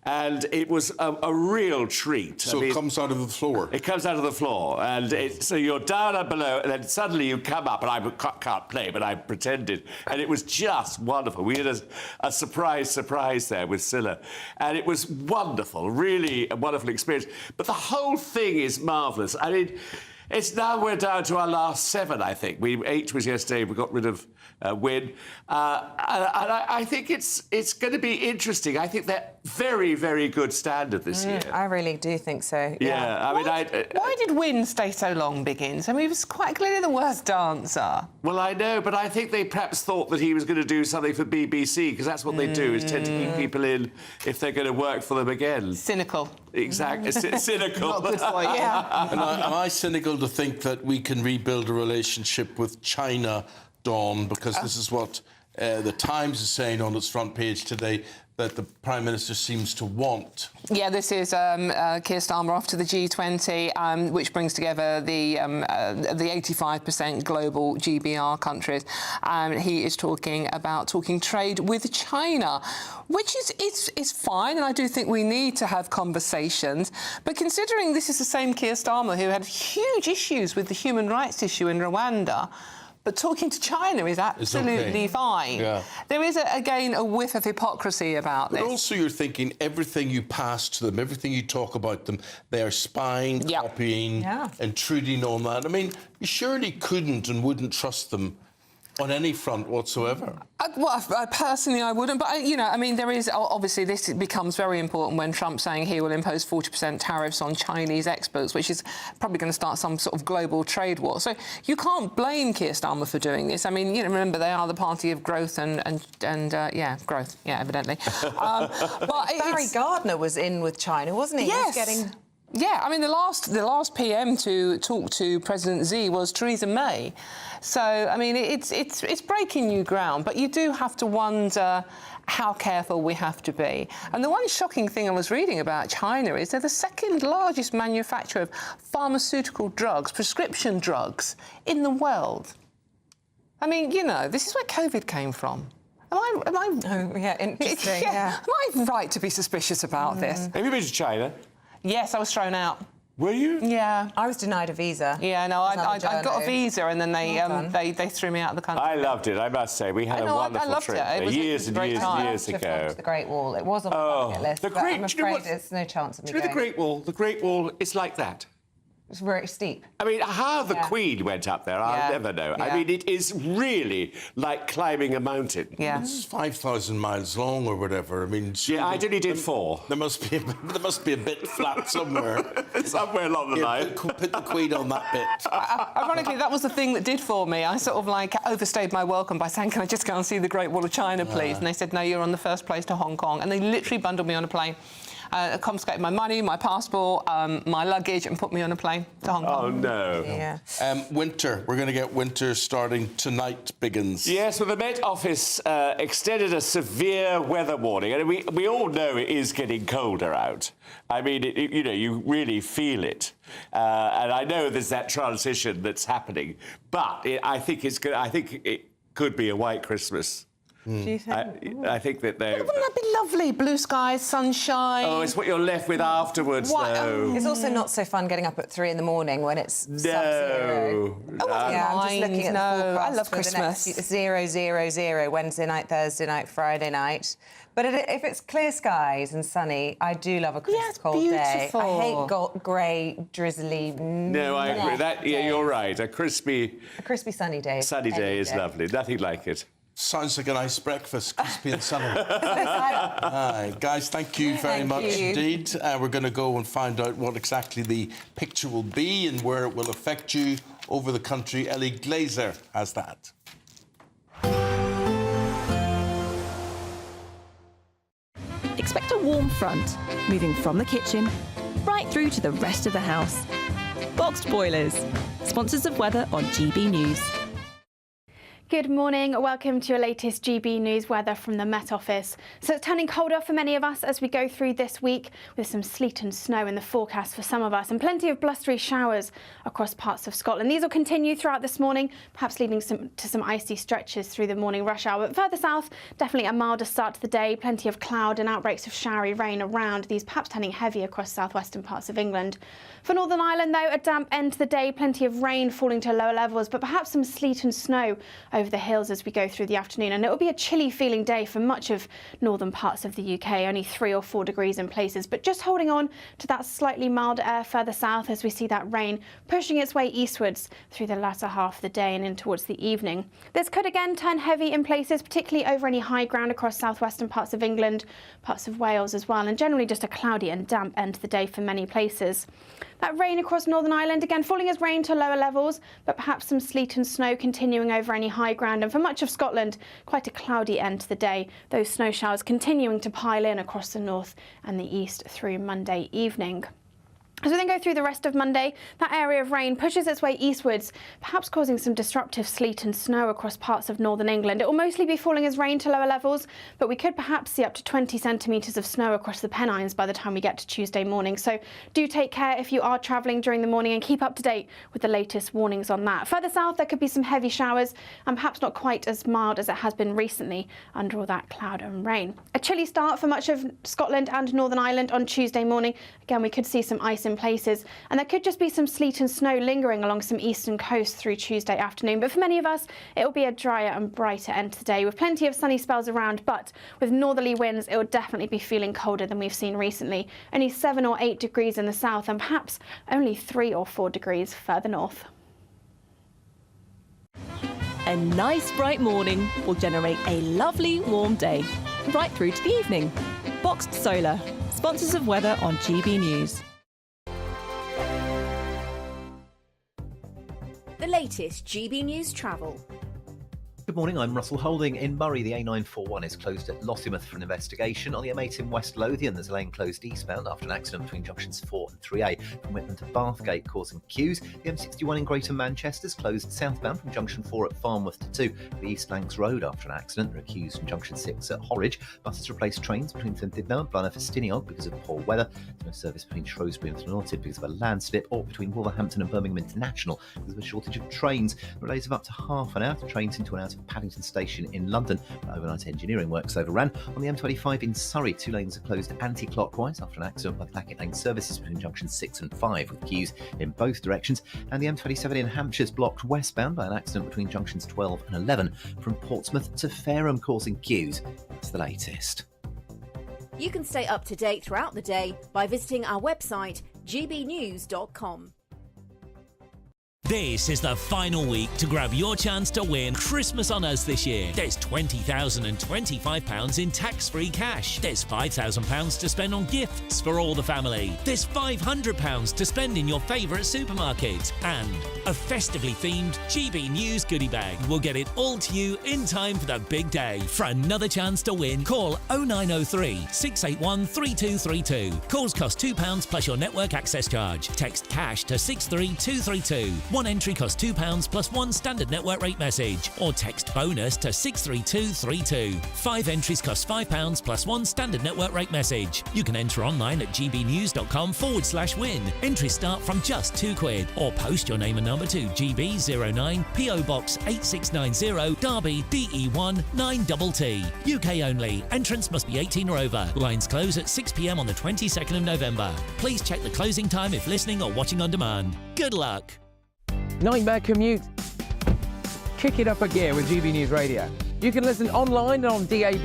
And it was a real treat. So it comes out of the floor? It comes out of the floor. And so you're down and below, and then suddenly you come up, and I can't play, but I pretended. And it was just wonderful. We had a surprise there with Scylla. And it was wonderful, really a wonderful experience. But the whole thing is marvellous. I mean, it's now we're down to our last 7, I think. 8 was yesterday. We got rid of Wyn. And I think it's going to be interesting. I think they're very, very good standard this year. I really do think so. Yeah, I mean, why did Wyn stay so long, Biggins? I mean, he was quite clearly the worst dancer. Well, I know, but I think they perhaps thought that he was going to do something for BBC, because that's what they do, is tend to keep people in if they're going to work for them again. Cynical. Exactly, cynical. Not good for you. Yeah. Am I cynical to think that we can rebuild a relationship with China, Dawn, because this is what the Times is saying on its front page today, that the Prime Minister seems to want. Yeah, this is Keir Starmer off to the G20, which brings together the 85% global GBR countries. He is talking trade with China, which is fine, and I do think we need to have conversations. But considering this is the same Keir Starmer who had huge issues with the human rights issue in Rwanda, but talking to China is absolutely fine. Yeah. There is, again, a whiff of hypocrisy about this. But also you're thinking everything you pass to them, everything you talk about them, they are spying, copying, intruding on that. I mean, you surely couldn't and wouldn't trust them on any front whatsoever. Personally, I wouldn't. But, I mean, there is... Obviously, this becomes very important when Trump's saying he will impose 40% tariffs on Chinese exports, which is probably going to start some sort of global trade war. So you can't blame Keir Starmer for doing this. I mean, remember, they are the party of growth and growth. Yeah, evidently. But Barry Gardner was in with China, wasn't he? Yes. He was getting... Yeah, I mean, the last PM to talk to President Xi was Theresa May. So, I mean, it's breaking new ground, but you do have to wonder how careful we have to be. And the one shocking thing I was reading about China is they're the second largest manufacturer of pharmaceutical drugs, prescription drugs, in the world. I mean, this is where COVID came from. Am I... Oh, yeah, interesting, Am I right to be suspicious about this? Have you been to China? Yes, I was thrown out. Were you? Yeah. I was denied a visa. Yeah, no, I got a visa and then they threw me out of the country. I loved it, I must say. We had a wonderful trip there. Years and years ago. The Great Wall. It was on the bucket list, but I'm afraid there's no chance of me going. The Great Wall is like that. It's very steep. I mean, how the Queen went up there, I'll never know. I mean, it is really like climbing a mountain. Yeah. It's 5,000 miles long or whatever. I mean, I only did 4. There must be a bit flat somewhere. Somewhere along the line. Put the Queen on that bit. Ironically, that was the thing that did for me. I sort of like overstayed my welcome by saying, "Can I just go and see the Great Wall of China, please?" And they said, "No, you're on the first place to Hong Kong." And they literally bundled me on a plane. Confiscated my money, my passport, my luggage, and put me on a plane to Hong Kong. Oh, no. Yeah. Winter. We're going to get winter starting tonight, Biggins. Yes, well, the Met Office extended a severe weather warning. And we all know it is getting colder out. I mean, you really feel it. And I know there's that transition that's happening. But I think it could be a white Christmas. Do you think? I think that they... Wouldn't that be lovely? Blue skies, sunshine. Oh, it's what you're left with afterwards, though. It's also not so fun getting up at 3 in the morning when it's sub-zero. No. I'm just looking at the forecast. I love for Christmas. The next 0, 0, 0, Wednesday night, Thursday night, Friday night. But if it's clear skies and sunny, I do love a crisp cold day. I hate grey, drizzly. No, I agree. You're right. A crispy sunny day. Sunny day is lovely. Nothing like it. Sounds like a nice breakfast, crispy and sunny. Guys, thank you very much indeed. We're going to go and find out what exactly the picture will be and where it will affect you over the country. Ellie Glazer has that. Expect a warm front, moving from the kitchen right through to the rest of the house. Boxed Boilers, sponsors of weather on GB News. Good morning. Welcome to your latest GB News weather from the Met Office. So it's turning colder for many of us as we go through this week, with some sleet and snow in the forecast for some of us and plenty of blustery showers across parts of Scotland. These will continue throughout this morning, perhaps leading to some icy stretches through the morning rush hour. But further south, definitely a milder start to the day, plenty of cloud and outbreaks of showery rain around, these perhaps turning heavy across southwestern parts of England. For Northern Ireland, though, a damp end to the day, plenty of rain falling to lower levels, but perhaps some sleet and snow over the hills as we go through the afternoon. And it will be a chilly feeling day for much of northern parts of the UK, only 3 or 4 degrees in places, but just holding on to that slightly milder air further south as we see that rain pushing its way eastwards through the latter half of the day and in towards the evening. This could again turn heavy in places, particularly over any high ground across southwestern parts of England, parts of Wales as well, and generally just a cloudy and damp end to the day for many places. That rain across Northern Ireland, again falling as rain to lower levels, but perhaps some sleet and snow continuing over any high ground. And for much of Scotland, quite a cloudy end to the day. Those snow showers continuing to pile in across the north and the east through Monday evening. As we then go through the rest of Monday, that area of rain pushes its way eastwards, perhaps causing some disruptive sleet and snow across parts of northern England. It will mostly be falling as rain to lower levels, but we could perhaps see up to 20 centimetres of snow across the Pennines by the time we get to Tuesday morning. So do take care if you are travelling during the morning and keep up to date with the latest warnings on that. Further south, there could be some heavy showers and perhaps not quite as mild as it has been recently under all that cloud and rain. A chilly start for much of Scotland and Northern Ireland on Tuesday morning. Again, we could see some ice in places, and there could just be some sleet and snow lingering along some eastern coast through Tuesday afternoon. But for many of us, it will be a drier and brighter end to the day with plenty of sunny spells around, but with northerly winds, it will definitely be feeling colder than we've seen recently. Only 7 or 8 degrees in the south and perhaps only 3 or 4 degrees further north. A nice bright morning will generate a lovely warm day, right through to the evening. Boxed Solar, sponsors of weather on GB News. The latest GB News travel. Good morning, I'm Russell Holding. In Murray, the A941 is closed at Lossiemouth for an investigation. On the M8 in West Lothian, there's a lane closed eastbound after an accident between junctions 4 and 3A from Whitman to Bathgate, causing queues. The M61 in Greater Manchester is closed southbound from junction 4 at Farnworth to 2. The East Lancs Road after an accident. There are queues from junction 6 at Horridge. Buses replaced trains between Llyn-Didno and Blaenau Festiniog because of poor weather. There's no service between Shrewsbury and Llanwrtyd because of a landslip, or between Wolverhampton and Birmingham International because of a shortage of trains. Delays of up to half an hour to trains into and out of Paddington Station in London. Overnight engineering works overran. On the M25 in Surrey, 2 lanes are closed anti-clockwise after an accident by the Blackett Lane services between junctions 6 and 5 with queues in both directions. And the M27 in Hampshire is blocked westbound by an accident between junctions 12 and 11 from Portsmouth to Fareham, causing queues. That's the latest. You can stay up to date throughout the day by visiting our website gbnews.com. This is the final week to grab your chance to win Christmas on Us this year. There's £20,025 in tax-free cash. There's £5,000 to spend on gifts for all the family. There's £500 to spend in your favourite supermarket. And a festively themed GB News goodie bag. We'll get it all to you in time for the big day. For another chance to win, call 0903 681 3232. Calls cost £2 plus your network access charge. Text cash to 63232. One entry costs £2 plus one standard network rate message, or text bonus to 63232. 5 entries cost £5 plus one standard network rate message. You can enter online at gbnews.com/win. Entries start from just £2, or post your name and number to GB09 PO Box 8690 Derby DE1 9TT. UK only. Entrance must be 18 or over. Lines close at 6 p.m. on the 22nd of November. Please check the closing time if listening or watching on demand. Good luck. Nightmare commute? Kick it up a gear with GB News Radio. You can listen online and on DAB+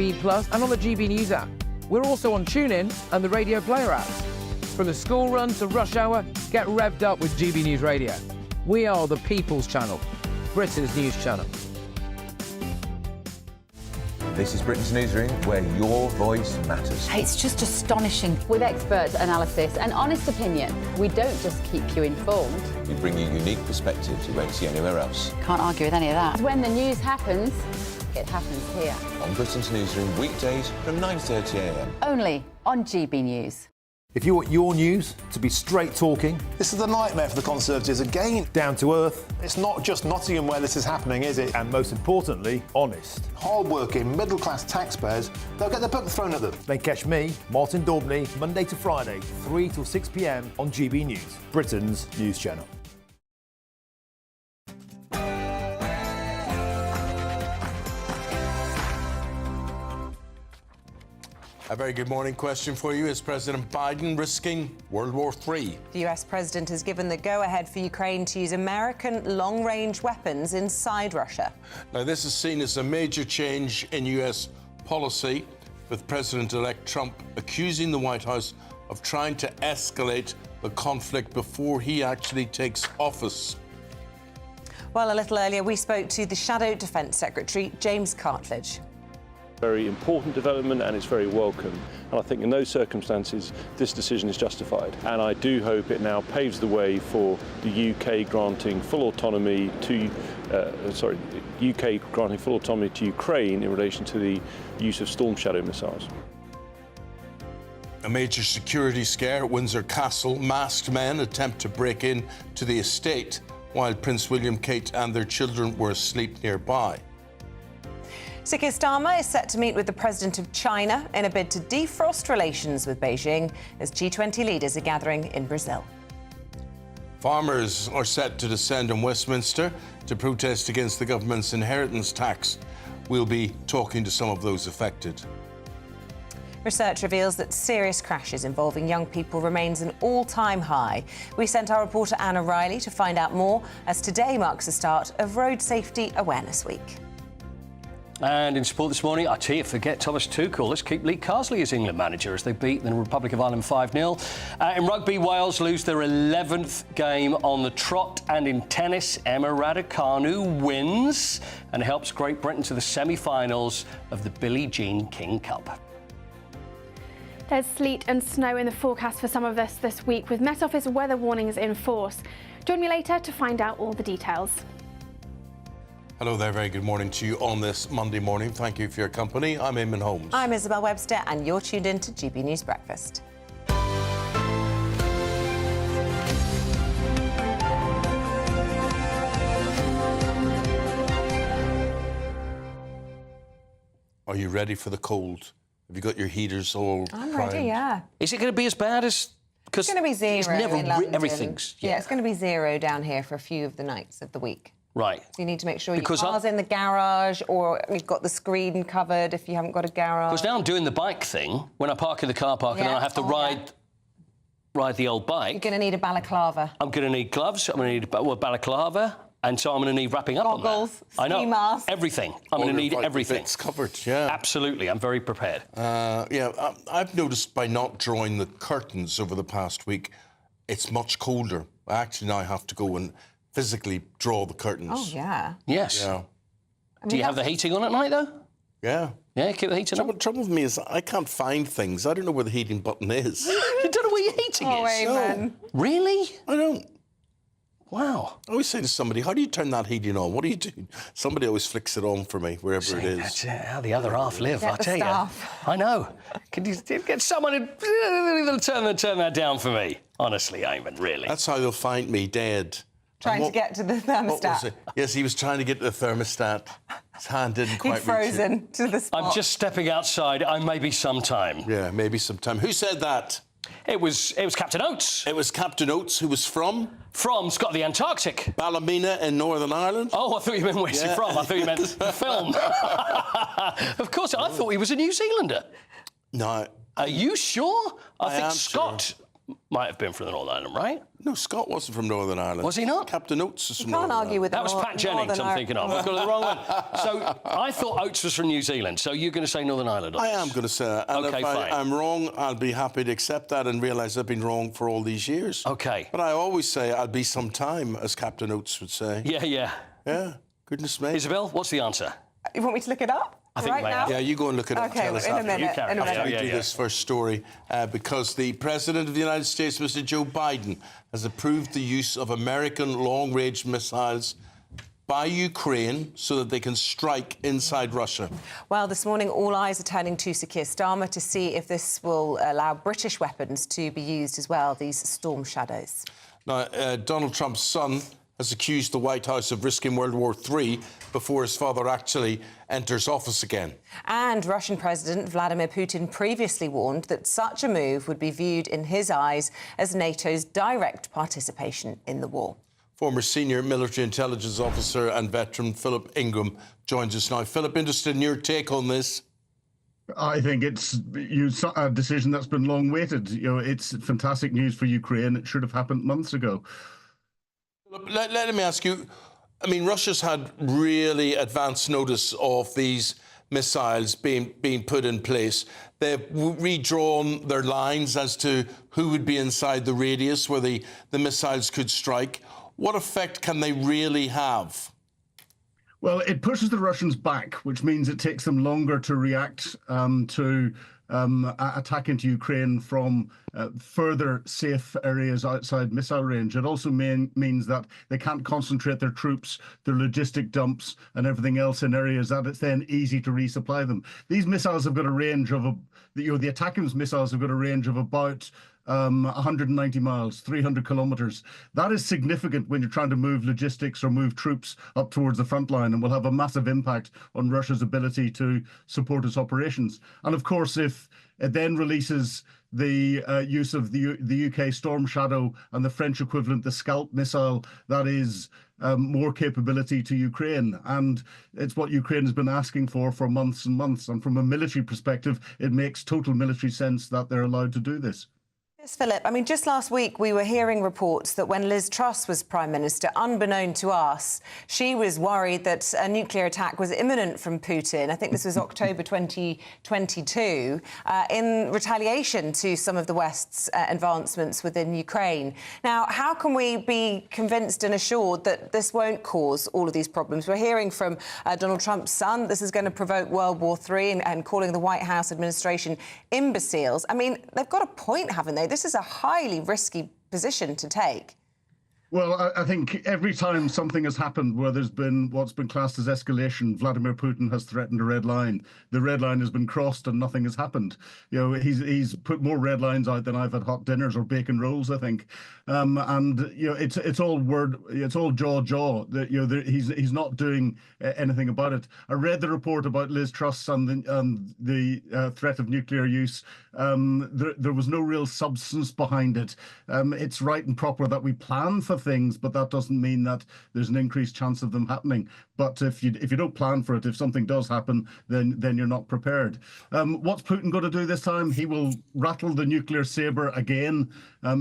and on the GB News app. We're also on TuneIn and the Radio Player apps. From the school run to rush hour, get revved up with GB News Radio. We are the People's Channel, Britain's news channel. This is Britain's Newsroom, where your voice matters. It's just astonishing. With expert analysis and honest opinion, we don't just keep you informed. We bring you unique perspectives you won't see anywhere else. Can't argue with any of that. When the news happens, it happens here. On Britain's Newsroom, weekdays from 9:30 a.m. Only on GB News. If you want your news to be straight talking... This is a nightmare for the Conservatives again. Down to earth. It's not just Nottingham where this is happening, is it? And most importantly, honest. Hard-working, middle-class taxpayers, they'll get their book thrown at them. Then catch me, Martin Daubney, Monday to Friday, 3 till 6 p.m. on GB News, Britain's news channel. A very good morning question for you. Is President Biden risking World War III? The US president has given the go-ahead for Ukraine to use American long-range weapons inside Russia. Now, this is seen as a major change in US policy, with President-elect Trump accusing the White House of trying to escalate the conflict before he actually takes office. Well, a little earlier, we spoke to the Shadow Defence Secretary, James Cartledge. Very important development, and it's very welcome. And I think in those circumstances, this decision is justified. And I do hope it now paves the way for the UK granting full autonomy to, UK granting full autonomy to Ukraine in relation to the use of Storm Shadow missiles. A major security scare at Windsor Castle. Masked men attempt to break in to the estate while Prince William, Kate and their children were asleep nearby. Sir Keir Starmer is set to meet with the President of China in a bid to defrost relations with Beijing as G20 leaders are gathering in Brazil. Farmers are set to descend in Westminster to protest against the government's inheritance tax. We'll be talking to some of those affected. Research reveals that serious crashes involving young people remains an all-time high. We sent our reporter Anna Riley to find out more, as today marks the start of Road Safety Awareness Week. And in sport this morning, I tell you, forget Thomas Tuchel. Let's keep Lee Carsley as England manager as they beat the Republic of Ireland 5-0. In rugby, Wales lose their 11th game on the trot. And in tennis, Emma Raducanu wins and helps Great Britain to the semi-finals of the Billie Jean King Cup. There's sleet and snow in the forecast for some of us this week, with Met Office weather warnings in force. Join me later to find out all the details. Hello there, very good morning to you on this Monday morning. Thank you for your company. I'm Eamonn Holmes. I'm Isabel Webster, and you're tuned in to GB News Breakfast. Are you ready for the cold? Have you got your heaters all I'm primed? ready, yeah. Is it going to be as bad as... It's going to be zero it's never in London. everything's... Yeah, it's going to be zero down here for a few of the nights of the week. Right. So you need to make sure your car's in the garage, or you've got the screen covered if you haven't got a garage. Because now I'm doing the bike thing, when I park in the car park and then I have to ride the old bike. You're going to need a balaclava. I'm going to need gloves, I'm going to need a balaclava, and so I'm going to need wrapping up Goggles, on that. I know. ski mask. Everything. I'm going to need everything. It's covered, yeah. Absolutely, I'm very prepared. I've noticed by not drawing the curtains over the past week, it's much colder. I actually now have to go and physically draw the curtains. Oh, yeah. Yes. Yeah. Do you have the heating on at night, though? Yeah. Yeah, keep the heating on. Trouble with me is I can't find things. I don't know where the heating button is. You don't know where your heating Oh, is? Eamonn. Really? I don't. Wow. I always say to somebody, how do you turn that heating on? What do you do? Somebody always flicks it on for me, wherever it is. That's how the other half live, Get I the tell staff. you. I know. Can you get someone to turn that down for me? Honestly, Eamonn, really. That's how they'll find me dead. Trying to get to the What was thermostat. it? Yes, he was trying to get to the thermostat. His hand didn't He'd quite reach it. frozen to the spot. I'm just stepping outside. I may be some time. Yeah, maybe sometime. Who said that? It was Captain Oates. It was Captain Oates, who was from? From Scott the Antarctic. Ballymena in Northern Ireland. Oh, I thought you meant where's he from. I thought you meant the film. Of course, I thought he was a New Zealander. No. Are you sure? I think am Scott might have been from the Northern Ireland, right? No, Scott wasn't from Northern Ireland. Was he not? Captain Oates was You from can't Northern argue Ireland. with That was Pat Jennings I'm thinking of. I've got it the wrong one. So I thought Oates was from New Zealand, so you're going to say Northern Ireland? I am going to say that. And OK, if fine. I'm wrong, I'll be happy to accept that and realise I've been wrong for all these years. OK. But I always say I'll be some time, as Captain Oates would say. Yeah, yeah. Yeah, goodness me. Isabel, what's the answer? You want me to look it up? I think right you may now? have. Yeah, you go and look it up. Okay, Tell us in a after. minute. carry In a on. minute. Let me Yeah, do yeah. this first story because the President of the United States, Mr. Joe Biden, has approved the use of American long-range missiles by Ukraine so that they can strike inside Russia. Well, this morning, all eyes are turning to Sir Keir Starmer to see if this will allow British weapons to be used as well, these Storm Shadows. Now, Donald Trump's son has accused the White House of risking World War III before his father actually enters office again. And Russian President Vladimir Putin previously warned that such a move would be viewed in his eyes as NATO's direct participation in the war. Former senior military intelligence officer and veteran Philip Ingram joins us now. Philip, interested in your take on this? I think it's a decision that's been long waited. It's fantastic news for Ukraine. It should have happened months ago. Let me ask you, I mean, Russia's had really advanced notice of these missiles being put in place. They've redrawn their lines as to who would be inside the radius where the missiles could strike. What effect can they really have? Well, it pushes the Russians back, which means it takes them longer to react to attack into Ukraine from further safe areas outside missile range. It also means that they can't concentrate their troops, their logistic dumps and everything else in areas that it's then easy to resupply them. These missiles have got a range of, the attacking missiles have got a range of about 190 miles, 300 kilometres. That is significant when you're trying to move logistics or move troops up towards the front line and will have a massive impact on Russia's ability to support its operations. And of course, if it then releases the use of the UK Storm Shadow and the French equivalent, the Scalp missile, that is more capability to Ukraine. And it's what Ukraine has been asking for months and months. And from a military perspective, it makes total military sense that they're allowed to do this. Yes, Philip. I mean, just last week we were hearing reports that when Liz Truss was Prime Minister, unbeknown to us, she was worried that a nuclear attack was imminent from Putin. I think this was October 2022, in retaliation to some of the West's advancements within Ukraine. Now, how can we be convinced and assured that this won't cause all of these problems? We're hearing from Donald Trump's son this is going to provoke World War III and calling the White House administration imbeciles. I mean, they've got a point, haven't they? This is a highly risky position to take. Well, I think every time something has happened where there's been what's been classed as escalation, Vladimir Putin has threatened a red line. The red line has been crossed and nothing has happened. He's put more red lines out than I've had hot dinners or bacon rolls, I think. And it's all jaw. He's not doing anything about it. I read the report about Liz Truss and the threat of nuclear use. There was no real substance behind it. It's right and proper that we plan for things, but that doesn't mean that there's an increased chance of them happening. But if you don't plan for it, if something does happen, then you're not prepared. What's Putin going to do this time? He will rattle the nuclear saber again.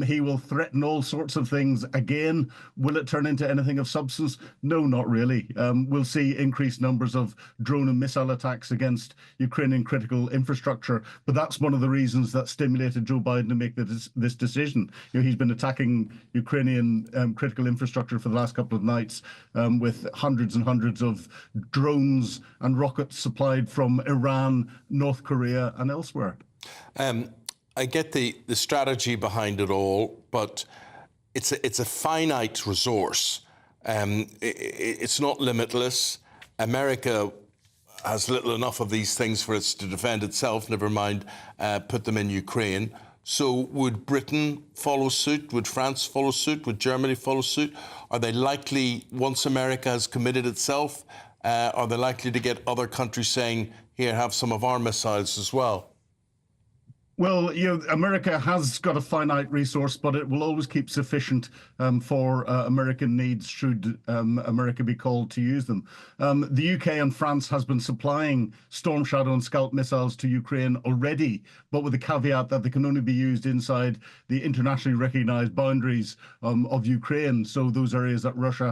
He will threaten all sorts of things again. Will it turn into anything of substance? No, not really. We'll see increased numbers of drone and missile attacks against Ukrainian critical infrastructure. But that's one of the reasons that stimulated Joe Biden to make this decision. He's been attacking Ukrainian critical infrastructure for the last couple of nights, with hundreds and hundreds of drones and rockets supplied from Iran, North Korea, and elsewhere. I get the strategy behind it all, but it's a finite resource. It's not limitless. America has little enough of these things for it to defend itself, never mind put them in Ukraine. So would Britain follow suit? Would France follow suit? Would Germany follow suit? Are they likely, once America has committed itself, are they likely to get other countries saying, here, have some of our missiles as well? Well, America has got a finite resource, but it will always keep sufficient for American needs should America be called to use them. The UK and France has been supplying Storm Shadow and Scalp missiles to Ukraine already, but with the caveat that they can only be used inside the internationally recognized boundaries of Ukraine, so those areas that Russia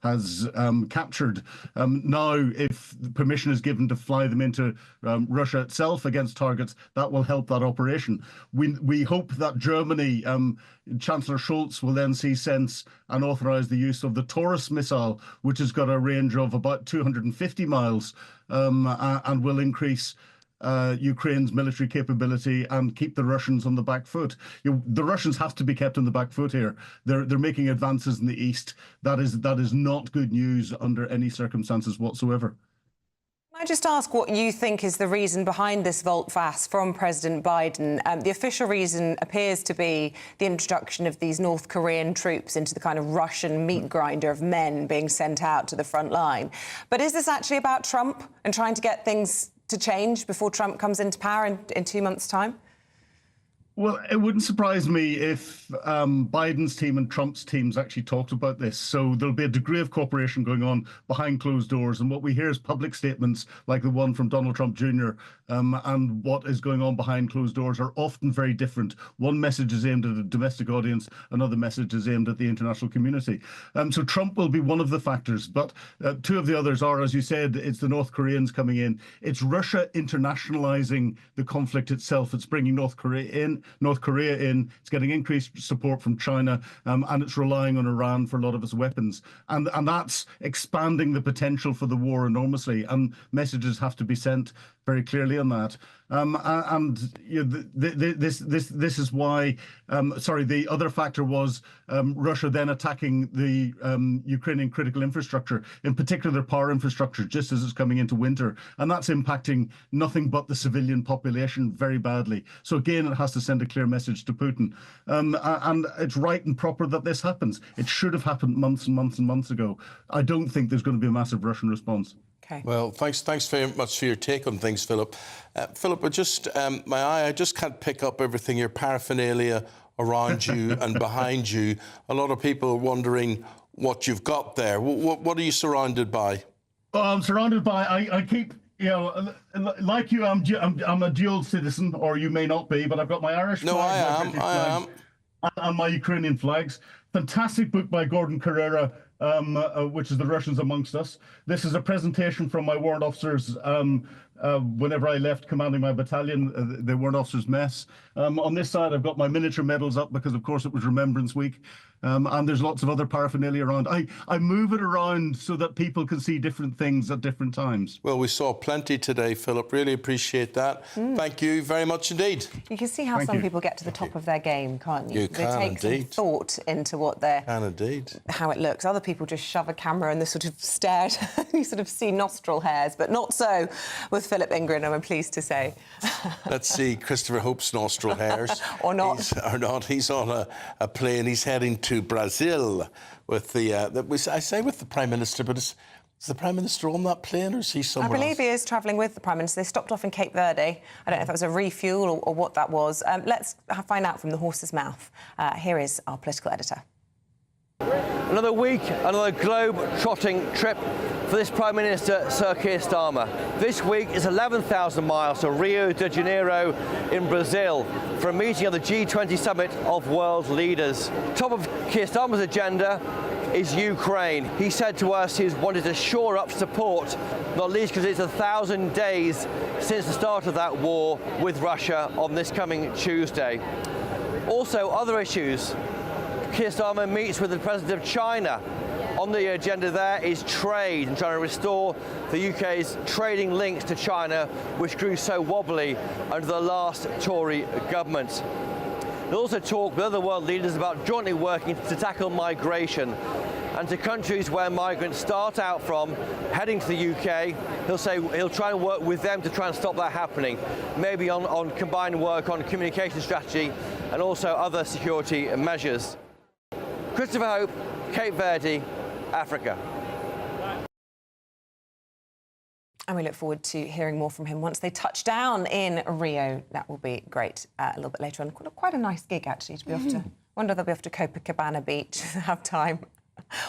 has captured. Now, if permission is given to fly them into Russia itself against targets, that will help that operation. We hope that Germany, Chancellor Scholz, will then see sense and authorise the use of the Taurus missile, which has got a range of about 250 miles and will increase Ukraine's military capability and keep the Russians on the back foot. The Russians have to be kept on the back foot here. They're making advances in the east. That is not good news under any circumstances whatsoever. Can I just ask what you think is the reason behind this volte-face from President Biden? The official reason appears to be the introduction of these North Korean troops into the kind of Russian meat grinder of men being sent out to the front line. But is this actually about Trump and trying to get things to change before Trump comes into power in 2 months' time? Well, it wouldn't surprise me if Biden's team and Trump's teams actually talked about this. So there'll be a degree of cooperation going on behind closed doors. And what we hear is public statements like the one from Donald Trump Jr. And what is going on behind closed doors are often very different. One message is aimed at a domestic audience, another message is aimed at the international community. So Trump will be one of the factors. But two of the others are, as you said, it's the North Koreans coming in. It's Russia internationalizing the conflict itself. It's bringing North Korea in. It's getting increased support from China, and it's relying on Iran for a lot of its weapons. And that's expanding the potential for the war enormously, and messages have to be sent very clearly on that. This is why, the other factor was Russia then attacking the Ukrainian critical infrastructure, in particular their power infrastructure, just as it's coming into winter. And that's impacting nothing but the civilian population very badly. So again, it has to send a clear message to Putin. And it's right and proper that this happens. It should have happened months and months and months ago. I don't think there's going to be a massive Russian response. Okay. Well, thanks very much for your take on things, Philip. Philip, I just can't pick up everything, your paraphernalia around you and behind you. A lot of people are wondering what you've got there. What are you surrounded by? I'm surrounded by, I keep, like you, I'm a dual citizen, or you may not be, but I've got my Irish flag. No, I am. And my Ukrainian flags. Fantastic book by Gordon Carrera, which is The Russians Amongst Us. This is a presentation from my warrant officers whenever I left commanding my battalion, the warrant officers mess. On this side, I've got my miniature medals up because, of course, it was Remembrance Week. And there's lots of other paraphernalia around. I move it around so that people can see different things at different times. Well, we saw plenty today, Philip. Really appreciate that. Thank you very much indeed. You can see how some people get to the top of their game, can't you? You can they take indeed. some thought into what they're... Can indeed. How it looks. Other people just shove a camera and they sort of stare. You sort of see nostril hairs, but not so with Philip Ingram, I'm pleased to say. Let's see Christopher Hope's nostril hairs. Or not. He's on a plane. He's heading to Brazil with I say with the Prime Minister, but is the Prime Minister on that plane or is he somewhere I believe else? he is travelling with the Prime Minister. They stopped off in Cape Verde. I don't know if that was a refuel or what that was. Let's find out from the horse's mouth. Here is our political editor. Another week, another globe-trotting trip for this Prime Minister, Sir Keir Starmer. This week is 11,000 miles to Rio de Janeiro in Brazil for a meeting of the G20 summit of world leaders. Top of Keir Starmer's agenda is Ukraine. He said to us he wanted to shore up support, not least because it's 1,000 days since the start of that war with Russia on this coming Tuesday. Also, other issues. Keir Starmer meets with the President of China. On the agenda there is trade and trying to restore the UK's trading links to China, which grew so wobbly under the last Tory government. He'll also talk with other world leaders about jointly working to tackle migration. And to countries where migrants start out from, heading to the UK, he'll try and work with them to try and stop that happening. Maybe on combined work on communication strategy and also other security measures. Christopher Hope, Cape Verde, Africa. And we look forward to hearing more from him once they touch down in Rio. That will be great a little bit later on. Quite a nice gig, actually, to be off to. Wonder if they'll be off to Copacabana Beach, have time.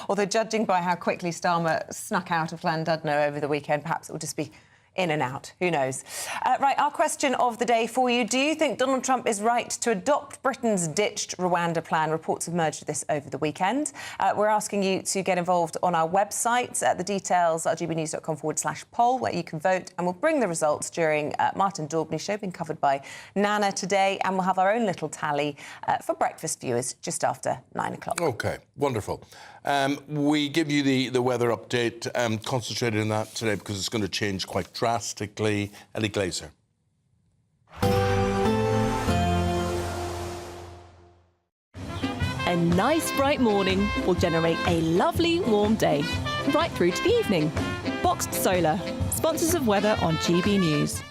Although, judging by how quickly Starmer snuck out of Llandudno over the weekend, perhaps it will just be in and out. Who knows? Right, our question of the day for you. Do you think Donald Trump is right to adopt Britain's ditched Rwanda plan? Reports have emerged of this over the weekend. We're asking you to get involved on our website. The details are gbnews.com/poll, where you can vote, and we'll bring the results during Martin Daubney's show, being covered by Nana today, and we'll have our own little tally for breakfast viewers just after 9 o'clock. OK, wonderful. We give you the weather update, concentrated on that today because it's going to change quite drastically. Ellie Glazer. A nice bright morning will generate a lovely warm day, right through to the evening. Boxed Solar, sponsors of weather on GB News.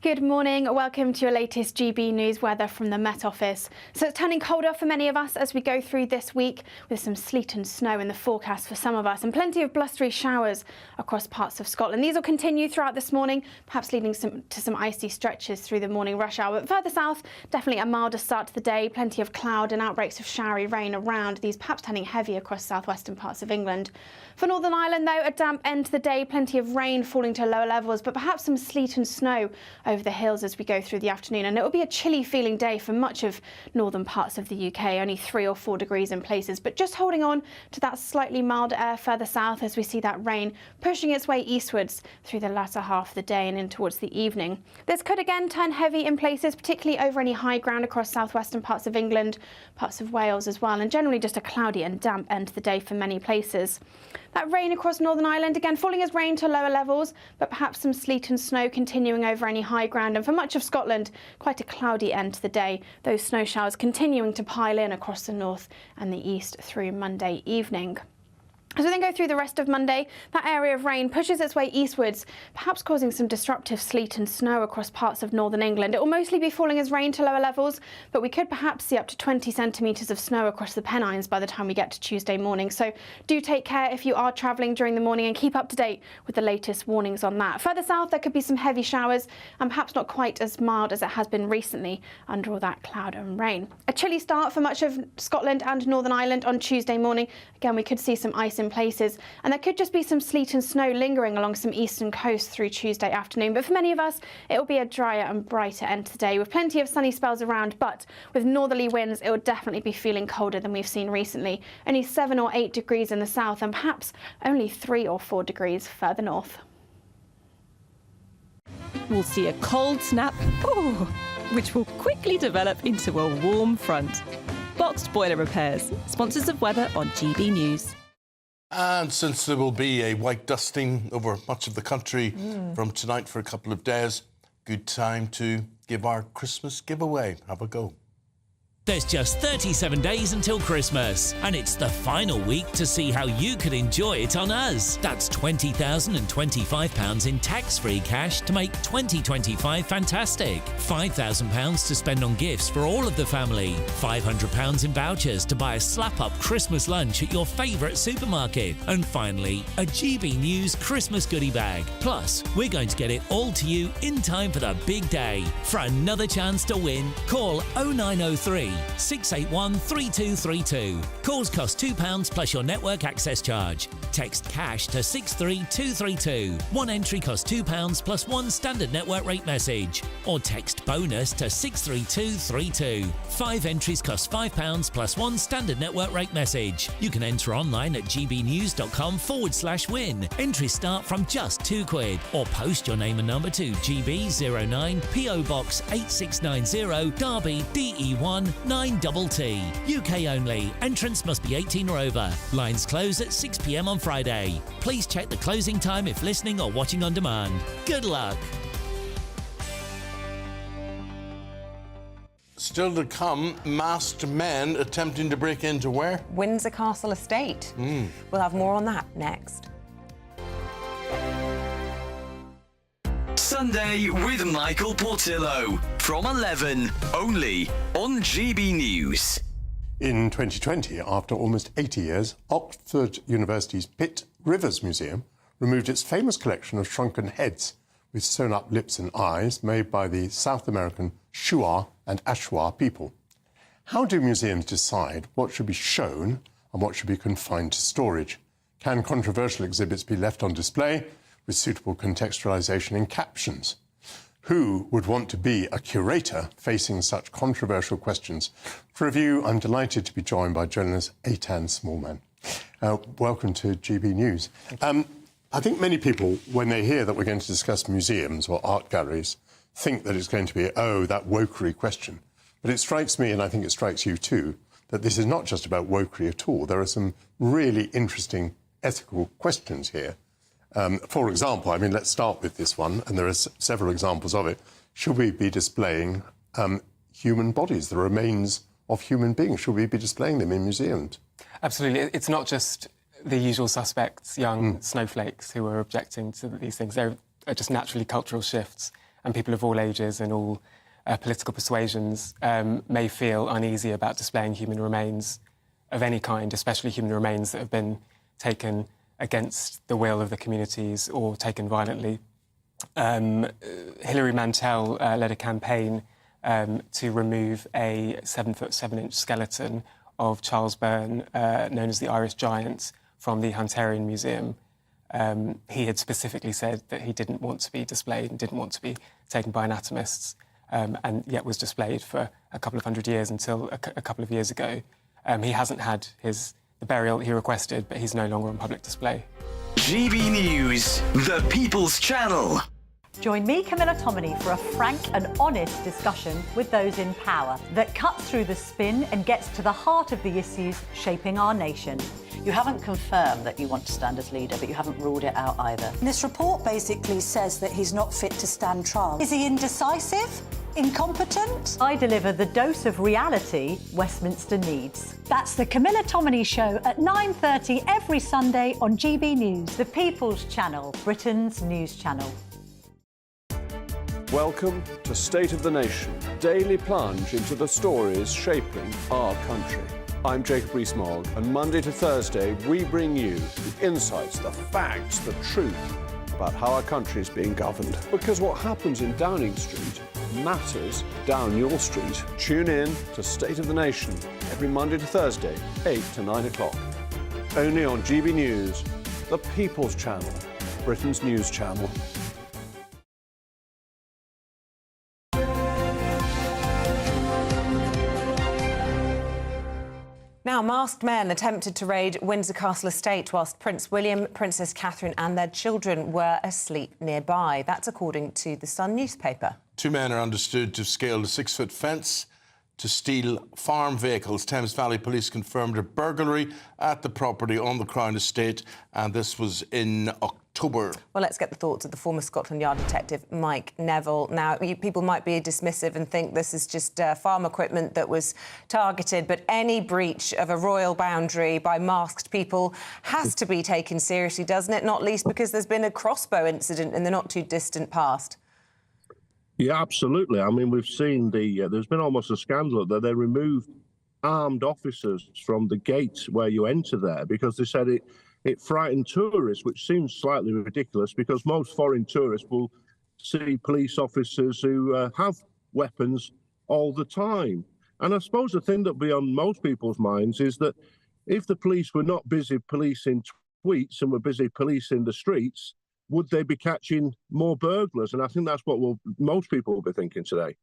Good morning. Welcome to your latest GB News weather from the Met Office. So it's turning colder for many of us as we go through this week, with some sleet and snow in the forecast for some of us and plenty of blustery showers across parts of Scotland. These will continue throughout this morning, perhaps leading to some icy stretches through the morning rush hour. But further south, definitely a milder start to the day, plenty of cloud and outbreaks of showery rain around, these perhaps turning heavy across southwestern parts of England. For Northern Ireland, though, a damp end to the day, plenty of rain falling to lower levels, but perhaps some sleet and snow over the hills as we go through the afternoon. And it will be a chilly feeling day for much of northern parts of the UK, only 3 or 4 degrees in places, but just holding on to that slightly milder air further south as we see that rain pushing its way eastwards through the latter half of the day and in towards the evening. This could again turn heavy in places, particularly over any high ground across southwestern parts of England, parts of Wales as well, and generally just a cloudy and damp end to the day for many places. That rain across Northern Ireland, again falling as rain to lower levels, but perhaps some sleet and snow continuing over any high ground. And for much of Scotland, quite a cloudy end to the day. Those snow showers continuing to pile in across the north and the east through Monday evening. As we then go through the rest of Monday, that area of rain pushes its way eastwards, perhaps causing some disruptive sleet and snow across parts of northern England. It will mostly be falling as rain to lower levels, but we could perhaps see up to 20 centimetres of snow across the Pennines by the time we get to Tuesday morning. So do take care if you are travelling during the morning and keep up to date with the latest warnings on that. Further south, there could be some heavy showers and perhaps not quite as mild as it has been recently under all that cloud and rain. A chilly start for much of Scotland and Northern Ireland on Tuesday morning. Again, we could see some ice in places, and there could just be some sleet and snow lingering along some eastern coast through Tuesday afternoon. But for many of us, it will be a drier and brighter end to the day with plenty of sunny spells around, but with northerly winds, it will definitely be feeling colder than we've seen recently. Only 7 or 8 degrees in the south and perhaps only 3 or 4 degrees further north. We'll see a cold snap, which will quickly develop into a warm front. Boxed Boiler Repairs, sponsors of weather on GB News. And since there will be a white dusting over much of the country from tonight for a couple of days, good time to give our Christmas giveaway. Have a go. There's just 37 days until Christmas, and it's the final week to see how you could enjoy it on us. That's £20,025 in tax-free cash to make 2025 fantastic. £5,000 to spend on gifts for all of the family. £500 in vouchers to buy a slap-up Christmas lunch at your favourite supermarket. And finally, a GB News Christmas goodie bag. Plus, we're going to get it all to you in time for the big day. For another chance to win, call 0903 681 3232. Calls cost £2 plus your network access charge. Text cash to 63232. One entry costs £2 plus one standard network rate message. Or text bonus to 63232. 5 entries cost £5 plus one standard network rate message. You can enter online at gbnews.com/win. Entries start from just £2, or post your name and number to GB09 PO Box 8690 Derby DE1 9TT. UK only. Entrance must be 18 or over. Lines close at 6 p.m. on Friday. Please check the closing time if listening or watching on demand. Good luck. Still to come, masked men attempting to break into where? Windsor Castle estate. We'll have more on that next. Sunday with Michael Portillo from 11, only on GB News. In 2020, after almost 80 years, Oxford University's Pitt Rivers Museum removed its famous collection of shrunken heads with sewn-up lips and eyes made by the South American Shuar and Ashwar people. How do museums decide what should be shown and what should be confined to storage? Can controversial exhibits be left on display with suitable contextualisation in captions? Who would want to be a curator facing such controversial questions? For a view, I'm delighted to be joined by journalist Eitan Smallman. Welcome to GB News. I think many people, when they hear that we're going to discuss museums or art galleries, think that it's going to be, oh, that wokery question. But it strikes me, and I think it strikes you too, that this is not just about wokery at all. There are some really interesting ethical questions here. For example, I mean, let's start with this one, and there are several examples of it. Should we be displaying human bodies, the remains of human beings? Should we be displaying them in museums? Absolutely. It's not just the usual suspects, young snowflakes, who are objecting to these things. They're just naturally cultural shifts, and people of all ages and all political persuasions may feel uneasy about displaying human remains of any kind, especially human remains that have been taken against the will of the communities or taken violently. Hilary Mantel led a campaign to remove a 7-foot 7-inch skeleton of Charles Byrne, known as the Irish Giant, from the Hunterian Museum. He had specifically said that he didn't want to be displayed and didn't want to be taken by anatomists, and yet was displayed for a couple of hundred years until a couple of years ago. He hasn't had the burial he requested, but he's no longer on public display. GB News, the People's Channel. Join me, Camilla Tominey, for a frank and honest discussion with those in power that cuts through the spin and gets to the heart of the issues shaping our nation. You haven't confirmed that you want to stand as leader, but you haven't ruled it out either. This report basically says that he's not fit to stand trial. Is he indecisive? Incompetent? I deliver the dose of reality Westminster needs. That's the Camilla Tominey Show at 9:30 every Sunday on GB News, the People's Channel, Britain's news channel. Welcome to State of the Nation, daily plunge into the stories shaping our country. I'm Jacob Rees-Mogg, and Monday to Thursday we bring you the insights, the facts, the truth about how our country is being governed. Because what happens in Downing Street matters down your street. Tune in to State of the Nation every Monday to Thursday, 8 to 9 o'clock. Only on GB News, the People's Channel, Britain's news channel. Now, masked men attempted to raid Windsor Castle estate whilst Prince William, Princess Catherine and their children were asleep nearby. That's according to the Sun newspaper. 2 men are understood to have scaled a 6-foot fence to steal farm vehicles. Thames Valley Police confirmed a burglary at the property on the Crown Estate, and this was in October. Well, let's get the thoughts of the former Scotland Yard detective, Mike Neville. Now, people might be dismissive and think this is just farm equipment that was targeted, but any breach of a royal boundary by masked people has to be taken seriously, doesn't it? Not least because there's been a crossbow incident in the not-too-distant past. Yeah, absolutely. I mean, we've seen there's been almost a scandal that they removed armed officers from the gates where you enter there because they said it frightened tourists, which seems slightly ridiculous because most foreign tourists will see police officers who have weapons all the time. And I suppose the thing that will be on most people's minds is that if the police were not busy policing tweets and were busy policing the streets, would they be catching more burglars? And I think that's what most people will be thinking today.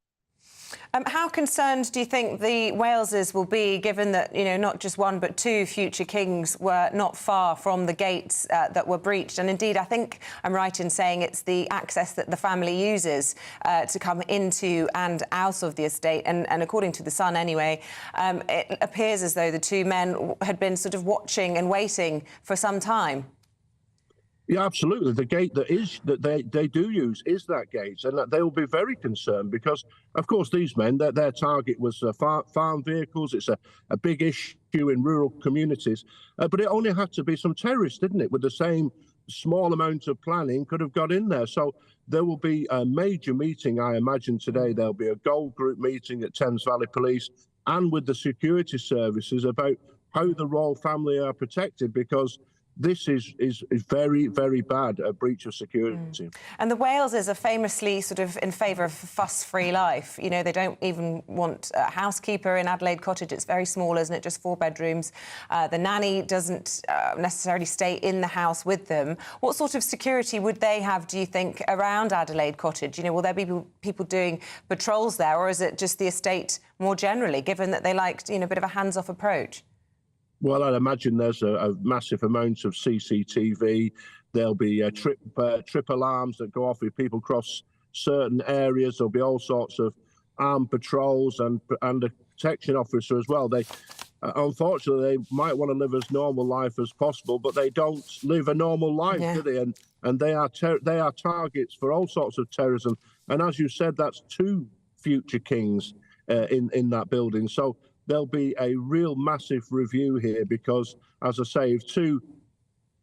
How concerned do you think the Waleses will be, given that, not just one but two future kings were not far from the gates that were breached? And indeed, I think I'm right in saying it's the access that the family uses to come into and out of the estate. And according to The Sun anyway, it appears as though the two men had been sort of watching and waiting for some time. Yeah, absolutely. The gate that they do use is that gate, and that they will be very concerned because, of course, these men, their target was farm vehicles. It's a big issue in rural communities, but it only had to be some terrorists, didn't it? With the same small amount of planning, could have got in there. So there will be a major meeting, I imagine today. There'll be a gold group meeting at Thames Valley Police and with the security services about how the royal family are protected, because this is very, very bad, a breach of security. And the Waleses are famously sort of in favour of a fuss-free life. They don't even want a housekeeper in Adelaide Cottage. It's very small, isn't it? Just 4 bedrooms. The nanny doesn't necessarily stay in the house with them. What sort of security would they have, do you think, around Adelaide Cottage? Will there be people doing patrols there, or is it just the estate more generally, given that they liked, a bit of a hands-off approach? Well, I'd imagine there's a massive amount of CCTV. There'll be trip alarms that go off if people cross certain areas. There'll be all sorts of armed patrols and a protection officer as well. They, unfortunately, they might want to live as normal life as possible, but they don't live a normal life, do they? And they are targets for all sorts of terrorism. And as you said, that's 2 future kings in that building. So there'll be a real massive review here because, as I say, if 2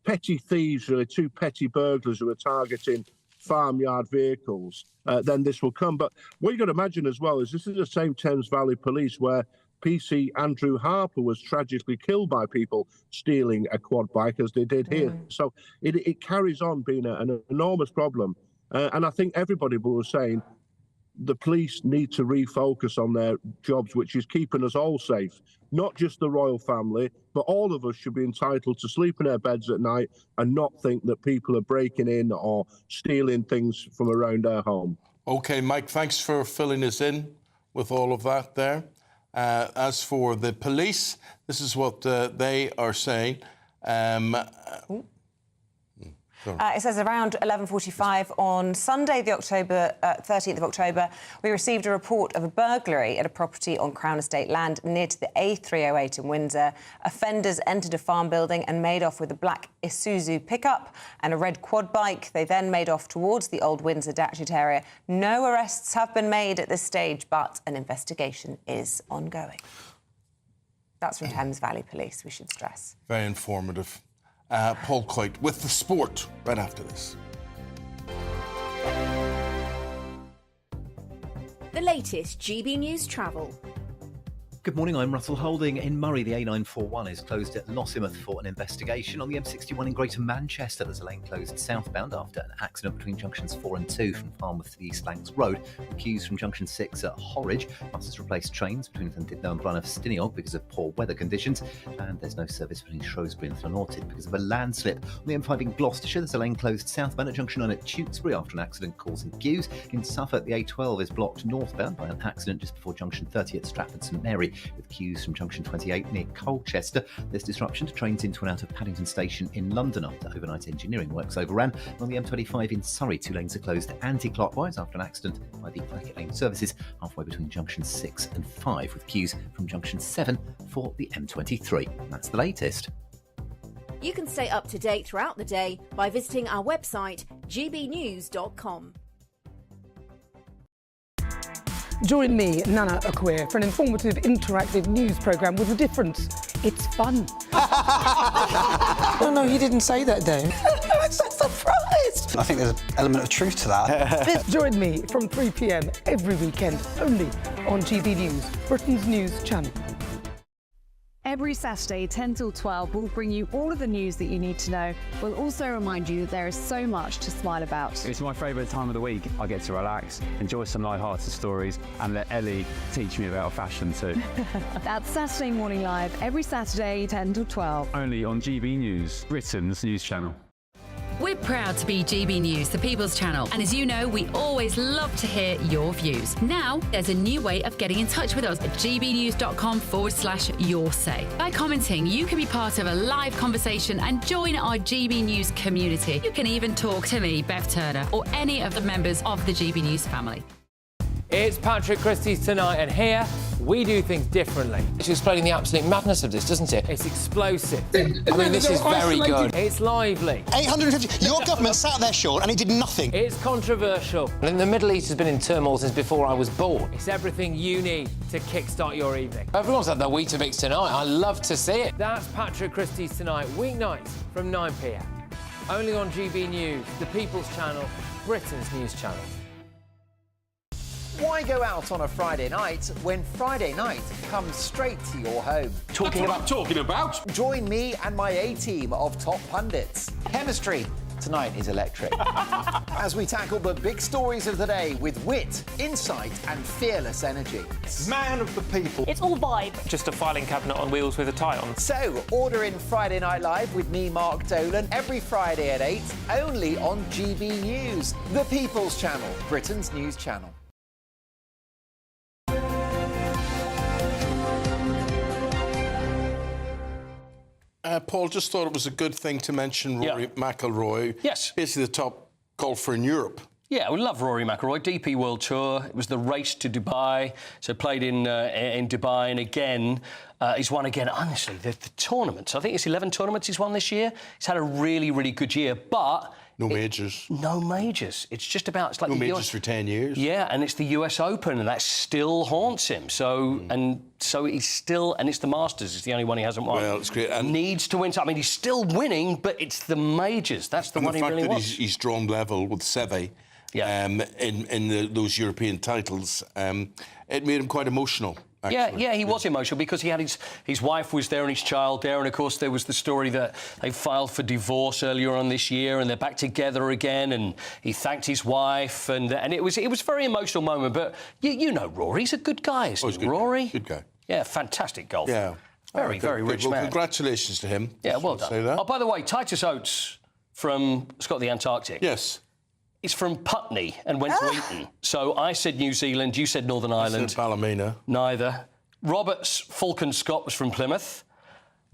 petty thieves, really 2 petty burglars who are targeting farmyard vehicles, then this will come. But what you've got to imagine as well is this is the same Thames Valley Police where PC Andrew Harper was tragically killed by people stealing a quad bike, as they did here. So it carries on being an enormous problem. And I think everybody was saying the police need to refocus on their jobs, which is keeping us all safe. Not just the royal family, but all of us should be entitled to sleep in our beds at night and not think that people are breaking in or stealing things from around our home. OK, Mike, thanks for filling us in with all of that there. As for the police, this is what they are saying. It says around 11:45 on Sunday, the 13th of October, we received a report of a burglary at a property on Crown Estate land near to the A308 in Windsor. Offenders entered a farm building and made off with a black Isuzu pickup and a red quad bike. They then made off towards the Old Windsor Datchet area. No arrests have been made at this stage, but an investigation is ongoing. That's from Thames Valley Police, we should stress. Very informative. Paul Coyte with the sport right after this. The latest GB News travel. Good morning, I'm Russell Holding. In Murray, the A941 is closed at Lossiemouth for an investigation. On the M61 in Greater Manchester, there's a lane closed southbound after an accident between junctions 4 and 2 from Falmouth to the East Lancs Road. Queues from junction 6 at Horridge. Buses replaced trains between Llandudno and Blaenau because of poor weather conditions. And there's no service between Shrewsbury and Llanortid because of a landslip. On the M5 in Gloucestershire, there's a lane closed southbound at junction 9 at Tewkesbury after an accident causing queues. In Suffolk, the A12 is blocked northbound by an accident just before junction 30 at Stratford St Mary, with queues from junction 28 near Colchester. There's disruption to trains into and out of Paddington Station in London after overnight engineering works overran. On the M25 in Surrey, 2 lanes are closed anti-clockwise after an accident by the Blackett Lane services halfway between junctions 6 and 5, with queues from junction 7 for the M23. That's the latest. You can stay up to date throughout the day by visiting our website, gbnews.com. Join me, Nana Akwe, for an informative, interactive news programme with a difference. It's fun. No, he didn't say that, Dave. I'm so surprised. I think there's an element of truth to that. Join me from 3 p.m. every weekend, only on GB News, Britain's news channel. Every Saturday, 10 till 12, we'll bring you all of the news that you need to know. We'll also remind you that there is so much to smile about. It's my favourite time of the week. I get to relax, enjoy some light-hearted stories, and let Ellie teach me about fashion too. That's Saturday Morning Live, every Saturday, 10 till 12. Only on GB News, Britain's news channel. We're proud to be GB News, the People's Channel, and as you know, we always love to hear your views. Now, there's a new way of getting in touch with us at gbnews.com/yoursay. By commenting, you can be part of a live conversation and join our GB News community. You can even talk to me, Bev Turner, or any of the members of the GB News family. It's Patrick Christie's Tonight, and here we do things differently. It's explaining the absolute madness of this, doesn't it? It's explosive. I mean, this is very good. It's lively. 850. Your government sat there, Sean, and it did nothing. It's controversial. And the Middle East has been in turmoil since before I was born. It's everything you need to kickstart your evening. Everyone's had their Weetabix tonight. I love to see it. That's Patrick Christie's Tonight, weeknights from 9 p.m. Only on GB News, the People's Channel, Britain's news channel. Why go out on a Friday night when Friday night comes straight to your home? Talking about? Join me and my A-team of top pundits. Chemistry tonight is electric. As we tackle the big stories of the day with wit, insight and fearless energy. Man of the people. It's all vibe. Just a filing cabinet on wheels with a tie on. So, order in Friday Night Live with me, Mark Dolan, every Friday at 8, only on GB News, the People's Channel, Britain's news channel. Paul, just thought it was a good thing to mention Rory McIlroy. Yes. Basically the top golfer in Europe. Yeah, we love Rory McIlroy. DP World Tour. It was the race to Dubai. So played in Dubai, and again, he's won again. Honestly, the tournaments. I think it's 11 tournaments he's won this year. He's had a really, really good year, but no majors. No majors. It's just about. It's like no the majors for 10 years. Yeah, and it's the US Open, and that still haunts him. So so he's still, and it's the Masters. It's the only one he hasn't won. Well, it's great. And needs to win. I mean, he's still winning, but it's the majors. That's the one he really wants. The fact that he's drawn level with Seve. Yeah. In those European titles, it made him quite emotional. Actually. Yeah, he was emotional because he had his wife was there and his child there, and of course there was the story that they filed for divorce earlier on this year, and they're back together again, and he thanked his wife, and it was a very emotional moment. But you know, Rory's a good guy, isn't he? Rory, good guy. Yeah, fantastic golfer. Yeah, very rich well, man. Congratulations to him. Yeah, well done. Say that. Oh, by the way, Titus Oates from Scott the Antarctic. Yes. He's from Putney and went to Eton. So I said New Zealand, you said Northern Ireland. I said Ballymena. Neither. Roberts Falcon Scott was from Plymouth.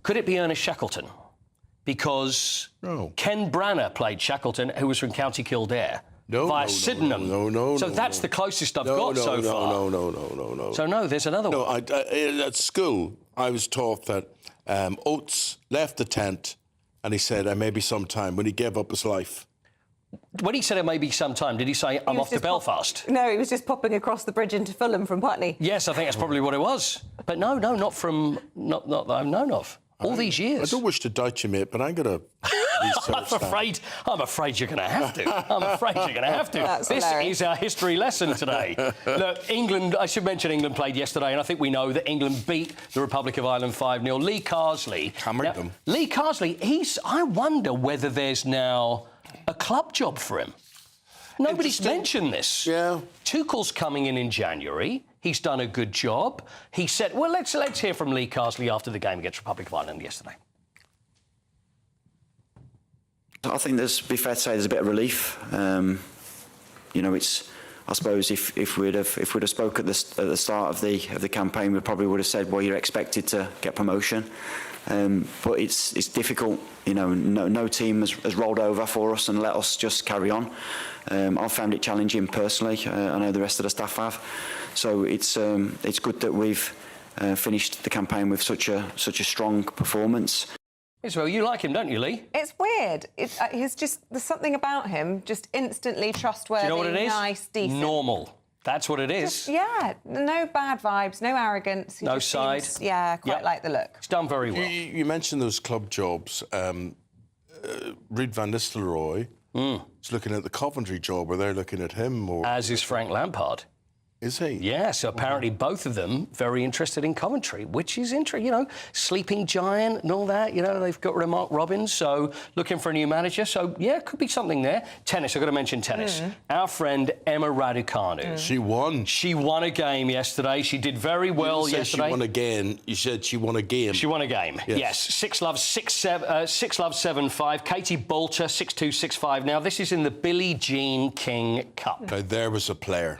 Could it be Ernest Shackleton? Because Ken Branagh played Shackleton, who was from County Kildare. Via Sydenham. No. So that's the closest I've got so far. No. So no, there's another one. At school, I was taught that Oates left the tent and he said, maybe sometime, when he gave up his life. When he said it may be some time, did he say, I'm off to Belfast? No, he was just popping across the bridge into Fulham from Putney. Yes, I think that's probably what it was. But no, not that I've known of. All these years. I don't wish to doubt you, mate, but I'm going to research I'm afraid you're going to have to. I'm afraid you're going to have to. That's this hilarious. is our history lesson today. Look, England, I should mention England played yesterday, and I think we know that England beat the Republic of Ireland 5-0. Lee Carsley. Hammered them. Lee Carsley, I wonder whether there's now a club job for him. Nobody's mentioned this. Yeah. Tuchel's coming in January. He's done a good job. He said, well, let's hear from Lee Carsley after the game against Republic of Ireland yesterday. I think be fair to say there's a bit of relief. It's. I suppose if we'd have spoke at the start of the campaign, we probably would have said, well, you're expected to get promotion. But it's difficult. No team has rolled over for us and let us just carry on. I've found it challenging personally. I know the rest of the staff have. So it's good that we've finished the campaign with such a strong performance. Isabel, you like him, don't you, Lee? It's weird. There's something about him, just instantly trustworthy, Do you know what it is? nice, decent. Normal. That's what it is. No bad vibes, no arrogance. He no just side. Seems, quite like the look. It's done very well. You mentioned those club jobs. Ruud van Nistelrooy is looking at the Coventry job, or they're looking at him. Or as is Frank Lampard. Is he? Yeah, so apparently both of them very interested in commentary, which is interesting. You know, Sleeping Giant and all that. You know, they've got rid of Mark Robbins, so looking for a new manager. So, yeah, could be something there. Tennis, I've got to mention tennis. Our friend Emma Raducanu. She won. She won a game yesterday. She did very well yesterday. She won a game. You said she won a game. She won a game, yes. 6-love, 6-love, 7-5. Katie Boulter, 6-2, 6-5. Now, this is in the Billie Jean King Cup. Now, there was a player.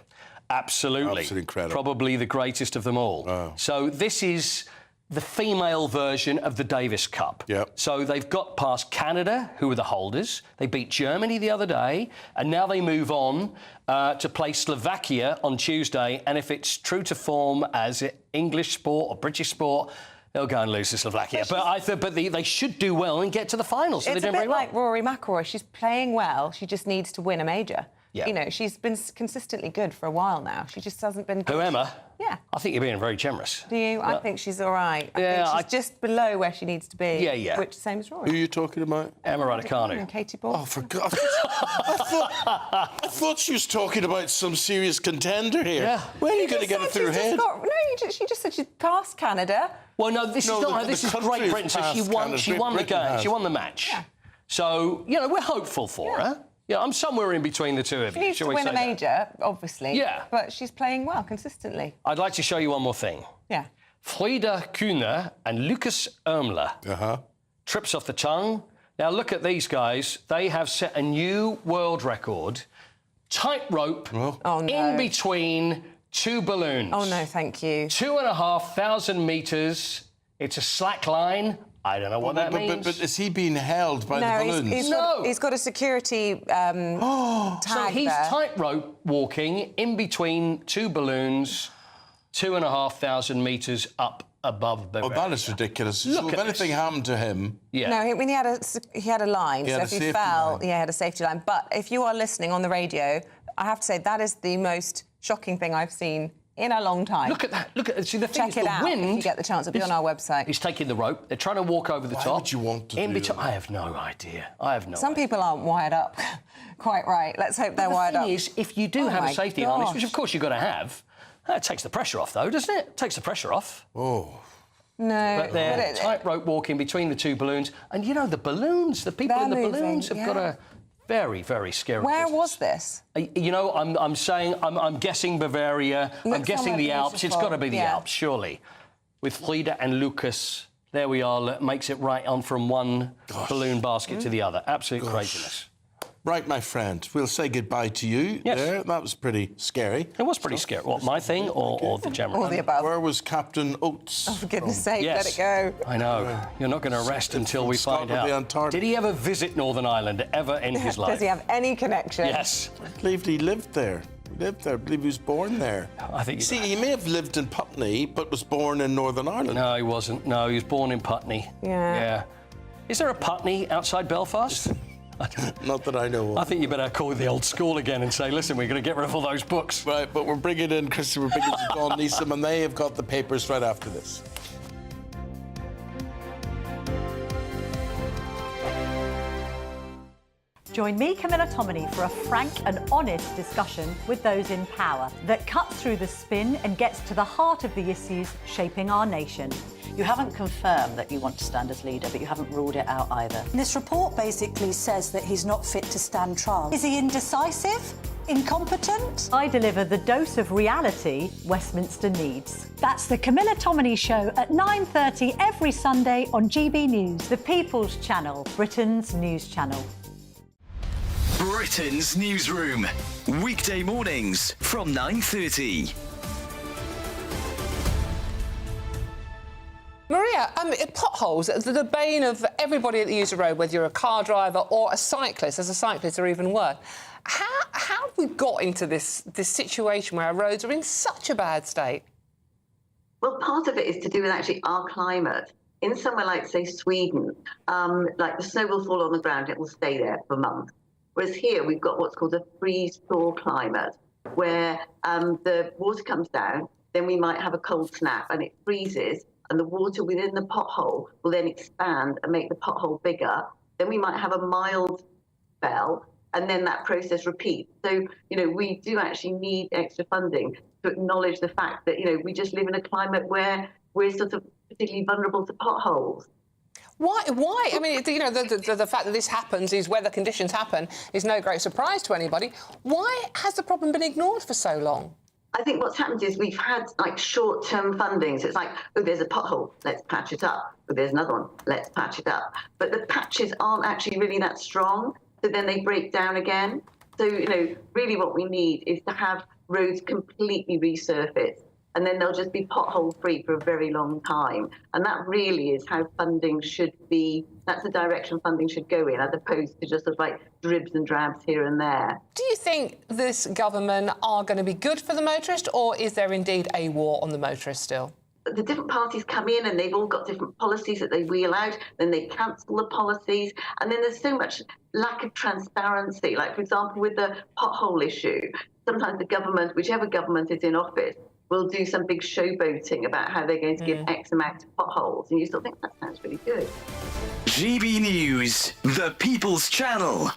Absolutely. Absolutely incredible. Probably the greatest of them all. Oh. So this is the female version of the Davis Cup. Yep. So they've got past Canada, who were the holders. They beat Germany the other day, and now they move on to play Slovakia on Tuesday. And if it's true to form as English sport or British sport, they'll go and lose to Slovakia. But they should do well and get to the finals. So It's they're a doing bit very like Rory McIlroy. She's playing well. She just needs to win a major. Yeah. You know, she's been consistently good for a while now. She just hasn't been good. Who, Emma? Yeah. I think you're being very generous. Do you? I think she's all right. Yeah, I think she's just below where she needs to be. Yeah, yeah. Which, same as Rory. Who are you talking about? Emma Raducanu. And Katie Ball. Oh, for God. I thought she was talking about some serious contender here. Yeah. When are you going to get it through her head? She just said she's passed Canada. Well, no, this is not. This is Great Britain. So she won. She won the game. She won the match. Yeah. So you know, we're hopeful for her. Yeah, I'm somewhere in between the two of you. She needs to win a major, obviously. Yeah. But she's playing well consistently. I'd like to show you one more thing. Yeah. Frida Kuhner and Lucas Ermler. Trips off the tongue. Now look at these guys. They have set a new world record. Tightrope in between two balloons. Oh no, thank you. 2,500 metres. It's a slack line. I don't know what that means. But is he being held by the balloons? He's got a security tag So he's there. tightrope walking in between two balloons, 2,500 metres up above Bavaria. Oh, that is ridiculous. Look so if at anything happened to him... No, I mean, he had a line, He so had if a he safety fell, line. he had a safety line. But if you are listening on the radio, I have to say that is the most shocking thing I've seen in a long time. Look at that. Look at. See, the thing Check is, it the out wind. if you get the chance. It'll be on our website. He's taking the rope. They're trying to walk over the top. Why would you want to in do between? that? I have no idea. I have no Some idea. people aren't wired up quite right. Let's hope they're wired up. The thing is, if you do have a safety harness, which of course you've got to have, that takes the pressure off, though, doesn't it? Takes the pressure off. Oh. No. But they're tightrope walking between the two balloons. And, you know, the balloons, the people in the balloons have got a very, very scary Where business. was this? You know, I'm guessing Bavaria. I'm guessing the Alps. It's got to be the Alps, surely. With Frida and Lucas, there we are. Makes it right on from one balloon basket to the other. Absolute craziness. Right, my friend, we'll say goodbye to you there. That was pretty scary. It was pretty scary. What, my thing or the general? Or the above. Where was Captain Oates? Oh, for goodness sake, Yes. let it go. I know. You're not going to rest until we find Scotland, the out. Antarctic. Did he ever visit Northern Ireland ever in his life? Does he have any connection? Yes. I believe he lived there. I believe he was born there. I think. See, he may have lived in Putney, but was born in Northern Ireland. No, he wasn't. No, he was born in Putney. Yeah. Is there a Putney outside Belfast? Not that I know of. I think you better call the old school again and say, listen, we're going to get rid of all those books. Right, but we're bringing in Christopher Biggins and Dawn Neeson, and they have got the papers right after this. Join me, Camilla Tominey, for a frank and honest discussion with those in power that cuts through the spin and gets to the heart of the issues shaping our nation. You haven't confirmed that you want to stand as leader, but you haven't ruled it out either. This report basically says that he's not fit to stand trial. Is he indecisive? Incompetent? I deliver the dose of reality Westminster needs. That's the Camilla Tominey Show at 9:30 every Sunday on GB News, the People's Channel, Britain's news channel. Britain's newsroom. Weekday mornings from 9:30. Maria, potholes, the bane of everybody that uses the road, whether you're a car driver or a cyclist. As a cyclist, are even worse. How have we got into this situation where our roads are in such a bad state? Well, part of it is to do with actually our climate. In somewhere like, say, Sweden, like the snow will fall on the ground, it will stay there for months. Whereas here we've got what's called a freeze-thaw climate, where the water comes down, then we might have a cold snap and it freezes, and the water within the pothole will then expand and make the pothole bigger. Then we might have a mild spell, and then that process repeats. So, we do actually need extra funding to acknowledge the fact that, we just live in a climate where we're sort of particularly vulnerable to potholes. Why? I mean, the fact that this happens, these weather conditions happen, is no great surprise to anybody. Why has the problem been ignored for so long? I think what's happened is we've had short-term funding. So it's like, oh, there's a pothole, let's patch it up. Oh, there's another one, let's patch it up. But the patches aren't actually really that strong, so then they break down again. So, really what we need is to have roads completely resurfaced, and then they'll just be pothole-free for a very long time. And that really is how funding should be. That's the direction funding should go in, as opposed to just sort of dribs and drabs here and there. Do you think this government are going to be good for the motorist, or is there indeed a war on the motorist still? The different parties come in and they've all got different policies that they wheel out, then they cancel the policies, and then there's so much lack of transparency. Like, for example, with the pothole issue, sometimes the government, whichever government is in office, will do some big showboating about how they're going to give X amount of potholes, and you still think that sounds really good. GB News, the People's Channel.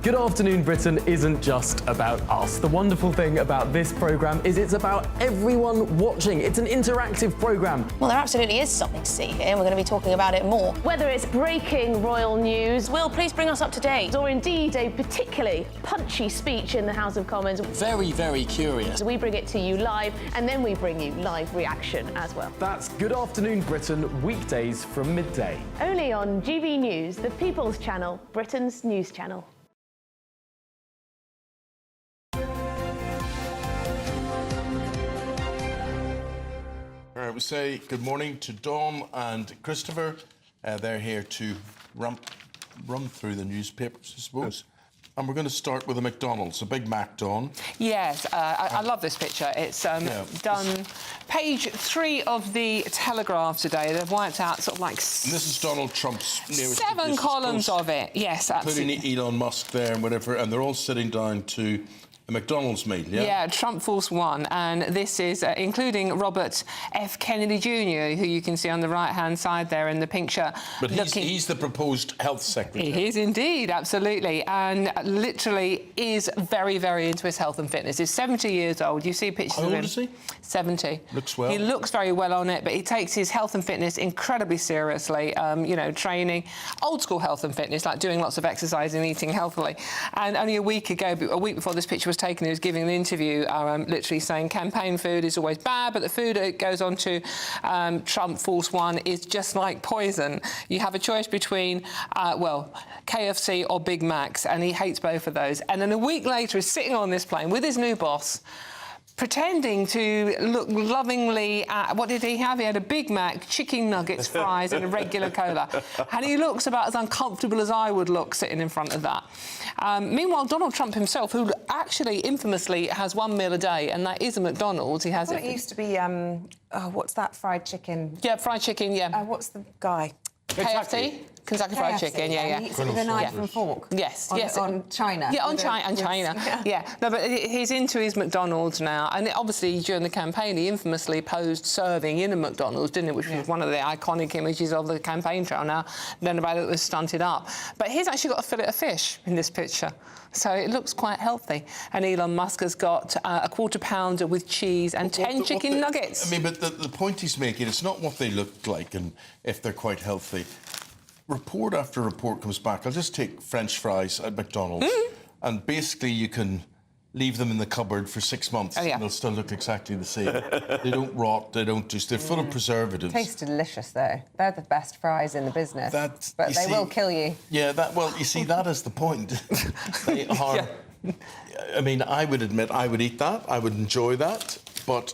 Good Afternoon Britain isn't just about us. The wonderful thing about this programme is it's about everyone watching. It's an interactive programme. Well, there absolutely is something to see here, and we're going to be talking about it more. Whether it's breaking royal news, Will, please bring us up to date. Or indeed a particularly punchy speech in the House of Commons. Very, very curious. We bring it to you live, and then we bring you live reaction as well. That's Good Afternoon Britain, weekdays from midday. Only on GB News, the People's Channel, Britain's news channel. All right, we say good morning to Dawn and Christopher. They're here to run through the newspapers, I suppose. And we're going to start with a McDonald's, a Big Mac, Dawn. Yes, I love this picture. It's done page 3 of the Telegraph today. They've wiped out sort of like... And this is Donald Trump's nearest... 7 columns of it, yes, absolutely. Including Elon Musk there and whatever, and they're all sitting down to a McDonald's meal, yeah? Yeah, Trump Force One, and this is including Robert F. Kennedy Jr., who you can see on the right-hand side there in the pink shirt. But he's the proposed health secretary. He is indeed, absolutely, and literally is very, very into his health and fitness. He's 70 years old. You see pictures of him. How old is he? 70. Looks well. He looks very well on it, but he takes his health and fitness incredibly seriously, training, old-school health and fitness, like doing lots of exercise and eating healthily. And only a week before this picture was taken, he was giving an interview literally saying campaign food is always bad, but the food that goes on to Trump Force One is just like poison. You have a choice between, KFC or Big Macs, and he hates both of those. And then a week later, he's sitting on this plane with his new boss, pretending to look lovingly at... What did he have? He had a Big Mac, chicken nuggets, fries and a regular cola. And he looks about as uncomfortable as I would look sitting in front of that. Meanwhile, Donald Trump himself, who actually infamously has one meal a day, and that is a McDonald's. He has it used to be, what's that, fried chicken? Yeah, fried chicken, yeah. What's the guy? KFC? Kentucky Fried Chicken, yeah. He eats it with a knife and fork. Yes, on China. Yeah, on China. Yeah. No, but he's into his McDonald's now, and obviously during the campaign he infamously posed serving in a McDonald's, didn't he? Which was one of the iconic images of the campaign trail. Now, then about it was stunted up. But he's actually got a fillet of fish in this picture. So it looks quite healthy. And Elon Musk has got a quarter pounder with cheese and 10 chicken nuggets. I mean, but the point he's making, it's not what they look like and if they're quite healthy. Report after report comes back. I'll just take French fries at McDonald's, and basically you can leave them in the cupboard for 6 months and they'll still look exactly the same. They don't rot, they're full of preservatives. Tastes delicious, though. They're the best fries in the business. But they will kill you. Yeah, you see, that is the point. They are... I mean, I would admit I would eat that, I would enjoy that, but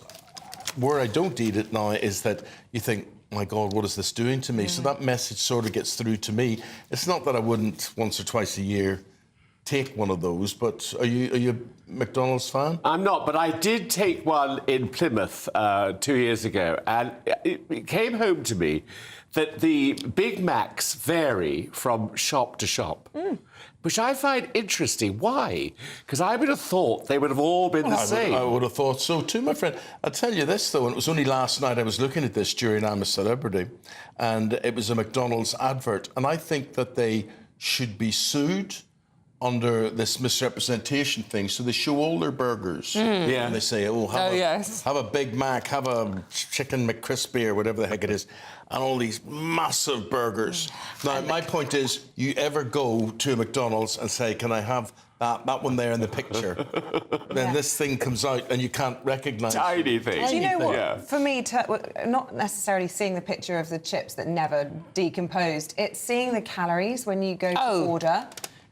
where I don't eat it now is that you think, my God, what is this doing to me? So that message sort of gets through to me. It's not that I wouldn't once or twice a year take one of those, but are you a McDonald's fan? I'm not, but I did take one in Plymouth 2 years ago, and it came home to me that the Big Macs vary from shop to shop, which I find interesting. Why? Because I would have thought they would have all been the same. I would have thought so too, my friend. I'll tell you this, though, and it was only last night I was looking at this during I'm a Celebrity, and it was a McDonald's advert, and I think that they should be sued under this misrepresentation thing. So they show all their burgers. Yeah. And they say, have a Big Mac, have a chicken McCrispy or whatever the heck it is, and all these massive burgers. Now, my point is, you ever go to a McDonald's and say, can I have that one there in the picture? Then this thing comes out and you can't recognise tiny things. Do you know what? For me, not necessarily seeing the picture of the chips that never decomposed, it's seeing the calories when you go to order.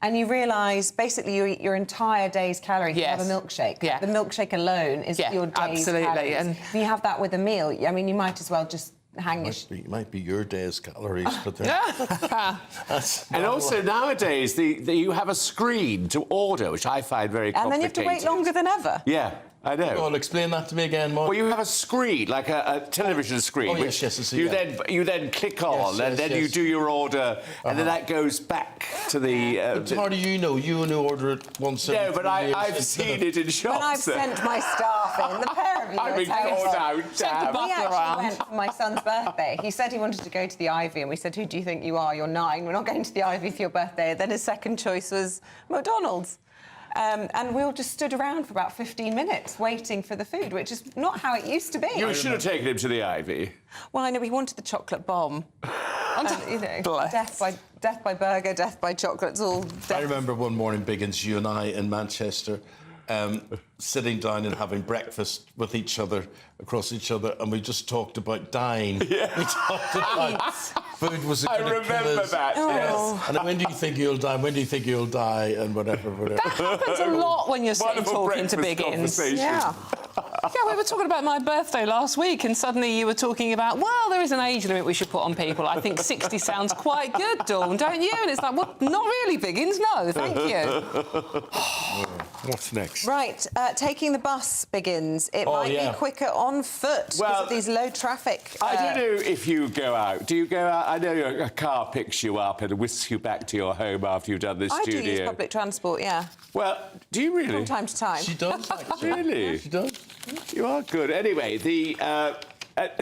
And you realise, basically, you eat your entire day's calories. You have a milkshake. Yeah. The milkshake alone is your day's calories. And if you have that with a meal, I mean, you might as well just hang it might be your day's calories, but and also nowadays you have a screen to order, which I find very complicated. And then you have to wait longer than ever. Yeah. I know. Go on, explain that to me again, Mark. Well, you have a screen, like a television screen, which you then click on, and then you do your order, and then that goes back to the... But how do you know? You only order it once every 3 No, but years. I've seen it in shops. When I've sent my staff in, the pair of you... I've been called out, damn. We actually went for my son's birthday. He said he wanted to go to the Ivy, and we said, who do you think you are? You're 9. We're not going to the Ivy for your birthday. Then his second choice was McDonald's. And we all just stood around for about 15 minutes waiting for the food, which is not how it used to be. You should have taken him to the Ivy. Well, I know, he wanted the chocolate bomb. And, you know, death by burger, death by chocolate, it's all death. I remember one morning, Biggins, you and I in Manchester, sitting down and having breakfast with each other, across each other, and we just talked about dying. Yeah. We talked about food was I remember that, yes. And when do you think you'll die? When do you think you'll die? And whatever. That happens a lot when you're sitting talking to Biggins. Yeah. Yeah, we were talking about my birthday last week, and suddenly you were talking about, well, there is an age limit we should put on people. I think 60 sounds quite good, Dawn, don't you? And it's like, well, not really, Biggins, no, thank you. What's next? Right, taking the bus, Biggins. It might be quicker on foot because of these low traffic... I don't know if you go out. Do you go out? I know a car picks you up and whisks you back to your home after you've done the studio. I do use public transport, yeah. Well, do you really? From time to time. She does, actually. Really? She does. You are good. Anyway,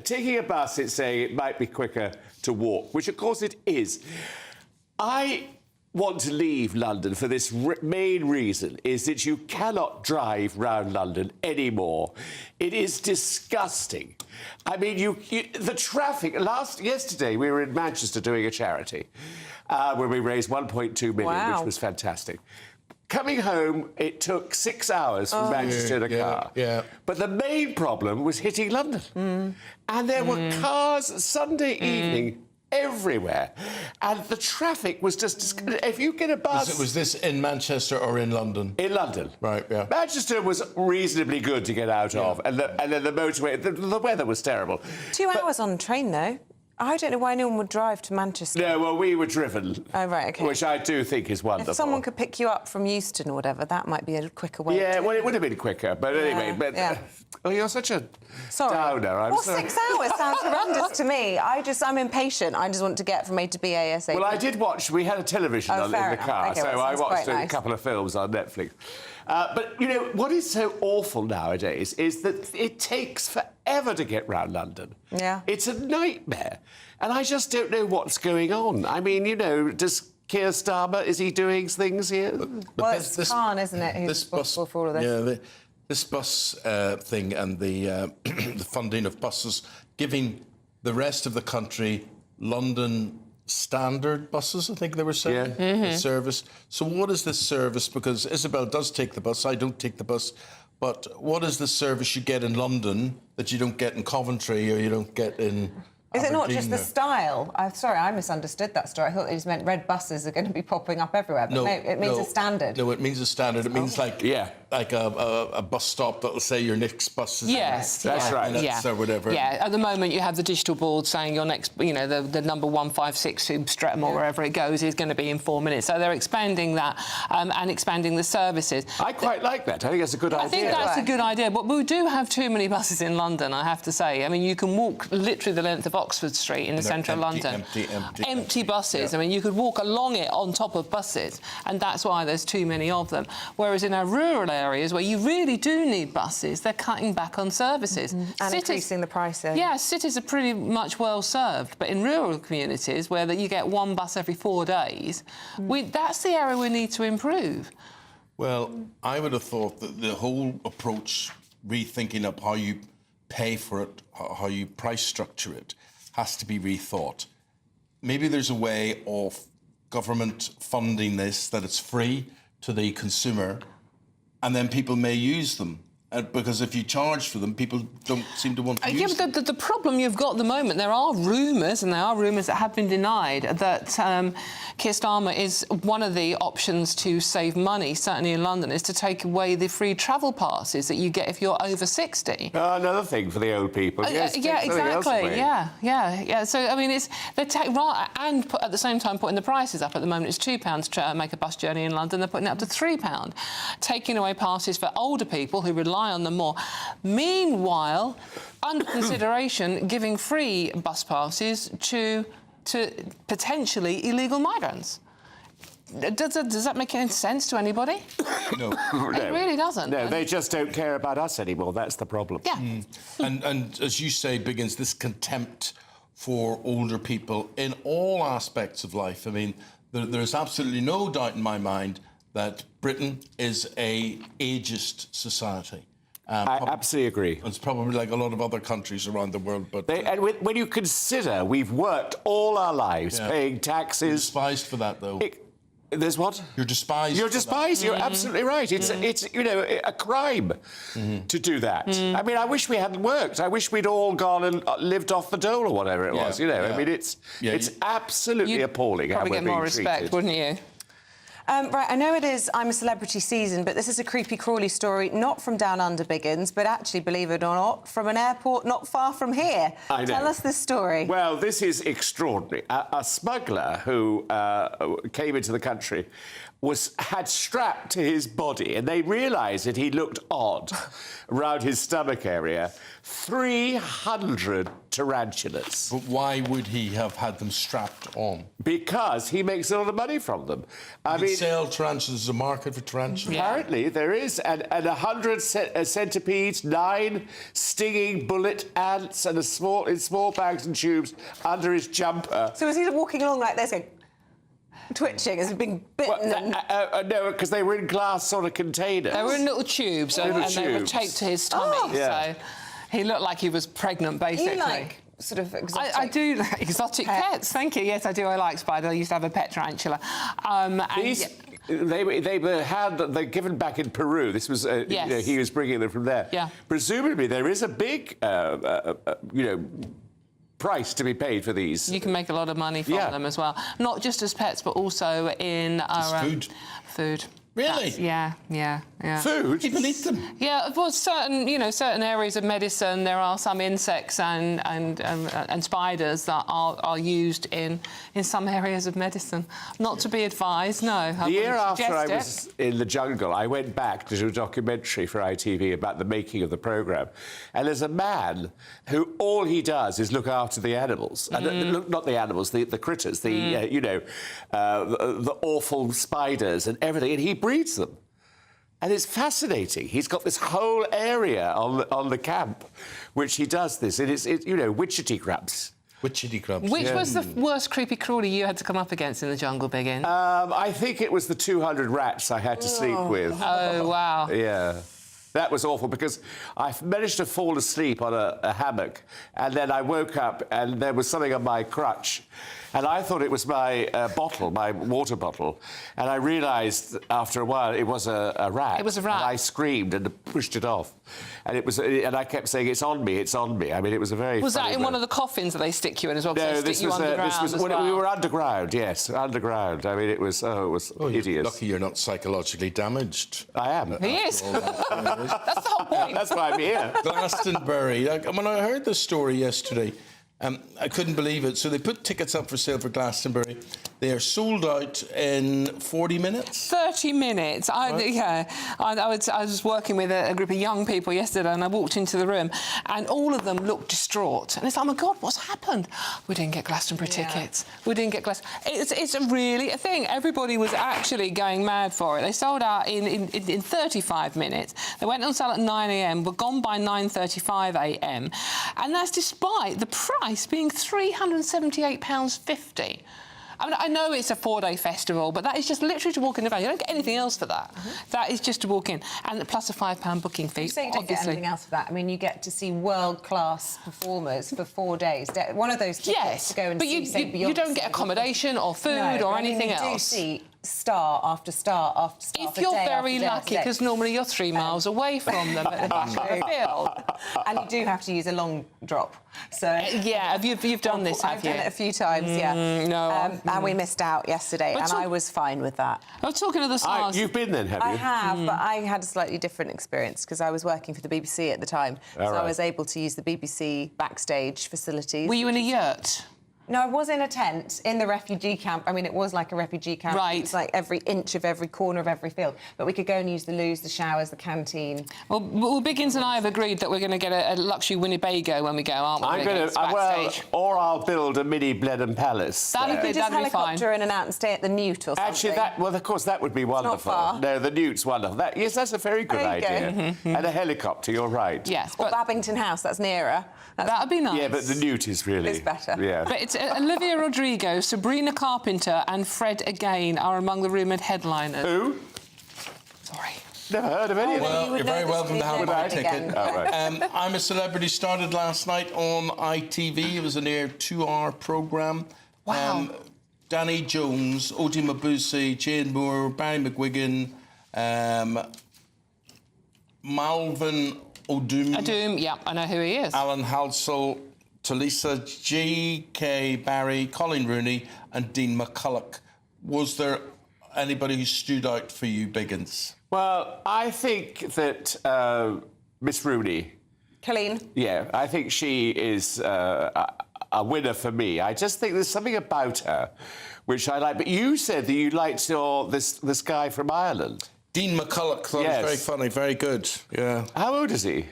taking a bus, it's saying it might be quicker to walk, which, of course, it is. I want to leave London for this main reason, is that you cannot drive round London anymore. It is disgusting. I mean, the traffic... Yesterday, we were in Manchester doing a charity where we raised 1.2 million, which was fantastic. Coming home, it took 6 hours from Manchester in a car. Yeah. But the main problem was hitting London. And there were cars Sunday evening everywhere. And the traffic was just... If you get a bus... Was this in Manchester or in London? In London. Right, yeah. Manchester was reasonably good to get out of. And then the motorway... The weather was terrible. 2 hours on the train, though. I don't know why anyone would drive to Manchester. No, well, we were driven. Oh, right, OK. Which I do think is wonderful. If someone could pick you up from Euston or whatever, that might be a quicker way. Yeah, well, it would have been quicker. But anyway, oh, you're such a downer. I'm sorry. 6 hours sounds horrendous to me. I'm impatient. I just want to get from A to B ASAP. Well, I did watch... We had a television on in the car, okay, so I watched a couple of films on Netflix. But, you know, what is so awful nowadays is that it takes forever to get round London. Yeah. It's a nightmare. And I just don't know what's going on. I mean, you know, does Keir Starmer, is he doing things here? Well, it's Khan, isn't it, who's responsible for all of this? Yeah, this bus thing and the the funding of buses, giving the rest of the country London standard buses, I think they were saying, service. So what is this service? Because Isabel does take the bus, I don't take the bus. But what is the service you get in London that you don't get in Coventry or you don't get in... Is it not just the style? Sorry, I misunderstood that story. I thought it just meant red buses are going to be popping up everywhere. But no, it means a standard. No, it means a standard. It means like a bus stop that'll say your next bus is... Yes, that's right. Or whatever. Yeah, at the moment you have the digital board saying your next, you know, the number 156 to Streatham or wherever it goes is going to be in 4 minutes. So they're expanding that and expanding the services. I quite like that. I think that's a good idea. I think that's a good idea. But we do have too many buses in London, I have to say. I mean, you can walk literally the length of Oxford Street in the centre of London. Empty buses. I mean, you could walk along it on top of buses, and that's why there's too many of them. Whereas in our rural areas where you really do need buses, they're cutting back on services. And increasing the pricing. Yeah, cities are pretty much well served, but in rural communities where you get one bus every 4 days, that's the area we need to improve. Well, I would have thought that the whole approach, rethinking up how you pay for it, how you price structure it, has to be rethought. Maybe there's a way of government funding this, that it's free to the consumer, and then people may use them. Because if you charge for them, people don't seem to want to use them. But the problem you've got at the moment, there are rumours, and there are rumours that have been denied, that Keir Starmer is one of the options to save money, certainly in London, is to take away the free travel passes that you get if you're over 60. Another thing for the old people. Yes, yeah, exactly. Yeah. So, I mean, and at the same time putting the prices up. At the moment, it's £2 to make a bus journey in London. They're putting it up to £3. Taking away passes for older people who rely on them more. Meanwhile, under consideration, giving free bus passes to potentially illegal migrants. Does that make any sense to anybody? No. It really doesn't. No, they just don't care about us anymore. That's the problem. Yeah. And as you say, begins this contempt for older people in all aspects of life. I mean, there's absolutely no doubt in my mind that Britain is a ageist society. I absolutely agree. It's probably like a lot of other countries around the world, but... And when you consider we've worked all our lives paying taxes... You're despised for that, though. There's what? You're despised. You're despised. You're absolutely right. It's a crime to do that. I mean, I wish we hadn't worked. I wish we'd all gone and lived off the dole or whatever it was. I mean, it's absolutely appalling how we're being treated. Probably get more respect, wouldn't you? Right, I know it is I'm a Celebrity season, but this is a creepy crawly story, not from down under Biggins, but actually, believe it or not, from an airport not far from here. I know. Tell us this story. Well, this is extraordinary. A smuggler who came into the country had strapped to his body, and they realised that he looked odd around his stomach area, 300 tarantulas. But why would he have had them strapped on? Because he makes a lot of money from them. I mean, sell tarantulas, there's a market for tarantulas. Apparently there is, and 100 centipedes, 9 stinging bullet ants, and in small bags and tubes under his jumper. So is he walking along like this, going, twitching as being bitten? No, because they were in glass sort of containers. They were in little tubes, and they were taped to his tummy. So he looked like he was pregnant, basically. You like sort of exotic... I do like exotic pets. Thank you. Yes, I do. I like spiders. I used to have a pet tarantula. They're given back in Peru. This was, he was bringing them from there. Yeah. Presumably, there is a big, price to be paid for these. You can make a lot of money from them as well. Not just as pets, but also in our food. Really? Yeah. Food? People eat them? Yeah, well, certain areas of medicine, there are some insects and spiders that are used in some areas of medicine. Not to be advised, no. The year after I was in the jungle, I went back to do a documentary for ITV about the making of the programme. And there's a man who all he does is look after the animals. Not the animals, the critters, the awful spiders and everything. And he breeds them. And it's fascinating. He's got this whole area on the camp, which he does this. And it's witchetty crabs. Witchetty crabs. Which was the worst creepy crawly you had to come up against in the jungle, Biggin? I think it was the 200 rats I had to sleep with. Oh, wow. Yeah. That was awful because I managed to fall asleep on a hammock, and then I woke up and there was something on my crutch. And I thought it was my bottle, my water bottle. And I realised after a while it was a rat. It was a rat. And I screamed and pushed it off. And I kept saying, it's on me, it's on me. I mean, it was a very Was that in one of the coffins that they stick you in as well? No, this was we were underground, yes, underground. I mean, it was hideous. You're lucky you're not psychologically damaged. I am. He is. That's the whole point. That's why I'm here. Glastonbury. When I heard the story yesterday, I couldn't believe it. So they put tickets up for sale for Glastonbury. They are sold out in 40 minutes? 30 minutes. I was working with a group of young people yesterday, and I walked into the room, and all of them looked distraught. And it's like, oh my God, what's happened? We didn't get Glastonbury tickets. We didn't get Glastonbury. It's really a thing. Everybody was actually going mad for it. They sold out in 35 minutes. They went on sale at 9 a.m, were gone by 9:35 a.m. And that's despite the price being £378.50. I mean, I know it's a 4-day festival, but that is just literally to walk in the van. You don't get anything else for that. That is just to walk in. And plus a £5 booking fee, You say you don't get anything else for that. I mean, you get to see world-class performers for 4 days. One of those tickets to go and see, say, Beyonce. You don't get accommodation or food or anything else. You do see star after star after star. If you're very lucky, because normally you're 3 miles away from them at the back of the field. And you do have to use a long drop. So yeah, you've done this, have you? I've done it a few times, yeah. No. And we missed out yesterday, and I was fine with that. I'm talking of the stars. You've been then, have you? I have, but I had a slightly different experience because I was working for the BBC at the time. So I was able to use the BBC backstage facilities. Were you in a yurt? No, I was in a tent in the refugee camp. I mean, it was like a refugee camp. Right. It was like every inch of every corner of every field. But we could go and use the loos, the showers, the canteen. Well, Biggins and I have agreed that we're going to get a luxury Winnebago when we go, aren't we? I'm going to, or I'll build a mini Blenheim Palace. That'd be helicopter in and out and stay at the Newt or something. Actually, of course, that would be wonderful. It's not far. No, the Newt's wonderful. Yes, that's a very good idea. And a helicopter, you're right. Yes. Or Babington House, that's nearer. That'd be nice. Yeah, but the Newt is really... It's better. Yeah. But it's Olivia Rodrigo, Sabrina Carpenter and Fred Again are among the rumoured headliners. Who? Sorry. Never heard of any of them. Well, you're very welcome to have my ticket. Oh, right. I'm a Celebrity started last night on ITV. It was a near 2-hour programme. Wow. Danny Jones, Oti Mabuse, Jane Moore, Barry McGuigan, Malvin Odum. Yeah, I know who he is. Alan Halsall, Talisa, G.K. Barry, Colin Rooney and Dean McCulloch. Was there anybody who stood out for you, Biggins? Well, I think that Miss Rooney... Colleen? Yeah, I think she is a winner for me. I just think there's something about her which I like. But you said that you liked this guy from Ireland. Dean McCulloch, thought was very funny, very good. Yeah. How old is he?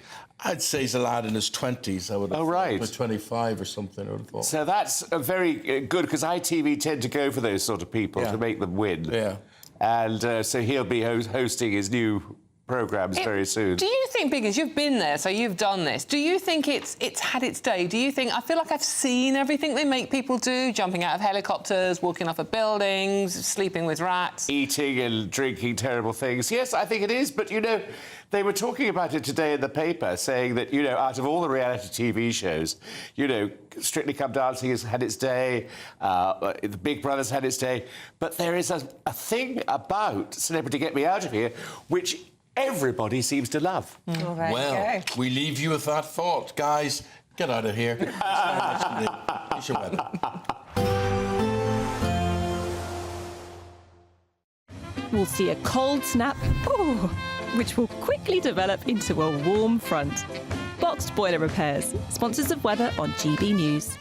I'd say he's a lad in his 20s. I would have thought, 25 or something, I would have thought. So that's a very good, because ITV tend to go for those sort of people to make them win. Yeah. And so he'll be hosting his new programmes very soon. Do you think, Biggins, you've been there, so you've done this, do you think it's had its day? Do you think... I feel like I've seen everything they make people do, jumping out of helicopters, walking off of buildings, sleeping with rats. Eating and drinking terrible things. Yes, I think it is, but, you know, they were talking about it today in the paper, saying that, you know, out of all the reality TV shows, you know, Strictly Come Dancing has had its day, the Big Brother's had its day, but there is a thing about Celebrity Get Me Out of Here which everybody seems to love. Well, we leave you with that thought. Guys, get out of here. You should win. We'll see a cold snap, which will quickly develop into a warm front. Boxed Boiler Repairs, sponsors of weather on GB News.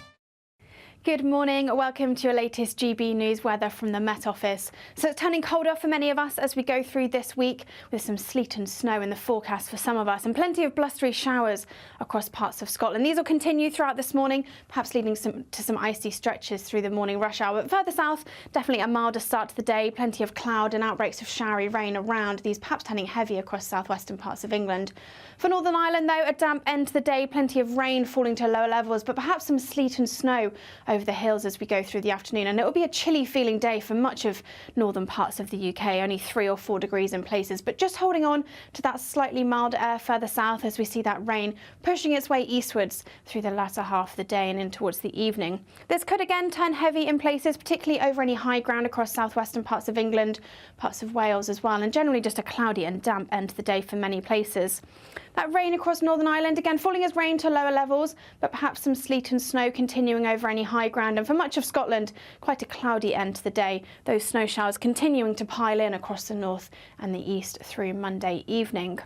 Good morning. Welcome to your latest GB News weather from the Met Office. So it's turning colder for many of us as we go through this week, with some sleet and snow in the forecast for some of us and plenty of blustery showers across parts of Scotland. These will continue throughout this morning, perhaps leading to some icy stretches through the morning rush hour. But further south, definitely a milder start to the day, plenty of cloud and outbreaks of showery rain around, these perhaps turning heavy across southwestern parts of England. For Northern Ireland, though, a damp end to the day, plenty of rain falling to lower levels, but perhaps some sleet and snow over the hills as we go through the afternoon. And it will be a chilly feeling day for much of northern parts of the UK, only 3 or 4 degrees in places, but just holding on to that slightly milder air further south as we see that rain pushing its way eastwards through the latter half of the day and in towards the evening. This could again turn heavy in places, particularly over any high ground across southwestern parts of England, parts of Wales as well, and generally just a cloudy and damp end to the day for many places. That rain across Northern Ireland, again falling as rain to lower levels, but perhaps some sleet and snow continuing over any high ground. And for much of Scotland, quite a cloudy end to the day. Those snow showers continuing to pile in across the north and the east through Monday evening.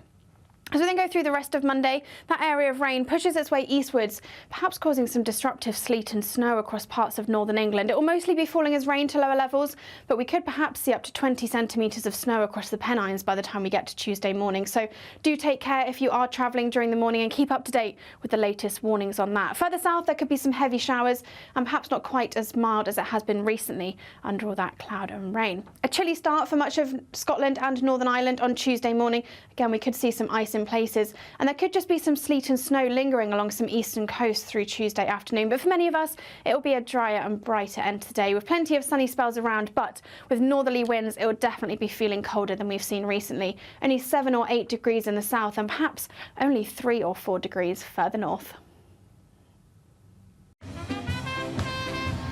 As we then go through the rest of Monday, that area of rain pushes its way eastwards, perhaps causing some disruptive sleet and snow across parts of northern England. It will mostly be falling as rain to lower levels, but we could perhaps see up to 20 centimetres of snow across the Pennines by the time we get to Tuesday morning. So do take care if you are travelling during the morning and keep up to date with the latest warnings on that. Further south, there could be some heavy showers and perhaps not quite as mild as it has been recently under all that cloud and rain. A chilly start for much of Scotland and Northern Ireland on Tuesday morning. Again, we could see some ice in places, and there could just be some sleet and snow lingering along some eastern coasts through Tuesday afternoon. But for many of us, it will be a drier and brighter end to the day with plenty of sunny spells around, but with northerly winds, it will definitely be feeling colder than we've seen recently. Only 7 or 8 degrees in the south and perhaps only 3 or 4 degrees further north.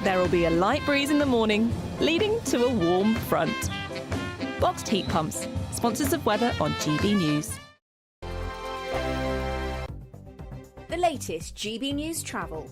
There will be a light breeze in the morning, leading to a warm front. Boxed heat pumps, sponsors of weather on GB News. The latest GB News travel.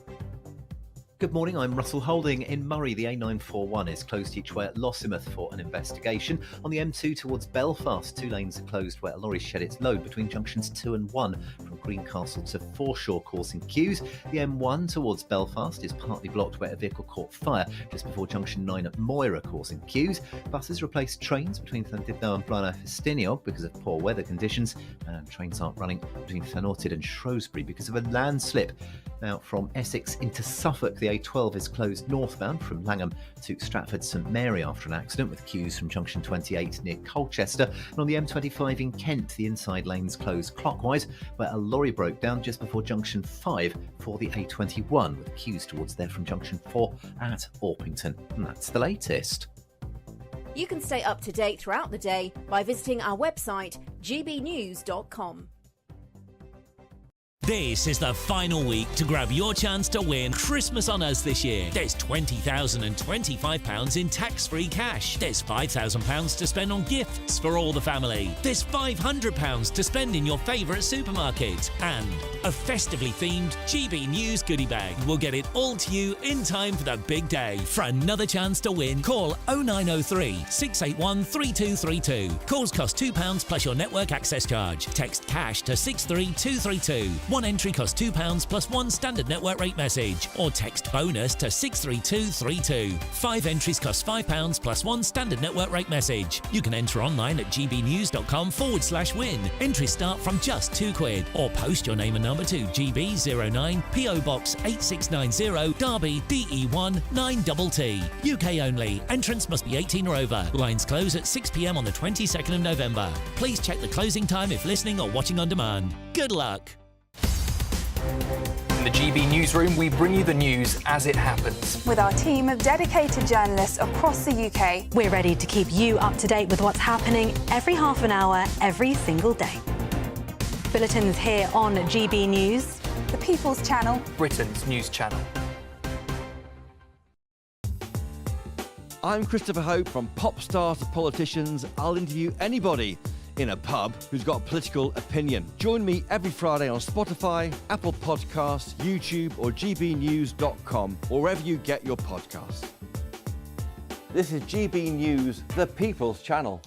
Good morning, I'm Russell Holding. In Murray, the A941 is closed each way at Lossiemouth for an investigation. On the M2 towards Belfast, 2 lanes are closed where a lorry shed its load between junctions 2 and 1 from Greencastle to Foreshore, causing queues. The M1 towards Belfast is partly blocked where a vehicle caught fire just before junction 9 at Moira, causing queues. Buses replaced trains between Llandudno and Blaenau Ffestiniog because of poor weather conditions, and trains aren't running between Llanwrtyd and Shrewsbury because of a landslip. Now, from Essex into Suffolk, the A12 is closed northbound from Langham to Stratford St Mary after an accident, with queues from junction 28 near Colchester. And on the M25 in Kent, the inside lanes closed clockwise where a lorry broke down just before junction 5 for the A21, with queues towards there from junction 4 at Orpington. And that's the latest. You can stay up to date throughout the day by visiting our website, gbnews.com. This is the final week to grab your chance to win Christmas on Us this year. There's £20,025 in tax-free cash. There's £5,000 to spend on gifts for all the family. There's £500 to spend in your favourite supermarket. And a festively themed GB News goodie bag. We'll get it all to you in time for the big day. For another chance to win, call 0903 681 3232. Calls cost £2 plus your network access charge. Text cash to 63232. One entry costs £2 plus 1 standard network rate message, or text bonus to 63232. 5 entries cost £5 plus 1 standard network rate message. You can enter online at gbnews.com/win. Entries start from just £2, or post your name and number to GB09 PO Box 8690 Derby DE1 9TT. UK only. Entrance must be 18 or over. Lines close at 6 p.m. on the 22nd of November. Please check the closing time if listening or watching on demand. Good luck. In the GB Newsroom, we bring you the news as it happens. With our team of dedicated journalists across the UK, we're ready to keep you up to date with what's happening every half an hour, every single day. Bulletins here on GB News, the People's Channel, Britain's news channel. I'm Christopher Hope. From pop stars to politicians, I'll interview anybody in a pub who's got a political opinion. Join me every Friday on Spotify, Apple Podcasts, YouTube or gbnews.com, or wherever you get your podcasts. This is GB News, the People's Channel.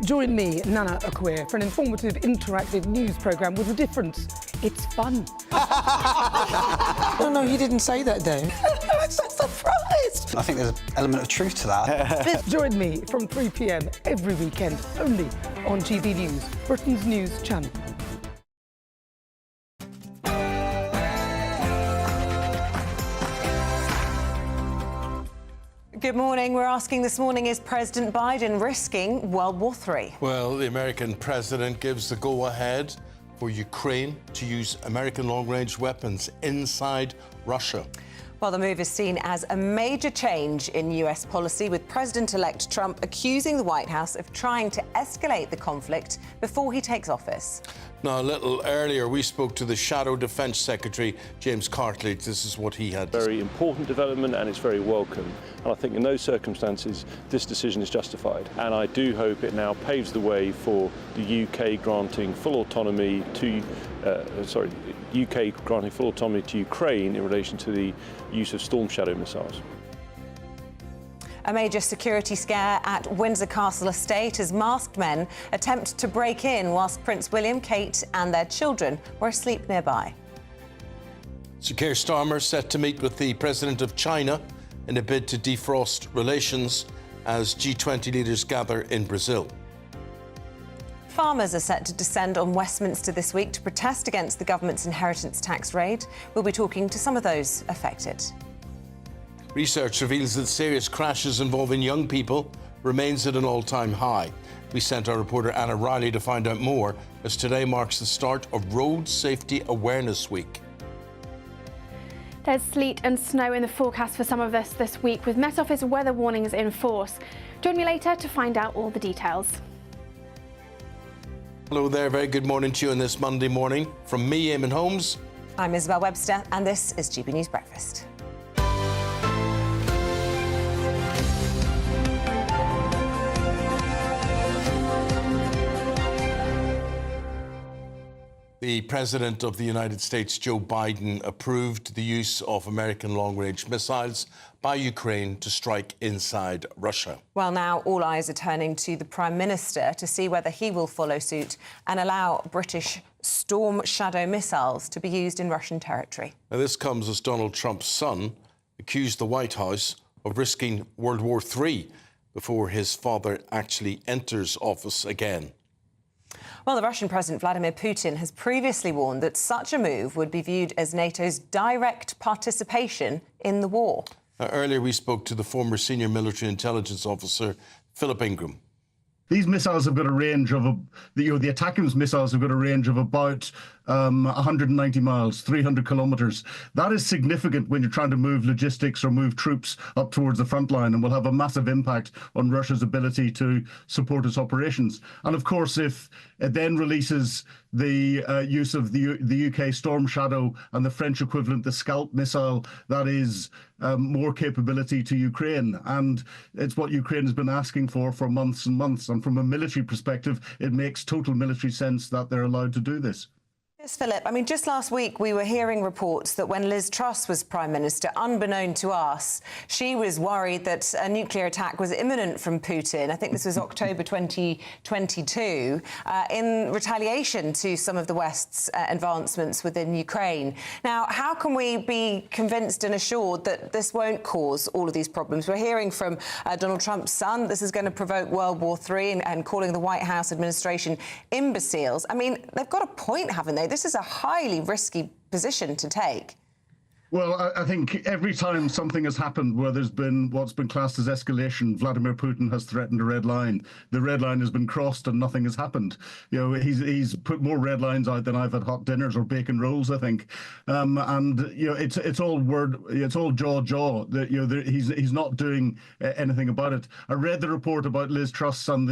Join me, Nana Akwe, for an informative, interactive news programme with a difference. It's fun. No, he didn't say that, Dave. I'm so surprised. I think there's an element of truth to that. Join me from 3 p.m. every weekend, only on GB News, Britain's news channel. Good morning. We're asking this morning, is President Biden risking World War III? Well, the American president gives the go-ahead for Ukraine to use American long-range weapons inside Russia. Well, the move is seen as a major change in US policy, with President-elect Trump accusing the White House of trying to escalate the conflict before he takes office. Now, a little earlier, we spoke to the Shadow Defence Secretary, James Cartledge. This is what he had to say. Very important development, and it's very welcome. And I think in those circumstances, this decision is justified. And I do hope it now paves the way for the UK granting full autonomy to, UK granting full autonomy to Ukraine in relation to the use of Storm Shadow missiles. A major security scare at Windsor Castle estate as masked men attempt to break in whilst Prince William, Kate and their children were asleep nearby. Sir Keir Starmer set to meet with the President of China in a bid to defrost relations as G20 leaders gather in Brazil. Farmers are set to descend on Westminster this week to protest against the government's inheritance tax raid. We'll be talking to some of those affected. Research reveals that serious crashes involving young people remains at an all-time high. We sent our reporter Anna Riley to find out more, as today marks the start of Road Safety Awareness Week. There's sleet and snow in the forecast for some of us this week, with Met Office weather warnings in force. Join me later to find out all the details. Hello there, very good morning to you on this Monday morning. From me, Eamonn Holmes. I'm Isabel Webster, and this is GB News Breakfast. The President of the United States, Joe Biden, approved the use of American long-range missiles by Ukraine to strike inside Russia. Well, now all eyes are turning to the Prime Minister to see whether he will follow suit and allow British Storm Shadow missiles to be used in Russian territory. Now, this comes as Donald Trump's son accused the White House of risking World War III before his father actually enters office again. Well, the Russian President Vladimir Putin has previously warned that such a move would be viewed as NATO's direct participation in the war. Earlier, we spoke to the former senior military intelligence officer, Philip Ingram. These missiles have got a range of, the ATACMS missiles have got a range of about 190 miles, 300 kilometres. That is significant when you're trying to move logistics or move troops up towards the front line, and will have a massive impact on Russia's ability to support its operations. And of course, if it then releases the use of the UK Storm Shadow and the French equivalent, the Scalp missile, that is more capability to Ukraine. And it's what Ukraine has been asking for months and months. And from a military perspective, it makes total military sense that they're allowed to do this. Yes, Philip. I mean, just last week we were hearing reports that when Liz Truss was Prime Minister, unbeknown to us, she was worried that a nuclear attack was imminent from Putin. I think this was October 2022, in retaliation to some of the West's advancements within Ukraine. Now, how can we be convinced and assured that this won't cause all of these problems? We're hearing from Donald Trump's son this is going to provoke World War III and calling the White House administration imbeciles. I mean, they've got a point, haven't they? This is a highly risky position to take. Well, I think every time something has happened where there's been what's been classed as escalation, Vladimir Putin has threatened a red line. The red line has been crossed and nothing has happened. You know, he's put more red lines out than I've had hot dinners or bacon rolls, I think. And you know, it's all jaw. He's not doing anything about it. I read the report about Liz Truss and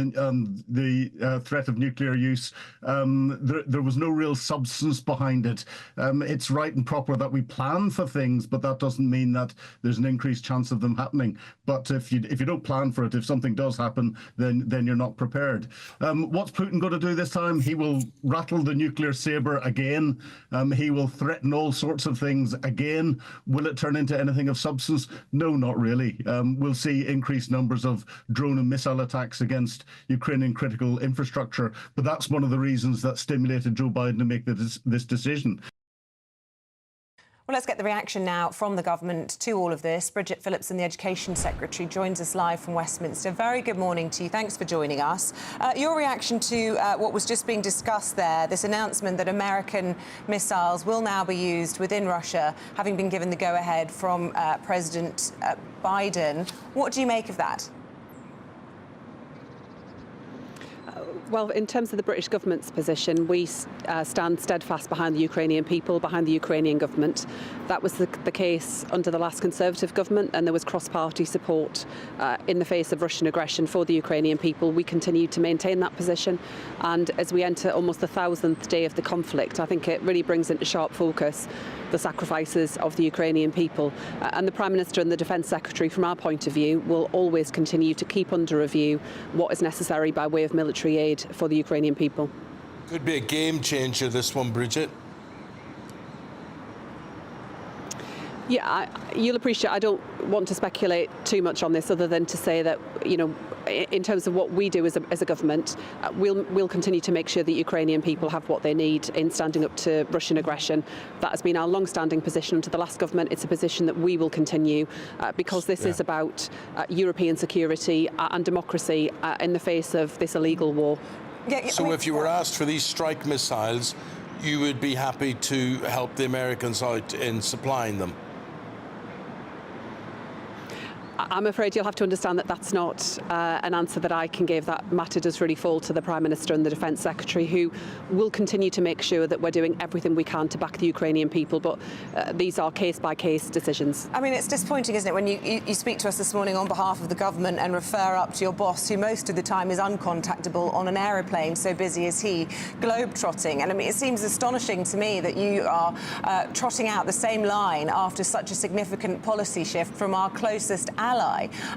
the threat of nuclear use. There was no real substance behind it. It's right and proper that we plan for things, but that doesn't mean that there's an increased chance of them happening. But if you don't plan for it, if something does happen, then you're not prepared. What's Putin going to do this time? He will rattle the nuclear saber again. He will threaten all sorts of things again. Will it turn into anything of substance? No, not really. We'll see increased numbers of drone and missile attacks against Ukrainian critical infrastructure. But that's one of the reasons that stimulated Joe Biden to make this decision. Well, let's get the reaction now from the government to all of this. Bridget Phillipson, the Education Secretary, joins us live from Westminster. Very good morning to you. Thanks for joining us. Your reaction to what was just being discussed there, this announcement that American missiles will now be used within Russia, having been given the go-ahead from President Biden. What do you make of that? Well, in terms of the British government's position, we stand steadfast behind the Ukrainian people, behind the Ukrainian government. That was the case under the last Conservative government, and there was cross-party support in the face of Russian aggression for the Ukrainian people. We continue to maintain that position, and as we enter almost the 1,000th day of the conflict, I think it really brings into sharp focus the sacrifices of the Ukrainian people. And the Prime Minister and the Defence Secretary, from our point of view, will always continue to keep under review what is necessary by way of military aid for the Ukrainian people. Could be a game changer, this one, Bridget. Yeah, you'll appreciate I don't want to speculate too much on this other than to say that, you know, in terms of what we do as a government, we'll continue to make sure that Ukrainian people have what they need in standing up to Russian aggression. That has been our long-standing position under the last government. It's a position that we will continue because this is about European security and democracy in the face of this illegal war. So if you were asked for these strike missiles, you would be happy to help the Americans out in supplying them? I'm afraid you'll have to understand that that's not an answer that I can give. That matter does really fall to the Prime Minister and the Defence Secretary, who will continue to make sure that we're doing everything we can to back the Ukrainian people. But these are case-by-case decisions. I mean, it's disappointing, isn't it, when you speak to us this morning on behalf of the government and refer up to your boss, who most of the time is uncontactable on an aeroplane, so busy is he, globe-trotting. And I mean, it seems astonishing to me that you are trotting out the same line after such a significant policy shift from our closest ally.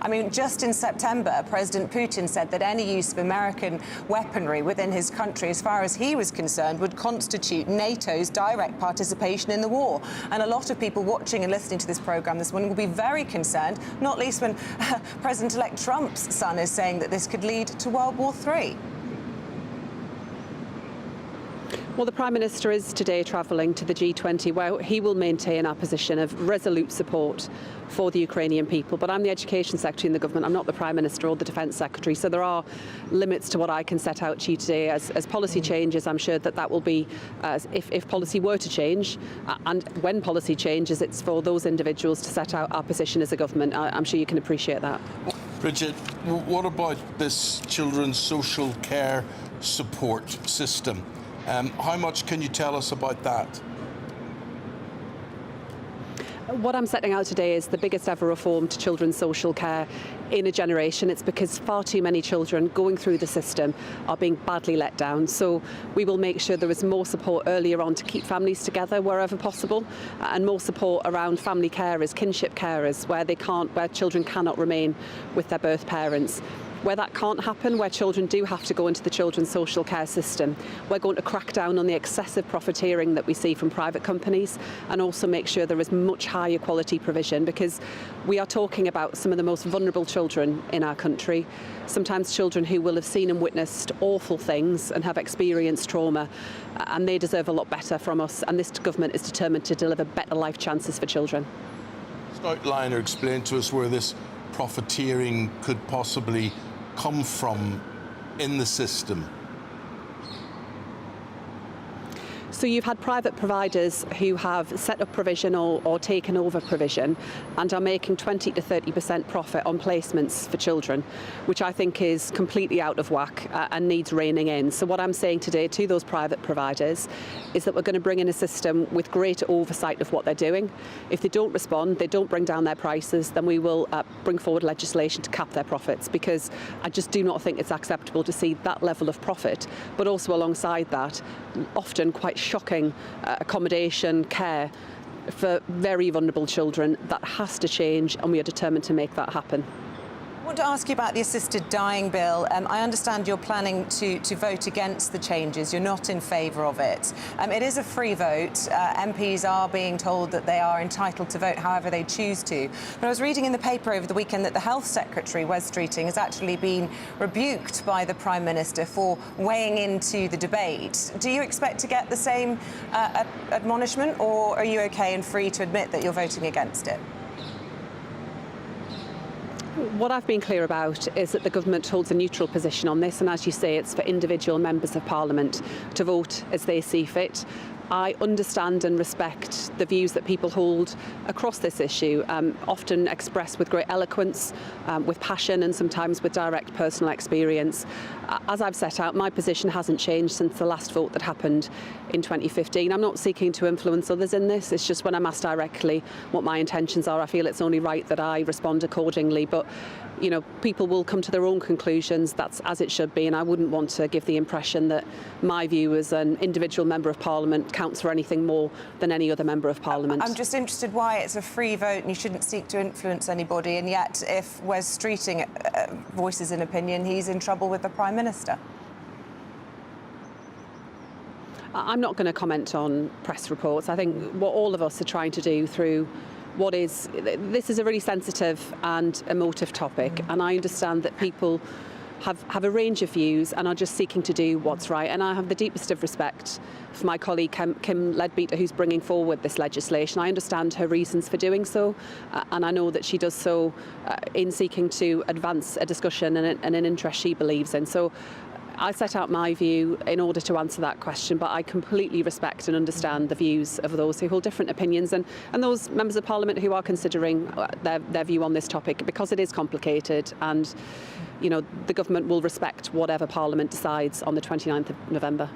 I mean, just in September, President Putin said that any use of American weaponry within his country, as far as he was concerned, would constitute NATO's direct participation in the war. And a lot of people watching and listening to this programme this morning will be very concerned, not least when President-elect Trump's son is saying that this could lead to World War III. Well, the Prime Minister is today travelling to the G20, where he will maintain our position of resolute support for the Ukrainian people. But I'm the Education Secretary in the government. I'm not the Prime Minister or the Defence Secretary. So there are limits to what I can set out to you today. As policy changes, I'm sure that will be, if policy were to change, and when policy changes, it's for those individuals to set out our position as a government. I'm sure you can appreciate that. Bridget, what about this children's social care support system? How much can you tell us about that? What I'm setting out today is the biggest ever reform to children's social care in a generation. It's because far too many children going through the system are being badly let down. So we will make sure there is more support earlier on to keep families together wherever possible, and more support around family carers, kinship carers, where children cannot remain with their birth parents. Where that can't happen, where children do have to go into the children's social care system, we're going to crack down on the excessive profiteering that we see from private companies, and also make sure there is much higher quality provision, because we are talking about some of the most vulnerable children in our country, sometimes children who will have seen and witnessed awful things and have experienced trauma, and they deserve a lot better from us, and this government is determined to deliver better life chances for children. Just outline or explain to us where this profiteering could possibly come from in the system. So you've had private providers who have set up provision or taken over provision and are making 20 to 30% profit on placements for children, which I think is completely out of whack and needs reining in. So what I'm saying today to those private providers is that we're going to bring in a system with greater oversight of what they're doing. If they don't respond, they don't bring down their prices, then we will bring forward legislation to cap their profits, because I just do not think it's acceptable to see that level of profit, but also alongside that, often quite shocking accommodation, care for very vulnerable children. That has to change, and we are determined to make that happen. I want to ask you about the assisted dying bill. I understand you're planning to vote against the changes. You're not in favour of it. It is a free vote. MPs are being told that they are entitled to vote however they choose to. But I was reading in the paper over the weekend that the Health Secretary, Wes Streeting, has actually been rebuked by the Prime Minister for weighing into the debate. Do you expect to get the same admonishment, or are you OK and free to admit that you're voting against it? What I've been clear about is that the government holds a neutral position on this, and as you say, it's for individual members of Parliament to vote as they see fit. I understand and respect the views that people hold across this issue, often expressed with great eloquence, with passion, and sometimes with direct personal experience. As I've set out, my position hasn't changed since the last vote that happened in 2015. I'm not seeking to influence others in this. It's just when I'm asked directly what my intentions are, I feel it's only right that I respond accordingly. But you know, people will come to their own conclusions. That's as it should be, and I wouldn't want to give the impression that my view as an individual member of Parliament counts for anything more than any other member of Parliament. I'm just interested why it's a free vote and you shouldn't seek to influence anybody, and yet if Wes Streeting voices an opinion, he's in trouble with the Prime Minister. I'm not going to comment on press reports. I think what all of us are trying to do through this is a really sensitive and emotive topic, and I understand that people have a range of views and are just seeking to do what's right. And I have the deepest of respect for my colleague Kim Leadbeater, who's bringing forward this legislation. I understand her reasons for doing so, and I know that she does so in seeking to advance a discussion and an interest she believes in. So I set out my view in order to answer that question, but I completely respect and understand the views of those who hold different opinions and those members of Parliament who are considering their view on this topic, because it is complicated, and the government will respect whatever Parliament decides on the 29th of November.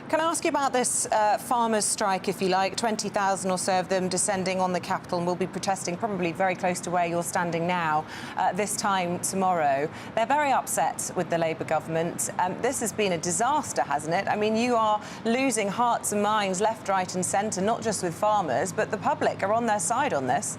Can I ask you about this farmers' strike, if you like? 20,000 or so of them descending on the capital and will be protesting probably very close to where you're standing now this time tomorrow. They're very upset with the Labour government. This has been a disaster, hasn't it? I mean, you are losing hearts and minds left, right and centre, not just with farmers, but the public are on their side on this.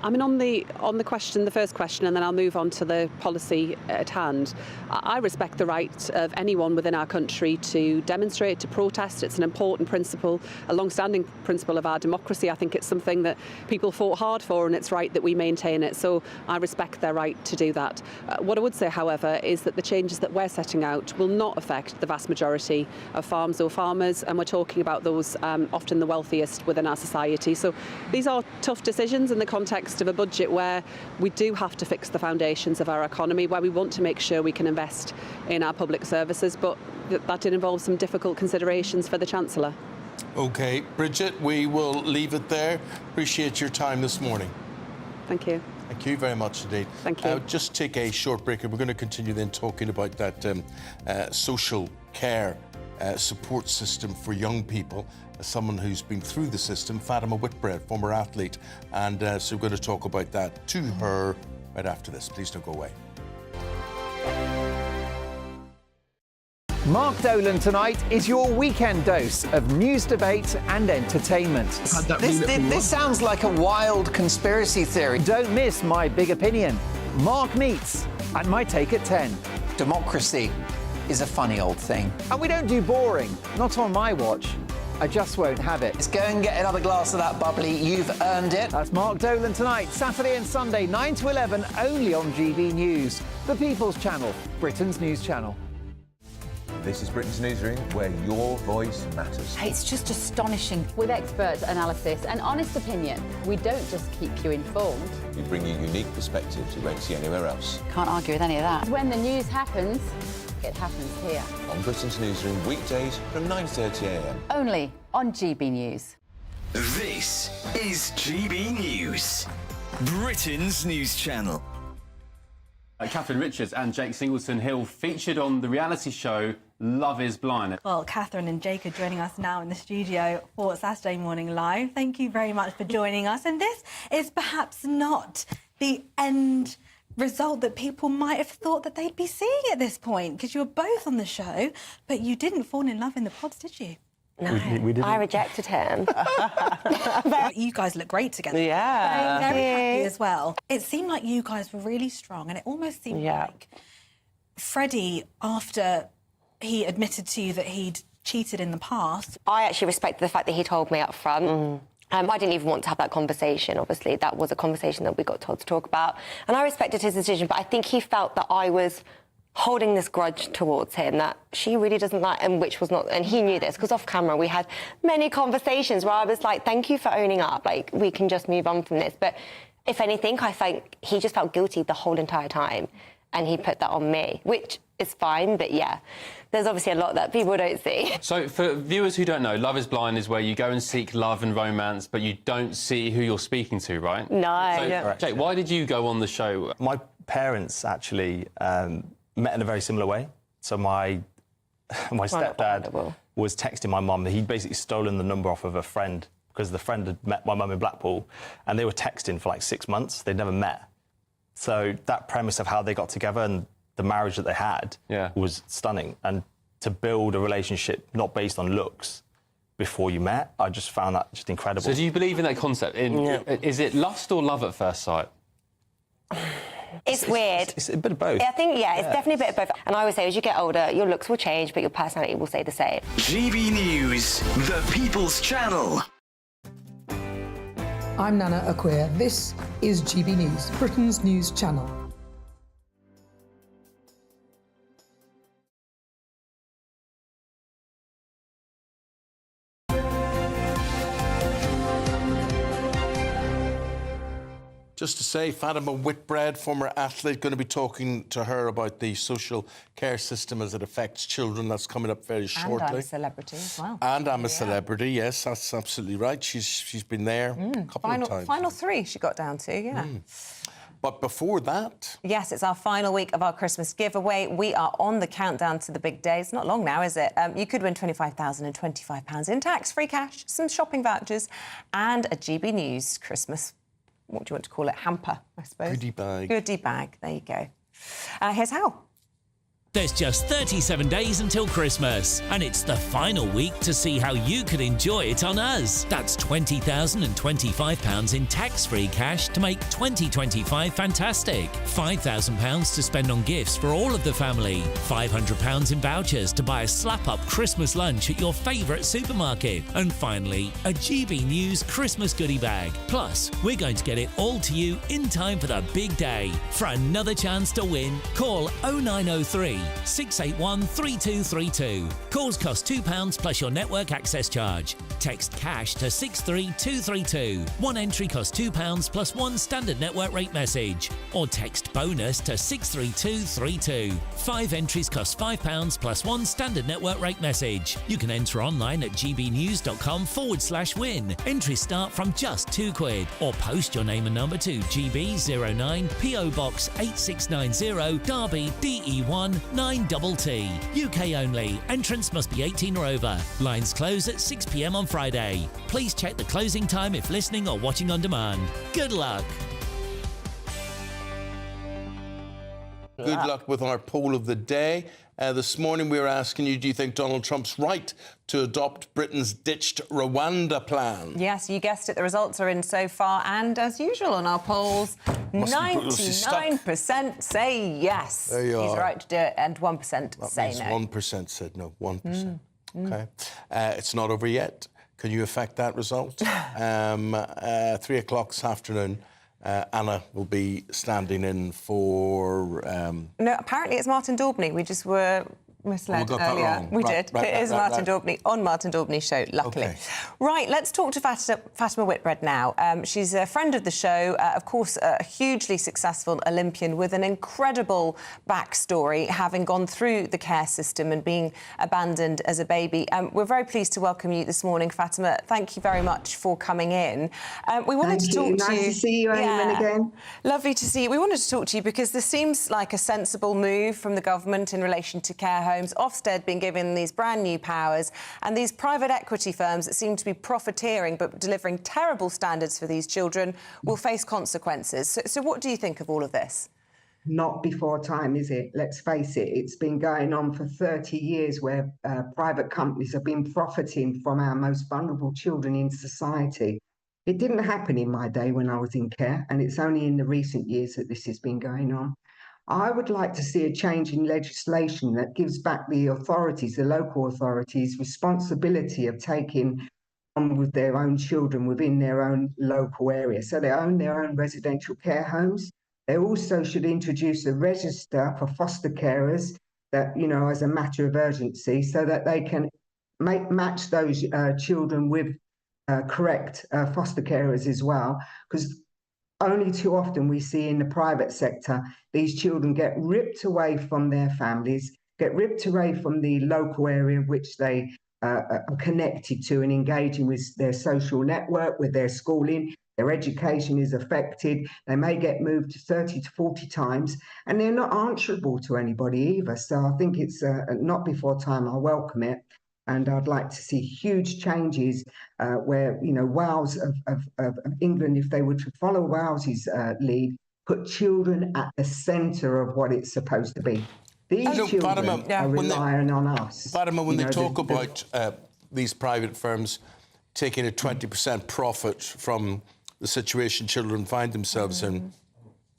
I mean, on the question, the first question, and then I'll move on to the policy at hand. I respect the right of anyone within our country to demonstrate, to protest. It's an important principle, a long-standing principle of our democracy. I think it's something that people fought hard for, and it's right that we maintain it. So I respect their right to do that. What I would say, however, is that the changes that we're setting out will not affect the vast majority of farms or farmers, and we're talking about those often the wealthiest within our society. So these are tough decisions in the context of a budget where we do have to fix the foundations of our economy, where we want to make sure we can invest in our public services, but that involves some difficult considerations for the Chancellor. OK, Bridget, we will leave it there. Appreciate your time this morning. Thank you. Thank you very much indeed. Thank you. Just take a short break, and we're going to continue then talking about that social care support system for young people. Someone who's been through the system, Fatima Whitbread, former athlete, and so we're going to talk about that to her right after this. Please don't go away. Mark Dolan tonight is your weekend dose of news, debate and entertainment. This sounds like a wild conspiracy theory. Don't miss My Big Opinion, Mark Meets, and My Take at 10. Democracy is a funny old thing. And we don't do boring, not on my watch. I just won't have it. Let's go and get another glass of that bubbly. You've earned it. That's Mark Dolan tonight, Saturday and Sunday, 9 to 11, only on GB News, the People's Channel, Britain's news channel. This is Britain's Newsroom, where your voice matters. It's just astonishing. With expert analysis and honest opinion, we don't just keep you informed. We bring you unique perspectives you won't see anywhere else. Can't argue with any of that. When the news happens, it happens here. On Britain's Newsroom, weekdays from 9:30 a.m. Only on GB News. This is GB News, Britain's news channel. Catherine Richards and Jake Singleton-Hill featured on the reality show Love is Blind. Well, Catherine and Jake are joining us now in the studio for Saturday Morning Live. Thank you very much for joining us. And this is perhaps not the end result that people might have thought that they'd be seeing at this point, because you were both on the show, but you didn't fall in love in the pods, did you? No, we didn't. I rejected him. You guys look great together. Yeah. Very happy as well. It seemed like you guys were really strong, and it almost seemed like Freddie, after he admitted to you that he'd cheated in the past. I actually respected the fact that he told me up front. I didn't even want to have that conversation, obviously. That was a conversation that we got told to talk about. And I respected his decision, but I think he felt that I was holding this grudge towards him, that she really doesn't like, and which was not, and he knew this, because off camera we had many conversations where I was like, thank you for owning up, like, we can just move on from this. But if anything, I think he just felt guilty the whole entire time, and he put that on me, which is fine, but yeah, there's obviously a lot that people don't see. So for viewers who don't know, Love is Blind is where you go and seek love and romance, but you don't see who you're speaking to, right? No. So, Jake, why did you go on the show? My parents actually met in a very similar way. So my stepdad was texting my mum. He'd basically stolen the number off of a friend because the friend had met my mum in Blackpool, and they were texting for like 6 months. They'd never met. So that premise of how they got together and the marriage that they had was stunning. And to build a relationship not based on looks before you met, I just found that just incredible. So do you believe in that concept? Is it lust or love at first sight? It's weird. It's a bit of both. I think, it's definitely a bit of both. And I always say, as you get older, your looks will change, but your personality will stay the same. GB News, the People's Channel. I'm Nana Acquia. This is GB News, Britain's news channel. Just to say, Fatima Whitbread, former athlete, going to be talking to her about the social care system as it affects children. That's coming up very shortly. And I'm a celebrity as well. And I'm a celebrity, yes, that's absolutely right. She's been there a couple of times. Final 3 she got down to, yeah. But before that... Yes, it's our final week of our Christmas giveaway. We are on the countdown to the big day. It's not long now, is it? You could win £25,025 in tax-free cash, some shopping vouchers and a GB News Christmas, what do you want to call it, hamper, I suppose. Goodie bag. Goodie bag, there you go. Here's how. There's just 37 days until Christmas, and it's the final week to see how you could enjoy it on us. That's £20,025 in tax-free cash to make 2025 fantastic. £5,000 to spend on gifts for all of the family. £500 in vouchers to buy a slap-up Christmas lunch at your favourite supermarket. And finally, a GB News Christmas goodie bag. Plus, we're going to get it all to you in time for the big day. For another chance to win, call 0903 681 3232. Calls cost £2 plus your network access charge. Text cash to 63232. One entry costs £2 plus one standard network rate message. Or text bonus to 63232. 5 entries cost £5 plus one standard network rate message. You can enter online at gbnews.com/win. Entries start from just £2 or post your name and number to GB09 PO Box 8690 Derby DE1 9TT. UK only. Entrance must be 18 or over. Lines close at 6 p.m. on Friday. Please check the closing time if listening or watching on demand. Good luck. Good luck with our poll of the day. This morning we were asking you, do you think Donald Trump's right to adopt Britain's ditched Rwanda plan? Yes, you guessed it. The results are in so far. And as usual on our polls, 99% say yes. There you He's are. right to do it, and 1% That say means no. 1% said no. 1%. OK. It's not over yet. Can you affect that result? 3 o'clock this afternoon. Anna will be standing in for... No, apparently it's Martin Daubney. We just were misled we got that earlier. wrong. We Right, did. right, It is right, Martin right. Daubney on Martin Daubney's show, luckily. Okay. Right, let's talk to Fatima Whitbread now. She's a friend of the show, of course, a hugely successful Olympian with an incredible backstory, having gone through the care system and being abandoned as a baby. We're very pleased to welcome you this morning, Fatima. Thank you very much for coming in. We wanted to talk to you. Nice to see you, Eamonn, again. Lovely to see you. We wanted to talk to you because this seems like a sensible move from the government in relation to care homes. Ofsted being given these brand new powers, and these private equity firms that seem to be profiteering but delivering terrible standards for these children will face consequences. So what do you think of all of this? Not before time, is it? Let's face it, it's been going on for 30 years where private companies have been profiting from our most vulnerable children in society. It didn't happen in my day when I was in care, and it's only in the recent years that this has been going on. I would like to see a change in legislation that gives back the authorities, the local authorities, responsibility of taking on with their own children within their own local area. So they own their own residential care homes. They also should introduce a register for foster carers that, you know, as a matter of urgency, so that they can match those children with correct foster carers as well. Because only too often we see in the private sector, these children get ripped away from their families, get ripped away from the local area which they are connected to and engaging with their social network, with their schooling. Their education is affected. They may get moved 30 to 40 times, and they're not answerable to anybody either. So I think it's not before time. I welcome it. And I'd like to see huge changes where, you know, Wales of England, if they were to follow Wales's lead, put children at the centre of what it's supposed to be. These children Fatima, are relying on us. Fatima, when they talk about these private firms taking a 20% profit from the situation children find themselves in,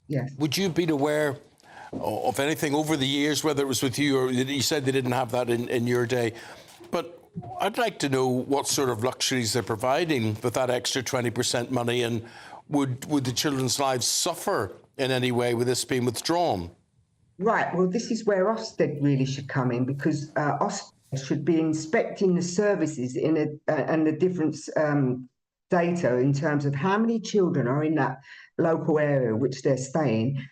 yes, would you be aware of anything over the years, whether it was with you or you said they didn't have that in your day, but I'd like to know what sort of luxuries they're providing with that extra 20% money, and would the children's lives suffer in any way with this being withdrawn? Right, well, this is where Ofsted really should come in, because Ofsted should be inspecting the services and the different data in terms of how many children are in that local area which they're staying,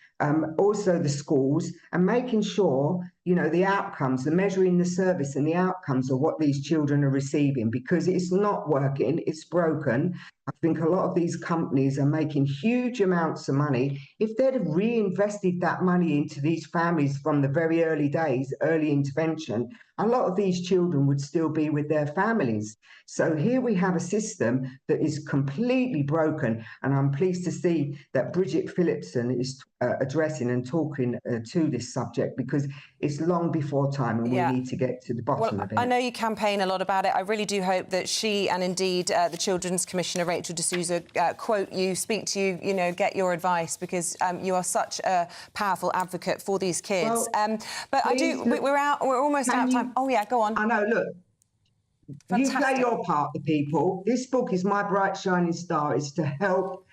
also the schools, and making sure, you know, the outcomes, the measuring the service and the outcomes of what these children are receiving, because it's not working, it's broken. I think a lot of these companies are making huge amounts of money. If they'd have reinvested that money into these families from the very early days, early intervention, a lot of these children would still be with their families. So here we have a system that is completely broken, and I'm pleased to see that Bridget Phillipson is addressing and talking to this subject, because it's long before time and we need to get to the bottom of it. I know you campaign a lot about it. I really do hope that she and indeed the Children's Commissioner Rachel D'Souza quote you, speak to you, you know, get your advice, because you are such a powerful advocate for these kids. Well, but we're almost out of time. Oh yeah, go on. I know, look. Fantastic. You play your part, the people. This book is My Bright Shining Star. It's to help.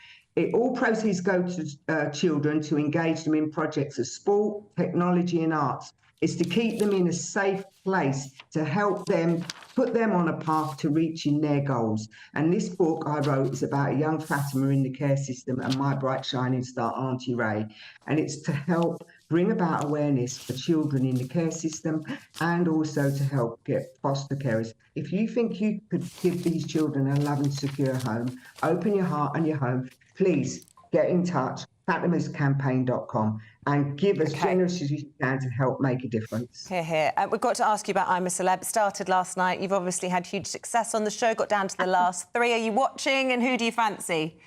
All proceeds go to children, to engage them in projects of sport, technology and arts. It's to keep them in a safe place, to help them, put them on a path to reaching their goals. And this book I wrote is about a young Fatima in the care system and My Bright Shining Star, Auntie Ray. And it's to help bring about awareness for children in the care system, and also to help get foster carers. If you think you could give these children a loving, secure home, open your heart and your home, please get in touch, fatimascampaign.com, and give as generous as you can to help make a difference. Hear, hear. We've got to ask you about I'm a Celeb. It started last night. You've obviously had huge success on the show, got down to the last 3. Are you watching, and who do you fancy?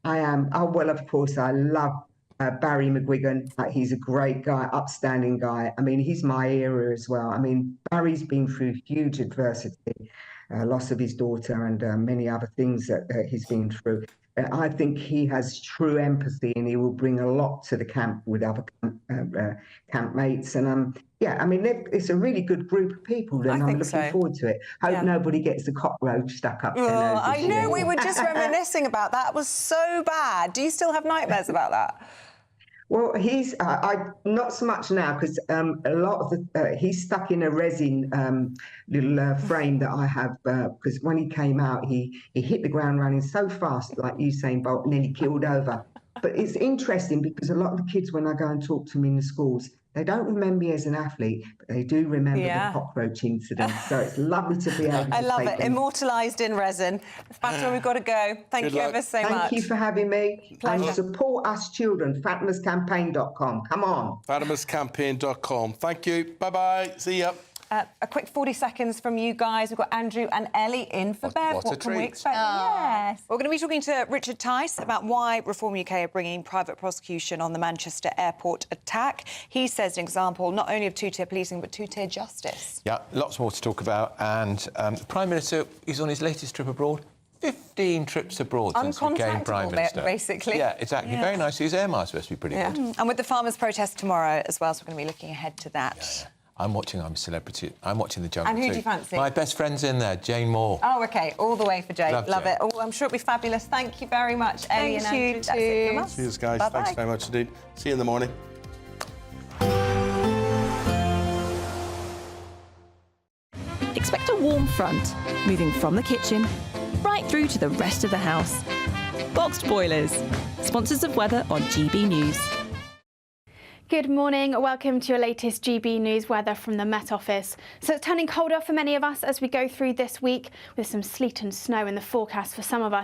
I am. Oh, well, of course, I love Barry McGuigan. He's a great guy, upstanding guy. I mean, he's my era as well. I mean, Barry's been through huge adversity, loss of his daughter and many other things that he's been through. I think he has true empathy, and he will bring a lot to the camp with other camp mates. And yeah, I mean, it's a really good group of people, and I'm looking forward to it. Hope nobody gets the cockroach stuck up their nose. I know, we were just reminiscing about that. It was so bad. Do you still have nightmares about that? Well, he's not so much now, because a lot of the he's stuck in a resin little frame that I have, because when he came out, he hit the ground running so fast, like Usain Bolt, and then he killed over. But it's interesting, because a lot of the kids, when I go and talk to them in the schools, they don't remember me as an athlete, but they do remember the cockroach incident. So it's lovely to be able to I love take it. them. Immortalised in resin. Fatima, we've got to go. Thank you ever so much. Thank you for having me. Pleasure. And support us children, fatimascampaign.com. Come on. fatimascampaign.com. Thank you. Bye-bye. See ya. A quick 40 seconds from you guys. We've got Andrew and Ellie in for Bev. What a can we treat. expect? Yes. We're going to be talking to Richard Tice about why Reform UK are bringing private prosecution on the Manchester airport attack. He says an example not only of two-tier policing, but two-tier justice. Yeah, lots more to talk about. And the Prime Minister is on his latest trip abroad. 15 trips abroad since he became Prime Minister. Basically. Yeah, exactly. Yeah. Very nice. His air miles supposed to be pretty good. And with the farmers' protest tomorrow as well, so we're going to be looking ahead to that. Yeah. I'm watching I'm a Celebrity. I'm watching The Jungle And who too. do you fancy? My best friend's in there, Jane Moore. Oh, OK. All the way for Jane. Love it. Oh, I'm sure it'll be fabulous. Thank you very much, Ellie and Andrew. That's it from us. Cheers, guys. Bye-bye. Thanks very much indeed. See you in the morning. Expect a warm front, moving from the kitchen right through to the rest of the house. Boxed Boilers, sponsors of weather on GB News. Good morning. Welcome to your latest GB News weather from the Met Office. So it's turning colder for many of us as we go through this week, with some sleet and snow in the forecast for some of us.